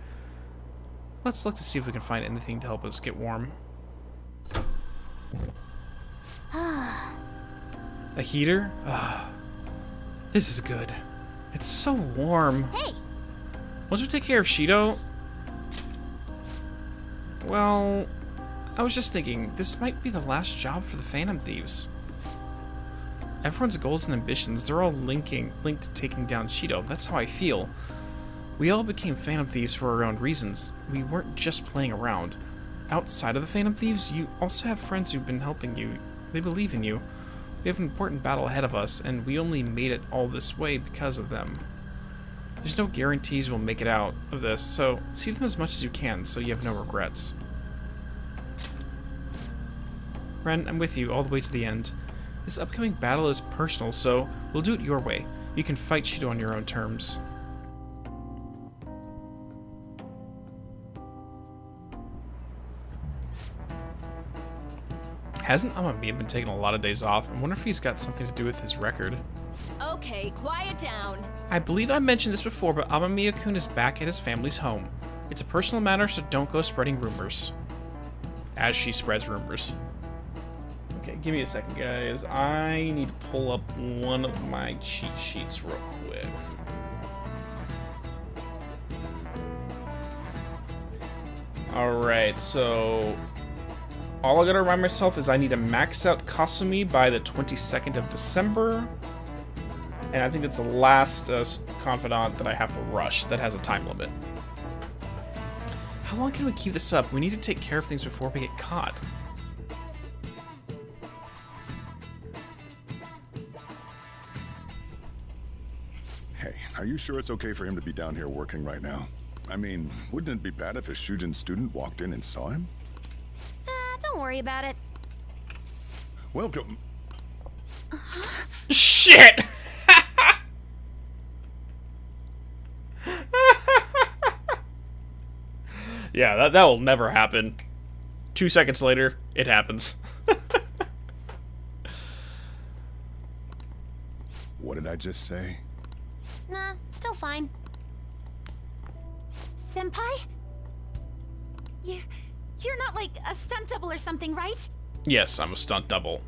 Let's look to see if we can find anything to help us get warm. A heater? This is good. It's so warm. Hey! Once we take care of Shido... Well... I was just thinking, this might be the last job for the Phantom Thieves. Everyone's goals and ambitions, they're all linked to taking down Shido. That's how I feel. We all became Phantom Thieves for our own reasons. We weren't just playing around. Outside of the Phantom Thieves, you also have friends who've been helping you. They believe in you. We have an important battle ahead of us, and we only made it all this way because of them. There's no guarantees we'll make it out of this, so see them as much as you can so you have no regrets. Ren, I'm with you all the way to the end. This upcoming battle is personal, so we'll do it your way. You can fight Shido on your own terms. Hasn't Amamiya been taking a lot of days off? I wonder if he's got something to do with his record. Okay, quiet down. I believe I mentioned this before, but Amamiya-kun is back at his family's home. It's a personal matter, so don't go spreading rumors. As she spreads rumors. Okay, give me a second, guys. I need to pull up one of my cheat sheets real quick. Alright, so... all I gotta remind myself is I need to max out Kasumi by the 22nd of December. And I think that's the last confidant that I have to rush that has a time limit. How long can we keep this up? We need to take care of things before we get caught. Hey, are you sure it's okay for him to be down here working right now? I mean, wouldn't it be bad if a Shujin student walked in and saw him? Don't worry about it. Welcome. Shit! Yeah, that will never happen. 2 seconds later, it happens. What did I just say? Nah, still fine. Senpai? You're not like a stunt double or something, right? Yes, I'm a stunt double.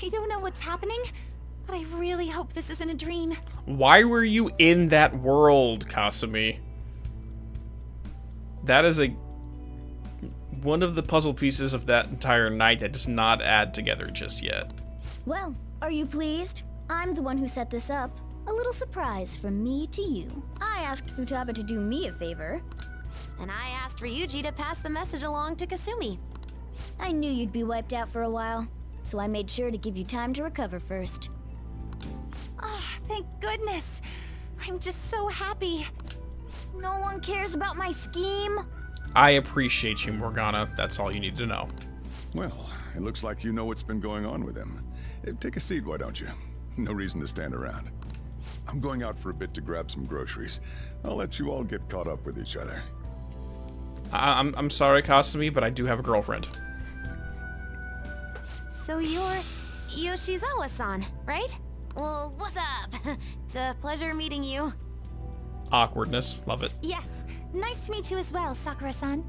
I don't know what's happening, but I really hope this isn't a dream. Why were you in that world, Kasumi? That is one of the puzzle pieces of that entire night that does not add together just yet. Well, are you pleased? I'm the one who set this up. A little surprise from me to you. I asked Futaba to do me a favor. And I asked Ryuji to pass the message along to Kasumi. I knew you'd be wiped out for a while, so I made sure to give you time to recover first. Oh, thank goodness. I'm just so happy. No one cares about my scheme. I appreciate you, Morgana. That's all you need to know. Well, it looks like you know what's been going on with him. Take a seat, why don't you? No reason to stand around. I'm going out for a bit to grab some groceries. I'll let you all get caught up with each other. I'm sorry, Kasumi, but I do have a girlfriend. So you're Yoshizawa-san, right? Well, what's up? It's a pleasure meeting you. Awkwardness. Love it. Yes, nice to meet you as well, Sakura-san.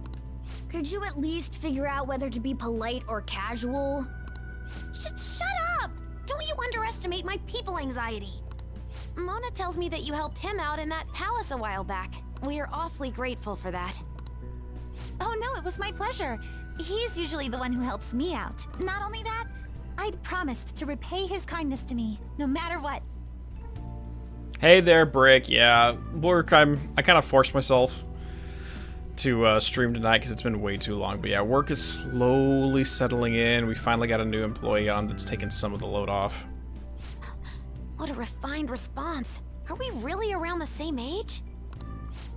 Could you at least figure out whether to be polite or casual? Shut up! Don't you underestimate my people anxiety. Mona tells me that you helped him out in that palace a while back. We are awfully grateful for that. Oh no, it was my pleasure. He's usually the one who helps me out. Not only that, I'd promised to repay his kindness to me, no matter what. Hey there, Brick. Yeah, work. I kind of forced myself to stream tonight because it's been way too long. But yeah, work is slowly settling in. We finally got a new employee on that's taken some of the load off. What a refined response. Are we really around the same age?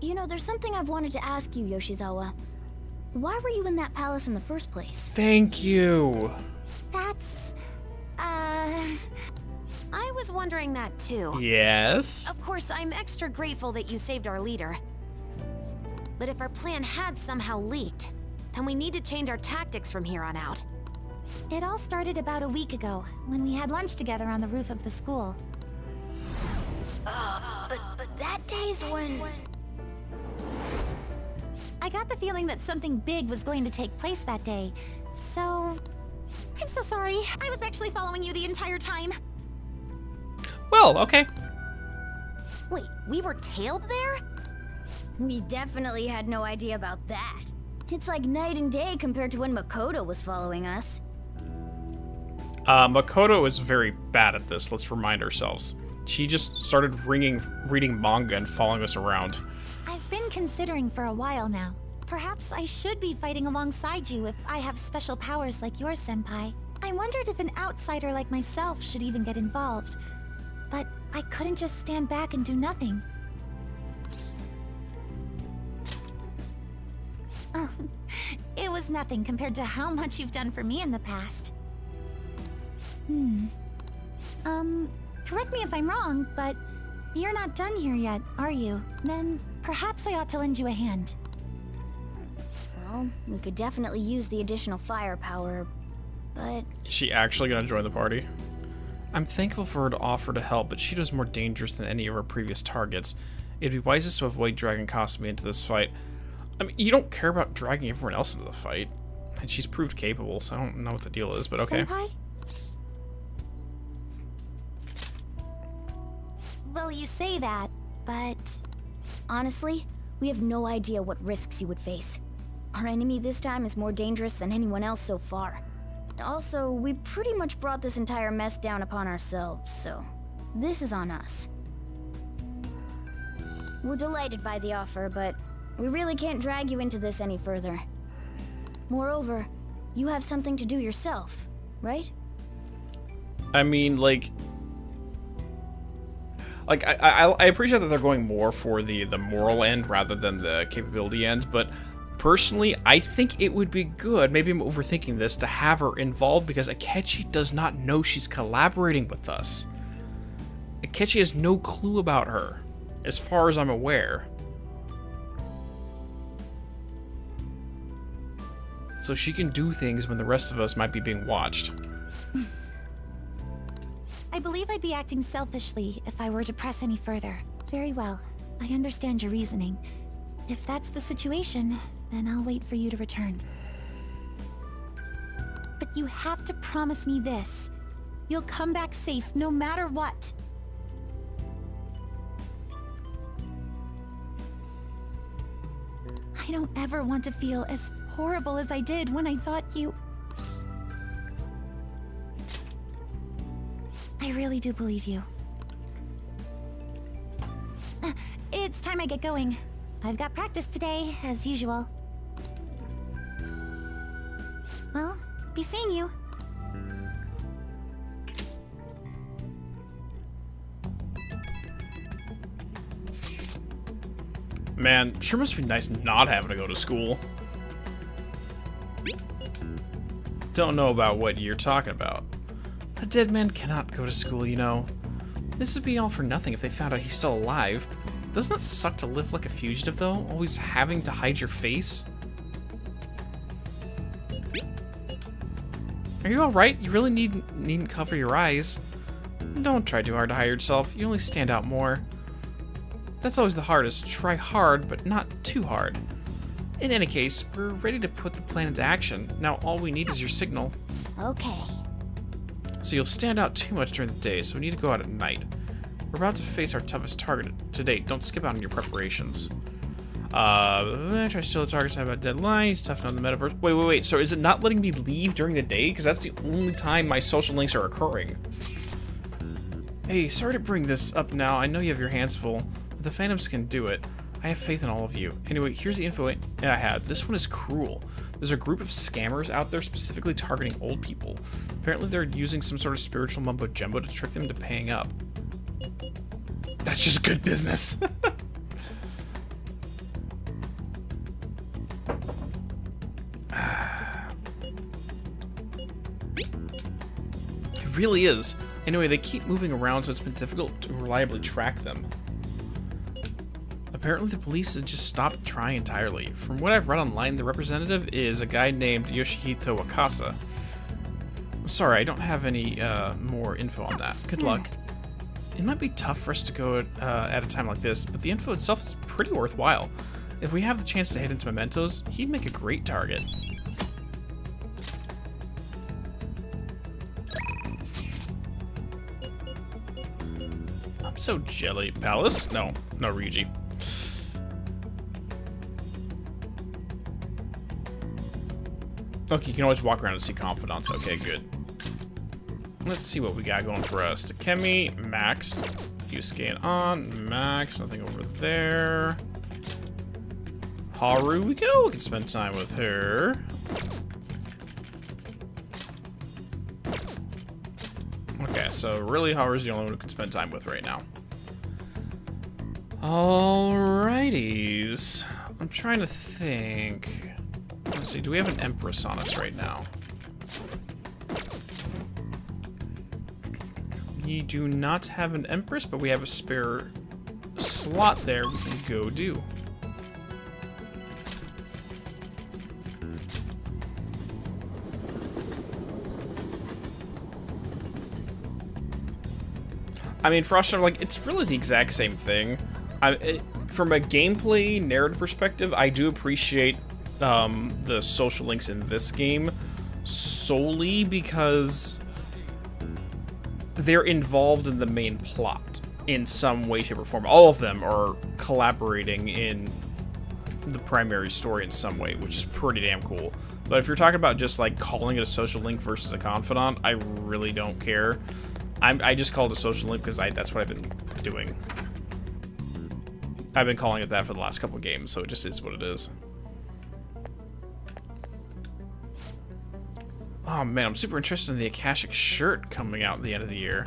You know, there's something I've wanted to ask you, Yoshizawa. Why were you in that palace in the first place? Thank you. That's... I was wondering that too. Yes? Of course, I'm extra grateful that you saved our leader. But if our plan had somehow leaked, then we need to change our tactics from here on out. It all started about a week ago, when we had lunch together on the roof of the school. But that day's when... I got the feeling that something big was going to take place that day, so... I'm so sorry. I was actually following you the entire time. Well, okay. Wait, we were tailed there? We definitely had no idea about that. It's like night and day compared to when Makoto was following us. Makoto is very bad at this, let's remind ourselves. She just started reading manga and following us around. I've been considering for a while now. Perhaps I should be fighting alongside you if I have special powers like yours, Senpai. I wondered if an outsider like myself should even get involved. But I couldn't just stand back and do nothing. Oh, it was nothing compared to how much you've done for me in the past. Correct me if I'm wrong, but you're not done here yet, are you? Then perhaps I ought to lend you a hand. Well, we could definitely use the additional firepower, but... Is she actually going to join the party? I'm thankful for her to offer to help, but Shido's more dangerous than any of our previous targets. It'd be wisest to avoid dragging Kasumi into this fight. I mean, you don't care about dragging everyone else into the fight. And she's proved capable, so I don't know what the deal is, but okay. Senpai? Well, you say that, but... Honestly, we have no idea what risks you would face. Our enemy this time is more dangerous than anyone else so far. Also, we pretty much brought this entire mess down upon ourselves, so this is on us. We're delighted by the offer, but we really can't drag you into this any further. Moreover, you have something to do yourself, right? I mean, like I appreciate that they're going more for the moral end rather than the capability end, but personally, I think it would be good, maybe I'm overthinking this, to have her involved because Akechi does not know she's collaborating with us. Akechi has no clue about her, as far as I'm aware. So she can do things when the rest of us might be being watched. I believe I'd be acting selfishly if I were to press any further. Very well. I understand your reasoning. If that's the situation, then I'll wait for you to return. But you have to promise me this. You'll come back safe no matter what. I don't ever want to feel as horrible as I did when I thought you... I really do believe you. It's time I get going. I've got practice today, as usual. Well, be seeing you. Man, sure must be nice not having to go to school. Don't know about what you're talking about. A dead man cannot go to school, you know. This would be all for nothing if they found out he's still alive. Doesn't it suck to live like a fugitive, though? Always having to hide your face? Are you alright? You really needn't cover your eyes. Don't try too hard to hide yourself. You only stand out more. That's always the hardest. Try hard, but not too hard. In any case, we're ready to put the plan into action. Now all we need is your signal. Okay. So you'll stand out too much during the day, so we need to go out at night. We're about to face our toughest target to date. Don't skip out on your preparations. Try to steal the target's about deadline. He's tough on the metaverse. Wait. So is it not letting me leave during the day? Because that's the only time my social links are occurring. Hey, sorry to bring this up now. I know you have your hands full, but the Phantoms can do it. I have faith in all of you. Anyway, here's the info I had. This one is cruel. There's a group of scammers out there specifically targeting old people. Apparently they're using some sort of spiritual mumbo-jumbo to trick them into paying up. That's just good business. It really is. Anyway, they keep moving around, so it's been difficult to reliably track them. Apparently the police have just stopped trying entirely. From what I've read online, the representative is a guy named Yoshihito Wakasa. I'm sorry, I don't have any more info on that. Good luck. It might be tough for us to go at a time like this, but the info itself is pretty worthwhile. If we have the chance to head into Mementos, he'd make a great target. I'm so jelly. Palace? No, Ryuji. Okay, you can always walk around and see confidants. Okay, good. Let's see what we got going for us. Takemi, maxed. Yusuke on, max. Nothing over there. Haru, we can spend time with her. Okay, so really Haru's the only one who can spend time with right now. Alrighties. I'm trying to think. Let's see, do we have an Empress on us right now? We do not have an Empress, but we have a spare slot there we can go do. I mean, Frost, like, it's really the exact same thing. From a gameplay narrative perspective, I do appreciate the social links in this game solely because they're involved in the main plot in some way, shape, or form. All of them are collaborating in the primary story in some way, which is pretty damn cool. But if you're talking about just like calling it a social link versus a confidant, I really don't care. I just call it a social link because that's what I've been doing. I've been calling it that for the last couple of games, so it just is what it is. Oh man, I'm super interested in the Akashic shirt coming out at the end of the year.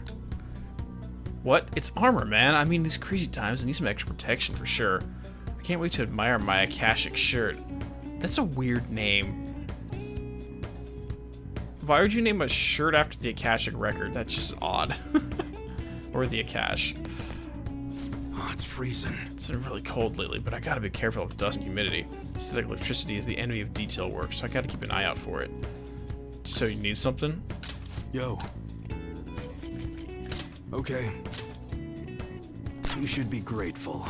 What? It's armor, man. I mean, these crazy times, I need some extra protection for sure. I can't wait to admire my Akashic shirt. That's a weird name. Why would you name a shirt after the Akashic record? That's just odd. Or the Akash. Oh, it's freezing. It's been really cold lately, but I gotta be careful of dust and humidity. Static electricity is the enemy of detail work, so I gotta keep an eye out for it. So you need something? Yo. Okay. You should be grateful.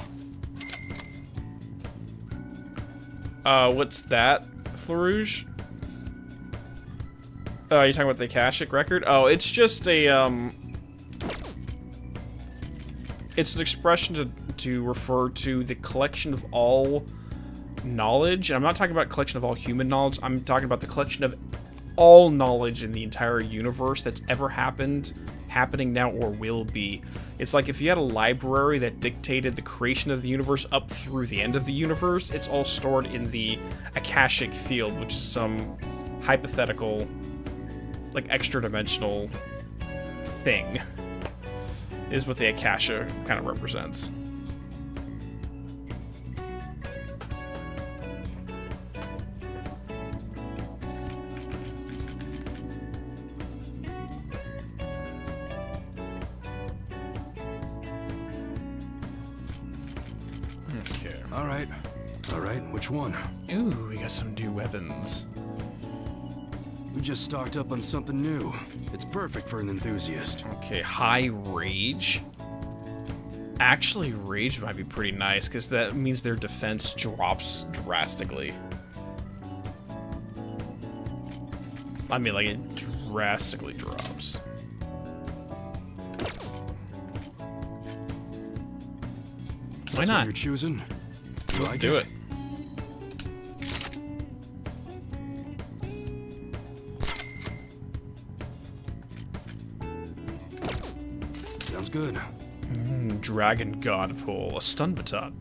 What's that, Flarouge? Oh, you're talking about the Akashic record? Oh, it's just a, it's an expression to refer to the collection of all knowledge. And I'm not talking about collection of all human knowledge. I'm talking about the collection of all knowledge in the entire universe that's ever happened, happening now, or will be. It's like if you had a library that dictated the creation of the universe up through the end of the universe, it's all stored in the Akashic field, which is some hypothetical, like, extra-dimensional thing, is what the Akasha kind of represents. Okay. All right, which one? Ooh, we got some new weapons. We just stocked up on something new. It's perfect for an enthusiast. Okay, high rage. Actually, rage might be pretty nice, because that means their defense drops drastically. I mean, like, it drastically drops. Why That's not? What you're choosing? Let's do it. good. Dragon God Pull, a stun baton.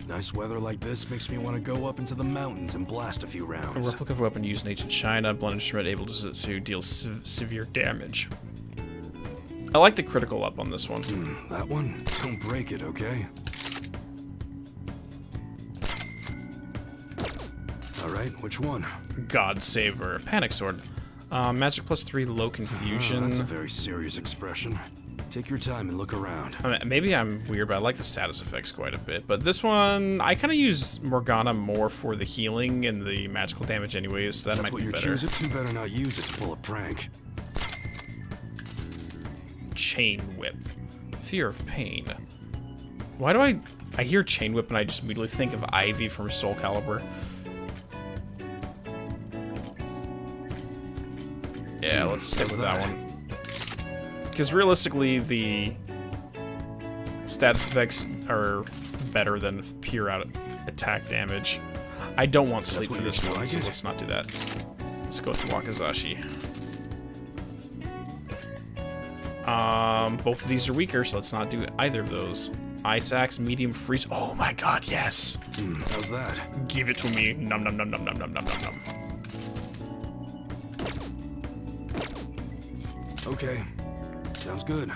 Nice weather like this makes me want to go up into the mountains and blast a few A rounds. replica of a weapon used in ancient China, blunt instrument able to deal severe damage. I like the critical up on this one. That one? Don't break it, okay? Alright, which one? God Saver, Panic Sword. Magic +3, low confusion. That's a very serious expression. Take your time and look around. I mean, maybe I'm weird, but I like the status effects quite a bit. But this one, I kind of use Morgana more for the healing and the magical damage anyways, so that might be better. That's what you're choosing. You better not use it to pull a prank. Chain Whip. Fear of Pain. Why do I hear Chain Whip and I just immediately think of Ivy from Soul Calibur? Yeah, let's stick with that one. Because realistically, the status effects are better than pure attack damage. I don't want sleep for this one, so let's not do that. Let's go with Wakazashi. Both of these are weaker, so let's not do either of those. Ice Axe, medium freeze. Oh my god, yes! How's that? Give it to me. Num num num num num num num num. Okay. Sounds good.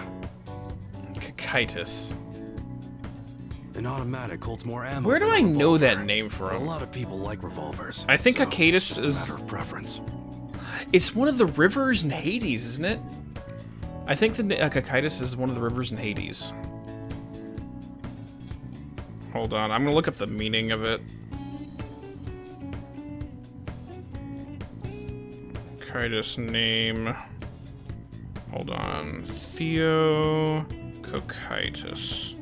Cocytus. An automatic holds more ammo. Where do I know that name from? A lot of people like revolvers. I think so Cocytus it's is a matter of preference. It's one of the rivers in Hades, isn't it? I think the Cocytus is one of the rivers in Hades. Hold on, I'm gonna look up the meaning of it. Cocytus name. Hold on. Theo Cocytus.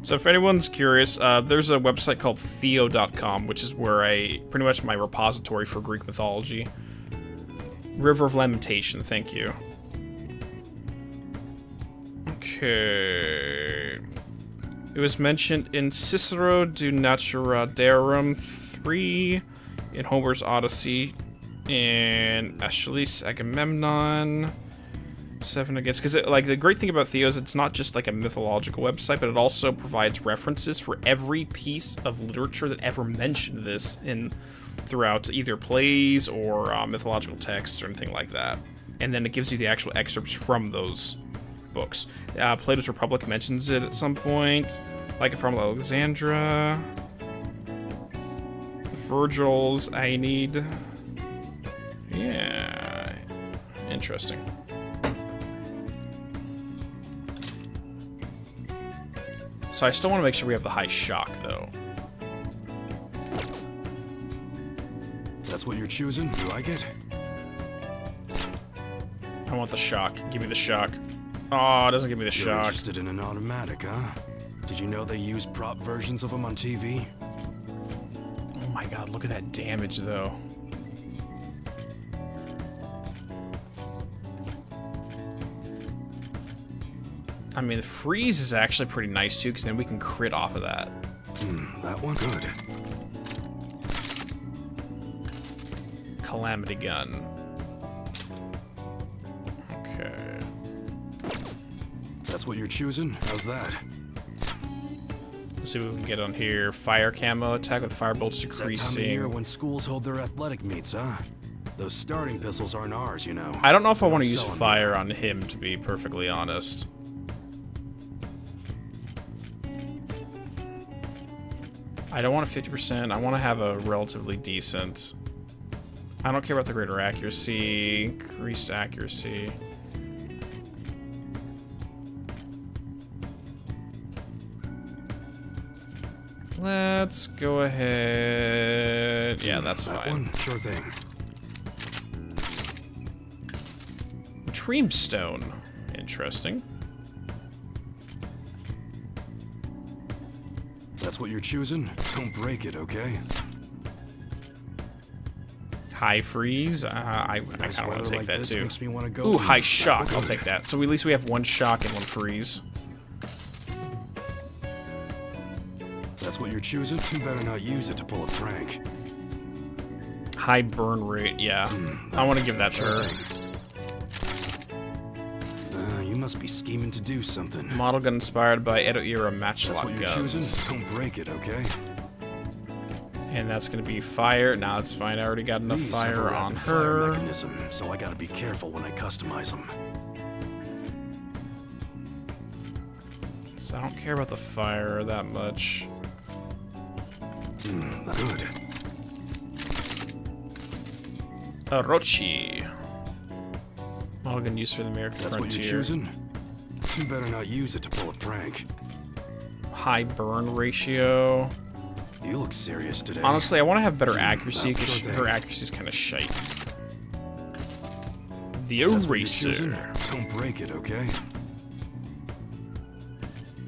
So if anyone's curious, there's a website called theo.com, which is where pretty much my repository for Greek mythology. River of Lamentation, thank you. Okay. It was mentioned in Cicero de Natura Deorum 3, in Homer's Odyssey, in Aeschylus Agamemnon 7 against, because like the great thing about Theo is it's not just like a mythological website, but it also provides references for every piece of literature that ever mentioned this throughout either plays or mythological texts or anything like that, and then it gives you the actual excerpts from those books. Plato's Republic mentions it at some point, like from Alexandra, Virgil's Aeneid. Yeah, interesting. So I still want to make sure we have the high shock, though. That's what you're choosing? You like it? I want the shock. Give me the shock. Oh, it doesn't give me the You're shock. interested in an automatic, huh? Did you know they use prop versions of them on TV? Oh my god, look at that damage, though. I mean, the freeze is actually pretty nice, too, because then we can crit off of that. That one? Good. Calamity Gun. Okay. That's what you're choosing? How's that? Let's see what we can get on here. Fire camo, attack with fire bolts decreasing. It's that time of year when schools hold their athletic meets, huh? Those starting pistols aren't ours, you know. I don't know if I want to use fire on him, to be perfectly honest. I don't want a 50%. I want to have a relatively decent... I don't care about the greater accuracy, increased accuracy. Let's go ahead. Yeah, that's fine. Sure thing. Dreamstone. Interesting. That's what you're choosing? Don't break it, okay? High freeze. I kind of want to take that too. Makes me wanna go Ooh, high shock. I'll take that. So at least we have one shock and one freeze. That's what you're choosing? You better not use it to pull a prank. High burn rate. Yeah, I want to give that to her. must be scheming to do something. Model gun inspired by Edo era matchlock That's what you're guns. choosing? Don't break it, okay? And that's gonna be fire. Nah, that's fine. I already got enough These have a fire on rapid fire her. mechanism, so I gotta be careful when I customize them. So I don't care about the fire that much. Good. Orochi. Model gun used for the American That's what frontier. you're choosing? You better not use it to pull a prank. High burn ratio. You look serious today. Honestly, I want to have better accuracy because sure her thing. accuracy is kind of shite. The That's what you're choosing? Eraser. Don't break it, okay?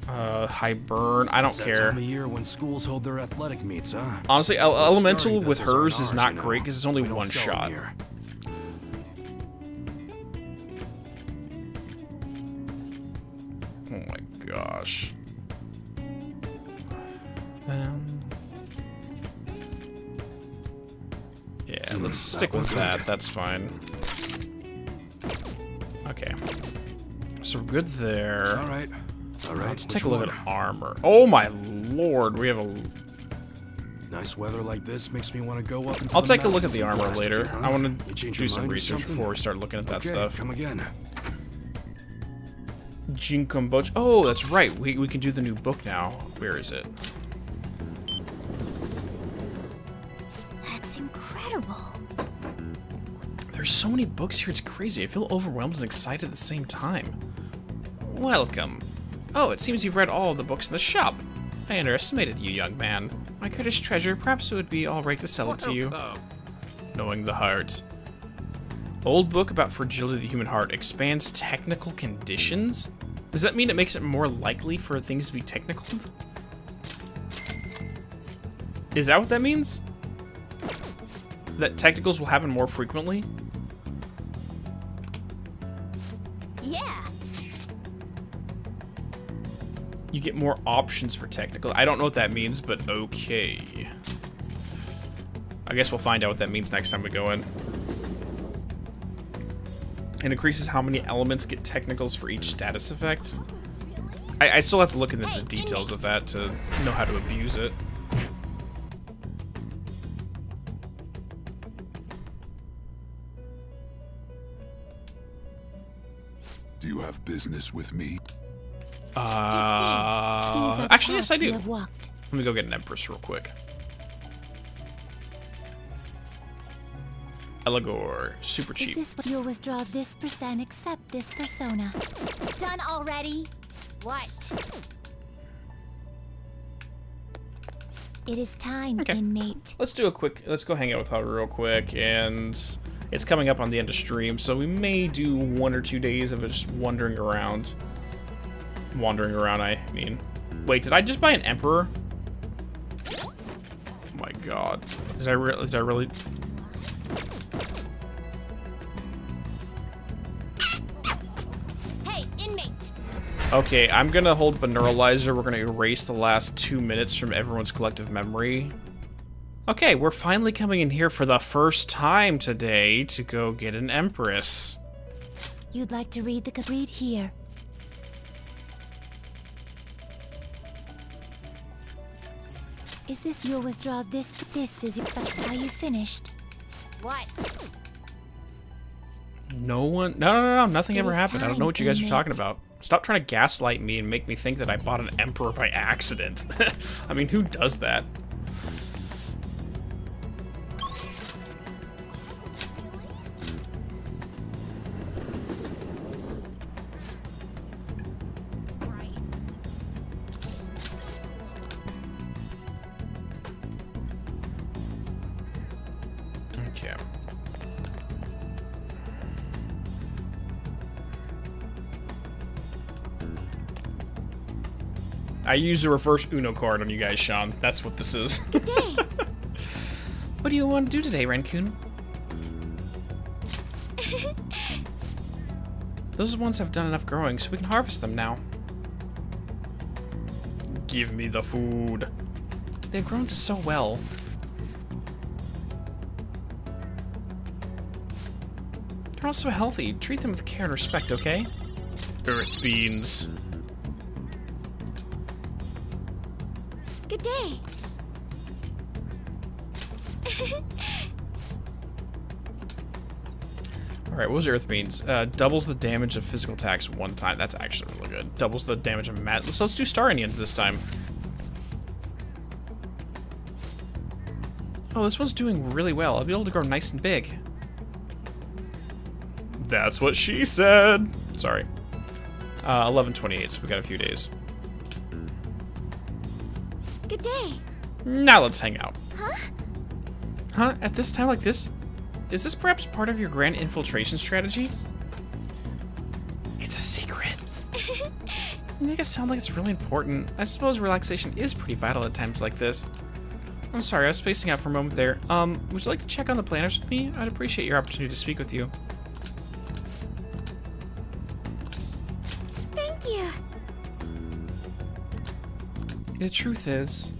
High burn. I don't It's that care. time of year when schools hold their athletic meets, huh? Honestly, Those elemental starting with vessels hers aren't is ours, not you know. great because it's only We don't one sell 'em shot. here. Oh my gosh. Yeah, let's stick with that. That's fine. Okay. So we're good there. All right. All right. Let's which take a look one? at armor. Oh my lord, we have a. Nice weather like this makes me want to go up into I'll the take a look at mountains the and armor blast a later. few, huh? I want You to change do your some mind or research something? before we start looking at that Okay, stuff. come again. Jinkomboch. Oh, that's right. We can do the new book now. Where is it? That's incredible. There's so many books here, it's crazy. I feel overwhelmed and excited at the same time. Welcome. Oh, it seems you've read all of the books in the shop. I underestimated you, young man. My greatest treasure, perhaps it would be alright to sell it to you. Knowing the heart. Old book about fragility of the human heart expands technical conditions? Does that mean it makes it more likely for things to be technical? Is that what that means? That technicals will happen more frequently? Yeah. You get more options for technical. I don't know what that means, but okay. I guess we'll find out what that means next time we go in. It increases how many elements get technicals for each status effect. I still have to look into the details of that to know how to abuse it. Do you have business with me? Actually, yes, I do. Let me go get an Empress real quick. Eligor, super cheap. Is this what you'll withdraw this percent accept this persona? Done already? What? It is time, Okay. inmate. Let's do a quick. Let's go hang out with her real quick, and it's coming up on the end of stream, so we may do 1 or 2 days of just wandering around. Wandering around, I mean. Wait, did I just buy an Emperor? Oh my god. Did I really? Hey, inmate! Okay, I'm gonna hold up a neuralizer. We're gonna erase the last 2 minutes from everyone's collective memory. Okay, we're finally coming in here for the first time today to go get an Empress. You'd like to read the read here. Is this you'll withdraw this? This is such. Are you finished? What? No one. No. Nothing It ever is happened. I don't know time, what you guys are inmate. talking about. Stop trying to gaslight me and make me think that I bought an Emperor by accident. I mean, who does that? Okay. I used a reverse Uno card on you guys, Sean. That's what this is. Good day. What do you want to do today, Rancune? Those ones have done enough growing, so we can harvest them now. Give me the food. They've grown so well. They're all so healthy. Treat them with care and respect, okay? Earth beans. Good day. Alright, what was Earth beans? Doubles the damage of physical attacks one time. That's actually really good. Doubles the damage of mat. So let's do Star Onions this time. Oh, this one's doing really well. I'll be able to grow nice and big. That's what she said. Sorry. 11:28, so we got a few days. Good day. Now let's hang out. Huh? Huh? At this time like this? Is this perhaps part of your grand infiltration strategy? It's a secret. You make it sound like it's really important. I suppose relaxation is pretty vital at times like this. I'm sorry, I was spacing out for a moment there. Would you like to check on the planners with me? I'd appreciate your opportunity to speak with you. Thank you. The truth is...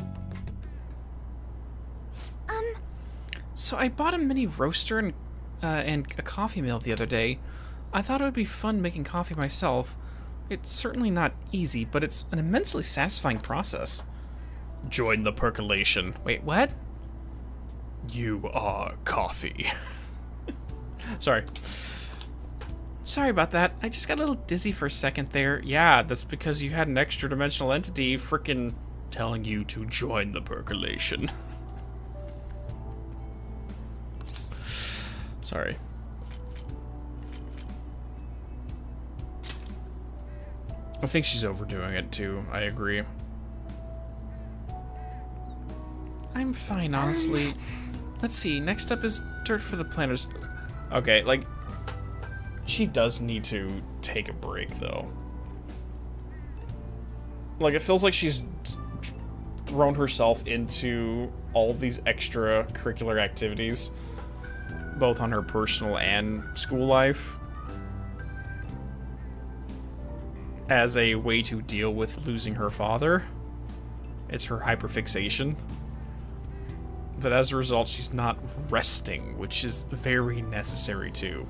So I bought a mini roaster and a coffee mill the other day. I thought it would be fun making coffee myself. It's certainly not easy, but it's an immensely satisfying process. Join the percolation. Wait, what? You are coffee. Sorry. Sorry about that. I just got a little dizzy for a second there. Yeah, that's because you had an extra dimensional entity frickin' telling you to join the percolation. Sorry. I think she's overdoing it too. I agree. I'm fine, honestly. Let's see. Next up is dirt for the planners. Okay, like, she does need to take a break, though. Like, it feels like she's thrown herself into all these extracurricular activities, both on her personal and school life, as a way to deal with losing her father. It's her hyperfixation. But as a result, she's not resting, which is very necessary too.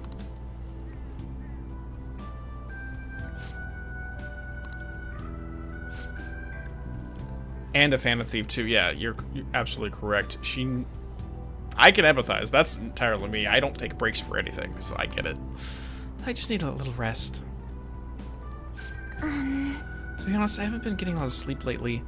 And a fan of Thief too. Yeah, you're absolutely correct. I can empathize. That's entirely me. I don't take breaks for anything, so I get it. I just need a little rest. To be honest, I haven't been getting a lot of sleep lately.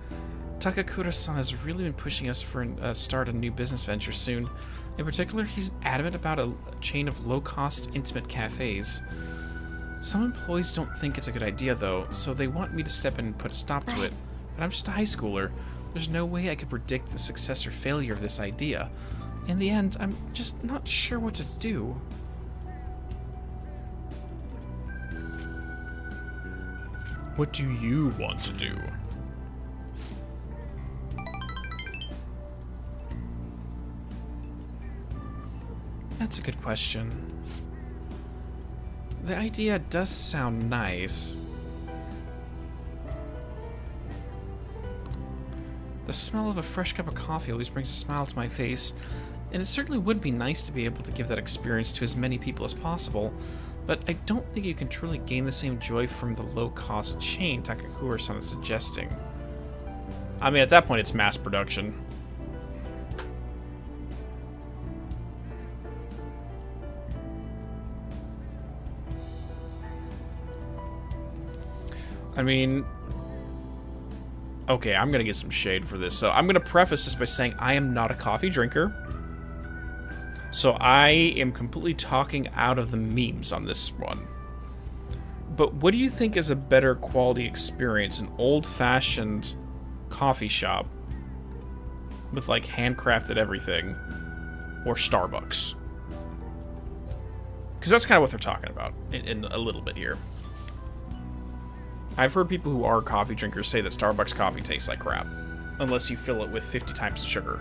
Takakura-san has really been pushing us for start a new business venture soon. In particular, he's adamant about a chain of low-cost, intimate cafes. Some employees don't think it's a good idea, though, so they want me to step in and put a stop to it. But I'm just a high schooler. There's no way I could predict the success or failure of this idea. In the end, I'm just not sure what to do. What do you want to do? That's a good question. The idea does sound nice. The smell of a fresh cup of coffee always brings a smile to my face, and it certainly would be nice to be able to give that experience to as many people as possible, but I don't think you can truly gain the same joy from the low-cost chain Takakura-san is suggesting. I mean, at that point, it's mass production. I mean, okay, I'm gonna get some shade for this. So I'm gonna preface this by saying I am not a coffee drinker. So I am completely talking out of the memes on this one. But what do you think is a better quality experience? An old-fashioned coffee shop with like handcrafted everything, or Starbucks? Because that's kind of what they're talking about in a little bit here. I've heard people who are coffee drinkers say that Starbucks coffee tastes like crap, unless you fill it with 50 times the sugar.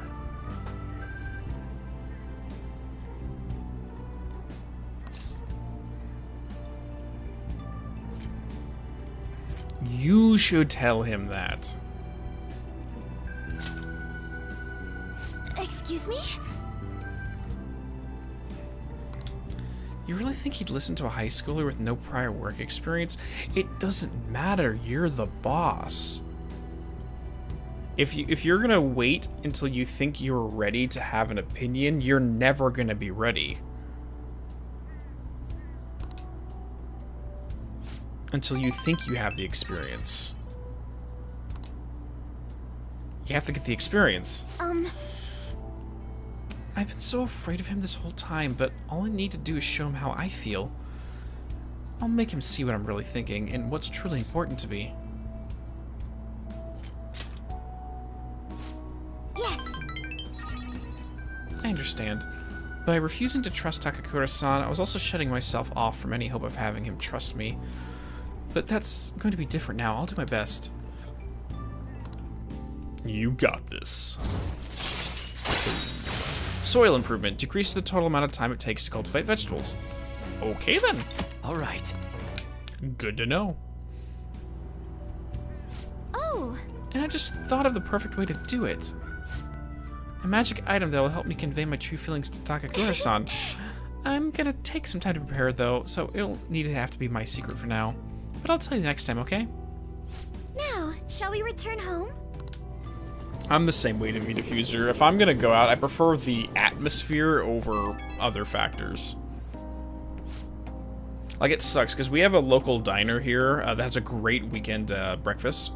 You should tell him that. Excuse me? You really think he'd listen to a high schooler with no prior work experience? It doesn't matter, you're the boss. If you're gonna wait until you think you're ready to have an opinion, you're never gonna be ready. Until you think you have the experience. You have to get the experience. I've been so afraid of him this whole time, but all I need to do is show him how I feel. I'll make him see what I'm really thinking and what's truly important to me. Yes! I understand. By refusing to trust Takakura-san, I was also shutting myself off from any hope of having him trust me. But that's going to be different now. I'll do my best. You got this. Soil improvement. Decreases the total amount of time it takes to cultivate vegetables. Okay then. Alright. Good to know. Oh! And I just thought of the perfect way to do it. A magic item that will help me convey my true feelings to Takakura-san. I'm gonna take some time to prepare though, so it'll have to be my secret for now. But I'll tell you next time, okay? Now, shall we return home? I'm the same way to me, Diffuser. If I'm gonna go out, I prefer the atmosphere over other factors. Like, it sucks, because we have a local diner here that has a great weekend breakfast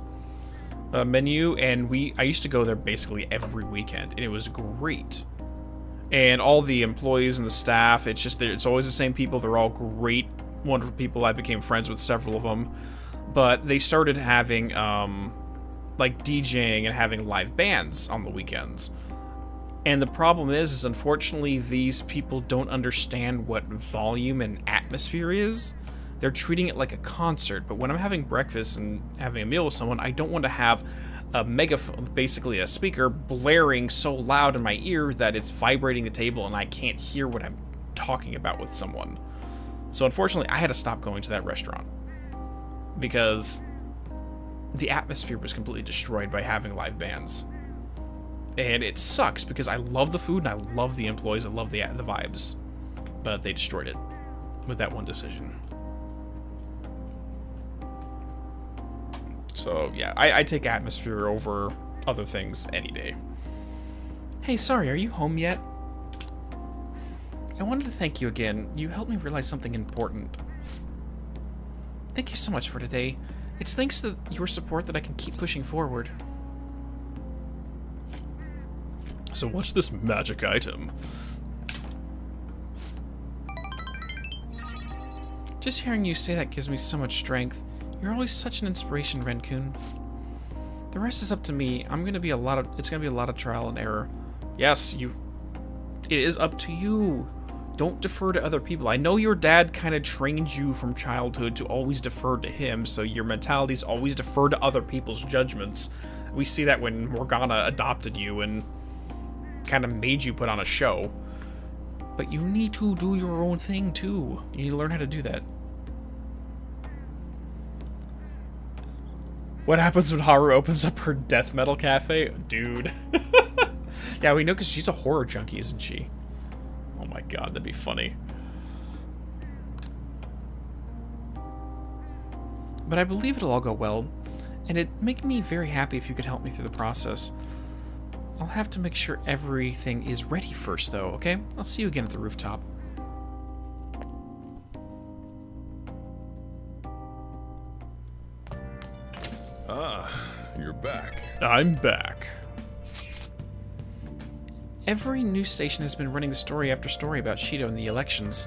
menu, and I used to go there basically every weekend, and it was great. And all the employees and the staff, it's always the same people. They're all great, wonderful people. I became friends with several of them. But they started having, like, DJing and having live bands on the weekends. And the problem is unfortunately, these people don't understand what volume and atmosphere is. They're treating it like a concert, but when I'm having breakfast and having a meal with someone, I don't want to have a megaphone, basically a speaker, blaring so loud in my ear that it's vibrating the table and I can't hear what I'm talking about with someone. So unfortunately, I had to stop going to that restaurant because the atmosphere was completely destroyed by having live bands. And it sucks because I love the food and I love the employees, I love the vibes. But they destroyed it with that one decision. So yeah, I take atmosphere over other things any day. Hey, sorry, are you home yet? I wanted to thank you again. You helped me realize something important. Thank you so much for today. It's thanks to your support that I can keep pushing forward. So what's this magic item? Just hearing you say that gives me so much strength. You're always such an inspiration, Ren-kun. The rest is up to me. It's gonna be a lot of trial and error. Yes, it is up to you. Don't defer to other people. I know your dad kind of trained you from childhood to always defer to him, so your mentality is always defer to other people's judgments. We see that when Morgana adopted you and kind of made you put on a show. But you need to do your own thing too. You need to learn how to do that. What happens when Haru opens up her death metal cafe? Dude. Yeah, we know because she's a horror junkie, isn't she? Oh my god, that'd be funny. But I believe it'll all go well, and it'd make me very happy if you could help me through the process. I'll have to make sure everything is ready first, though, okay? I'll see you again at the rooftop. Ah, you're back. I'm back. Every news station has been running story after story about Shido and the elections.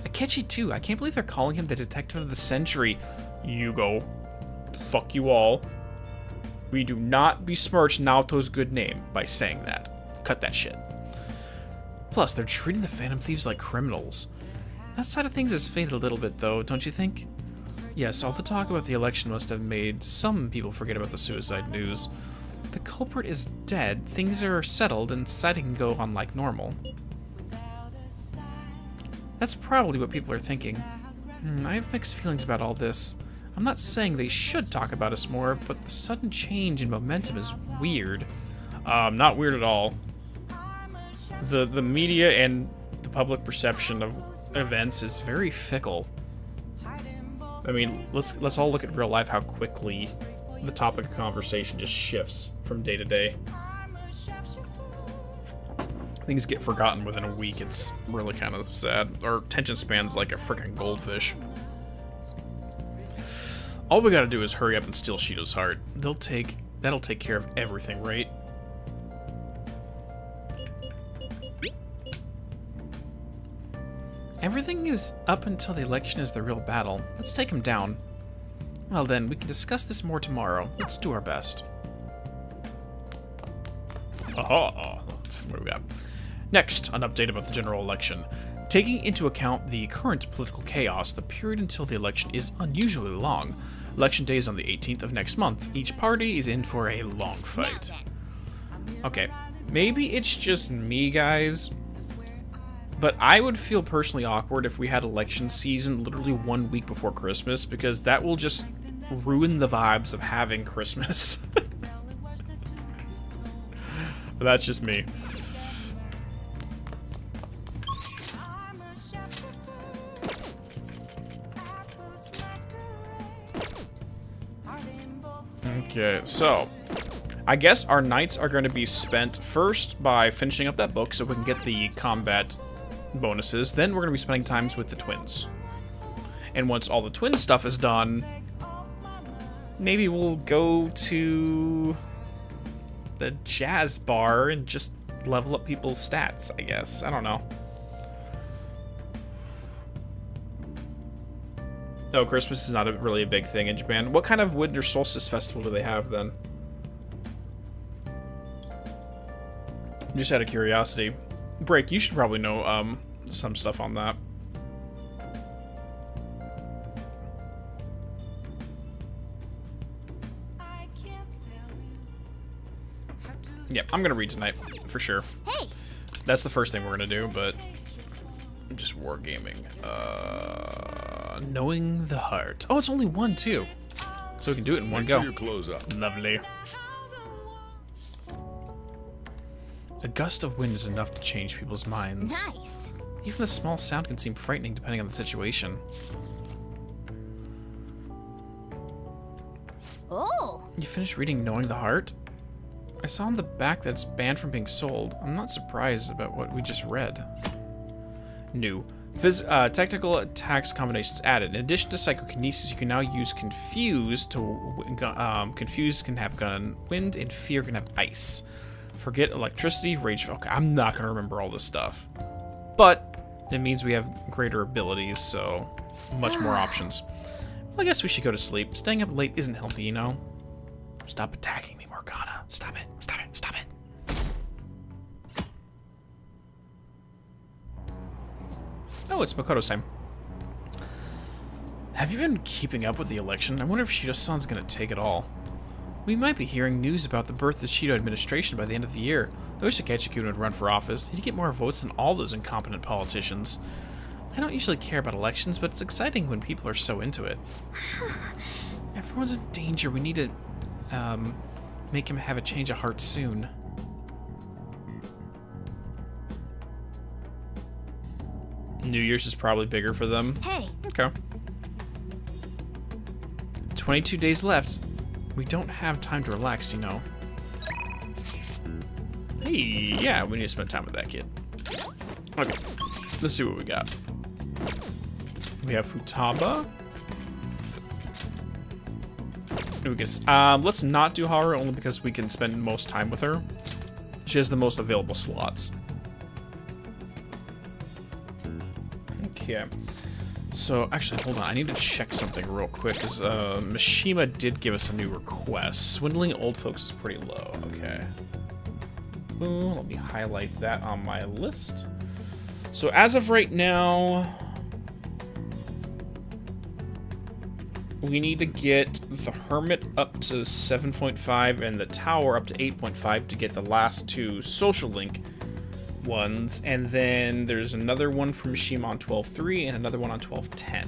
Akechi, too. I can't believe they're calling him the detective of the century. You go. Fuck you all. We do not besmirch Naoto's good name by saying that. Cut that shit. Plus, they're treating the Phantom Thieves like criminals. That side of things has faded a little bit, though, don't you think? Yes, all the talk about the election must have made some people forget about the suicide news. The culprit is dead, things are settled, and society can go on like normal. That's probably what people are thinking. I have mixed feelings about all this. I'm not saying they should talk about us more, but the sudden change in momentum is weird. Not weird at all. The media and the public perception of events is very fickle. I mean, let's all look at real life how quickly the topic of conversation just shifts from day to day. Things get forgotten within a week. It's really kind of sad. Our attention span's like a freaking goldfish. All we gotta do is hurry up and steal Shido's heart. That'll take care of everything, right? Everything is up until the election is the real battle. Let's take him down. Well then, we can discuss this more tomorrow. Let's do our best. Aha! What do we got? Next, an update about the general election. Taking into account the current political chaos, the period until the election is unusually long. Election day is on the 18th of next month. Each party is in for a long fight. Okay, maybe it's just me, guys, but I would feel personally awkward if we had election season literally 1 week before Christmas, because that will just ruin the vibes of having Christmas. But that's just me. Okay, so I guess our nights are going to be spent first by finishing up that book so we can get the combat bonuses. Then we're going to be spending times with the twins. And once all the twin stuff is done, maybe we'll go to the jazz bar and just level up people's stats, I guess. I don't know. No, Christmas is not really a big thing in Japan. What kind of winter solstice festival do they have then? Just out of curiosity. Break, you should probably know some stuff on that. Yep, I'm gonna read tonight for sure. Hey. That's the first thing we're gonna do, but I'm just wargaming. Knowing the heart. Oh, it's only one too, so we can do it in one go. Make sure your clothes up. Lovely. A gust of wind is enough to change people's minds. Nice. Even a small sound can seem frightening depending on the situation. Oh. You finished reading Knowing the Heart? I saw on the back that it's banned from being sold. I'm not surprised about what we just read. New. Technical attacks combinations added. In addition to psychokinesis, you can now use Confuse to... Confuse can have gun wind, and Fear can have ice. Forget electricity, rage... Okay, I'm not going to remember all this stuff. But it means we have greater abilities, so much more options. Well, I guess we should go to sleep. Staying up late isn't healthy, you know? Stop attacking me, Morgana. Stop it. Stop it. Stop it. Oh, it's Makoto's time. Have you been keeping up with the election? I wonder if Shido-san's gonna take it all. We might be hearing news about the birth of the Shido administration by the end of the year. I wish Takechi-kun would run for office. He'd get more votes than all those incompetent politicians. I don't usually care about elections, but it's exciting when people are so into it. Everyone's in danger. We need to make him have a change of heart soon. New Year's is probably bigger for them. Hey. Okay. 22 days left. We don't have time to relax, you know. Hey, yeah, we need to spend time with that kid. Okay, let's see what we got. We have Futaba. Let's not do Haru, only because we can spend most time with her. She has the most available slots. Okay. So, actually, hold on. I need to check something real quick, because Mishima did give us a new request. Swindling old folks is pretty low. Okay. Ooh, let me highlight that on my list. So, as of right now, we need to get the Hermit up to 7.5 and the Tower up to 8.5 to get the last two Social Link ones, and then there's another one from Mishima on 12.3 and another one on 12.10.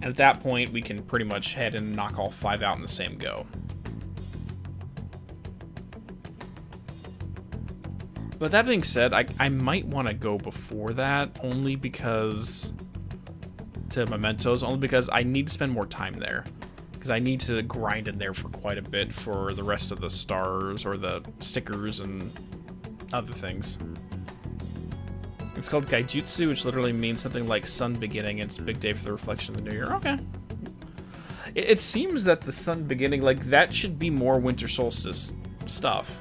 And at that point, we can pretty much head and knock all 5 out in the same go. But that being said, I might want to go before that, only because... to Mementos, only because I need to spend more time there. Because I need to grind in there for quite a bit for the rest of the stars, or the stickers, and other things. It's called Gaijutsu, which literally means something like sun beginning, and it's a big day for the reflection of the new year. Okay. It seems that the sun beginning, like, that should be more winter solstice stuff.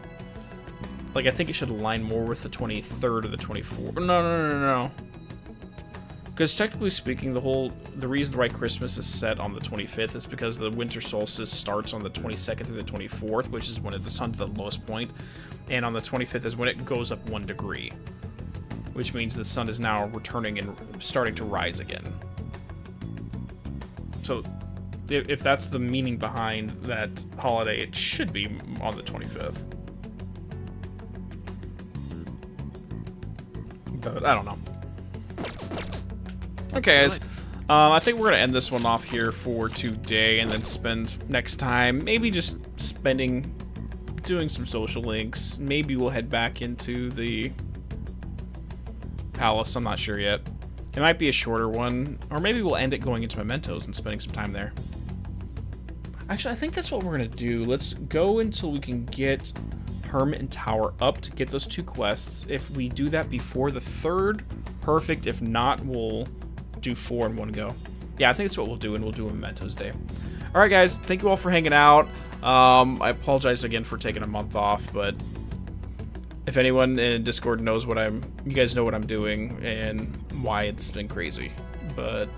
Like, I think it should align more with the 23rd or the 24th. No. Because technically speaking, the reason why Christmas is set on the 25th is because the winter solstice starts on the 22nd through the 24th, which is when the sun's at the lowest point, and on the 25th is when it goes up 1 degree, which means the sun is now returning and starting to rise again. So, if that's the meaning behind that holiday, it should be on the 25th. But I don't know. Okay, guys. I think we're going to end this one off here for today, and then spend next time maybe just doing some social links. Maybe we'll head back into the palace. I'm not sure yet. It might be a shorter one, or maybe we'll end it going into Mementos and spending some time there. Actually, I think that's what we're going to do. Let's go until we can get Hermit and Tower up to get those 2 quests. If we do that before the 3rd, perfect. If not, we'll do 4 in one go. Yeah, I think that's what we'll do, and we'll do a Mementos Day. Alright, guys. Thank you all for hanging out. I apologize again for taking a month off, but if anyone in Discord knows you guys know what I'm doing and why it's been crazy. But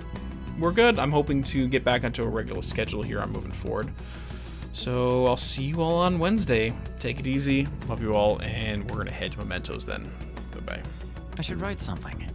we're good. I'm hoping to get back onto a regular schedule here on moving forward. So I'll see you all on Wednesday. Take it easy. Love you all, and we're going to head to Mementos then. Bye-bye. I should write something.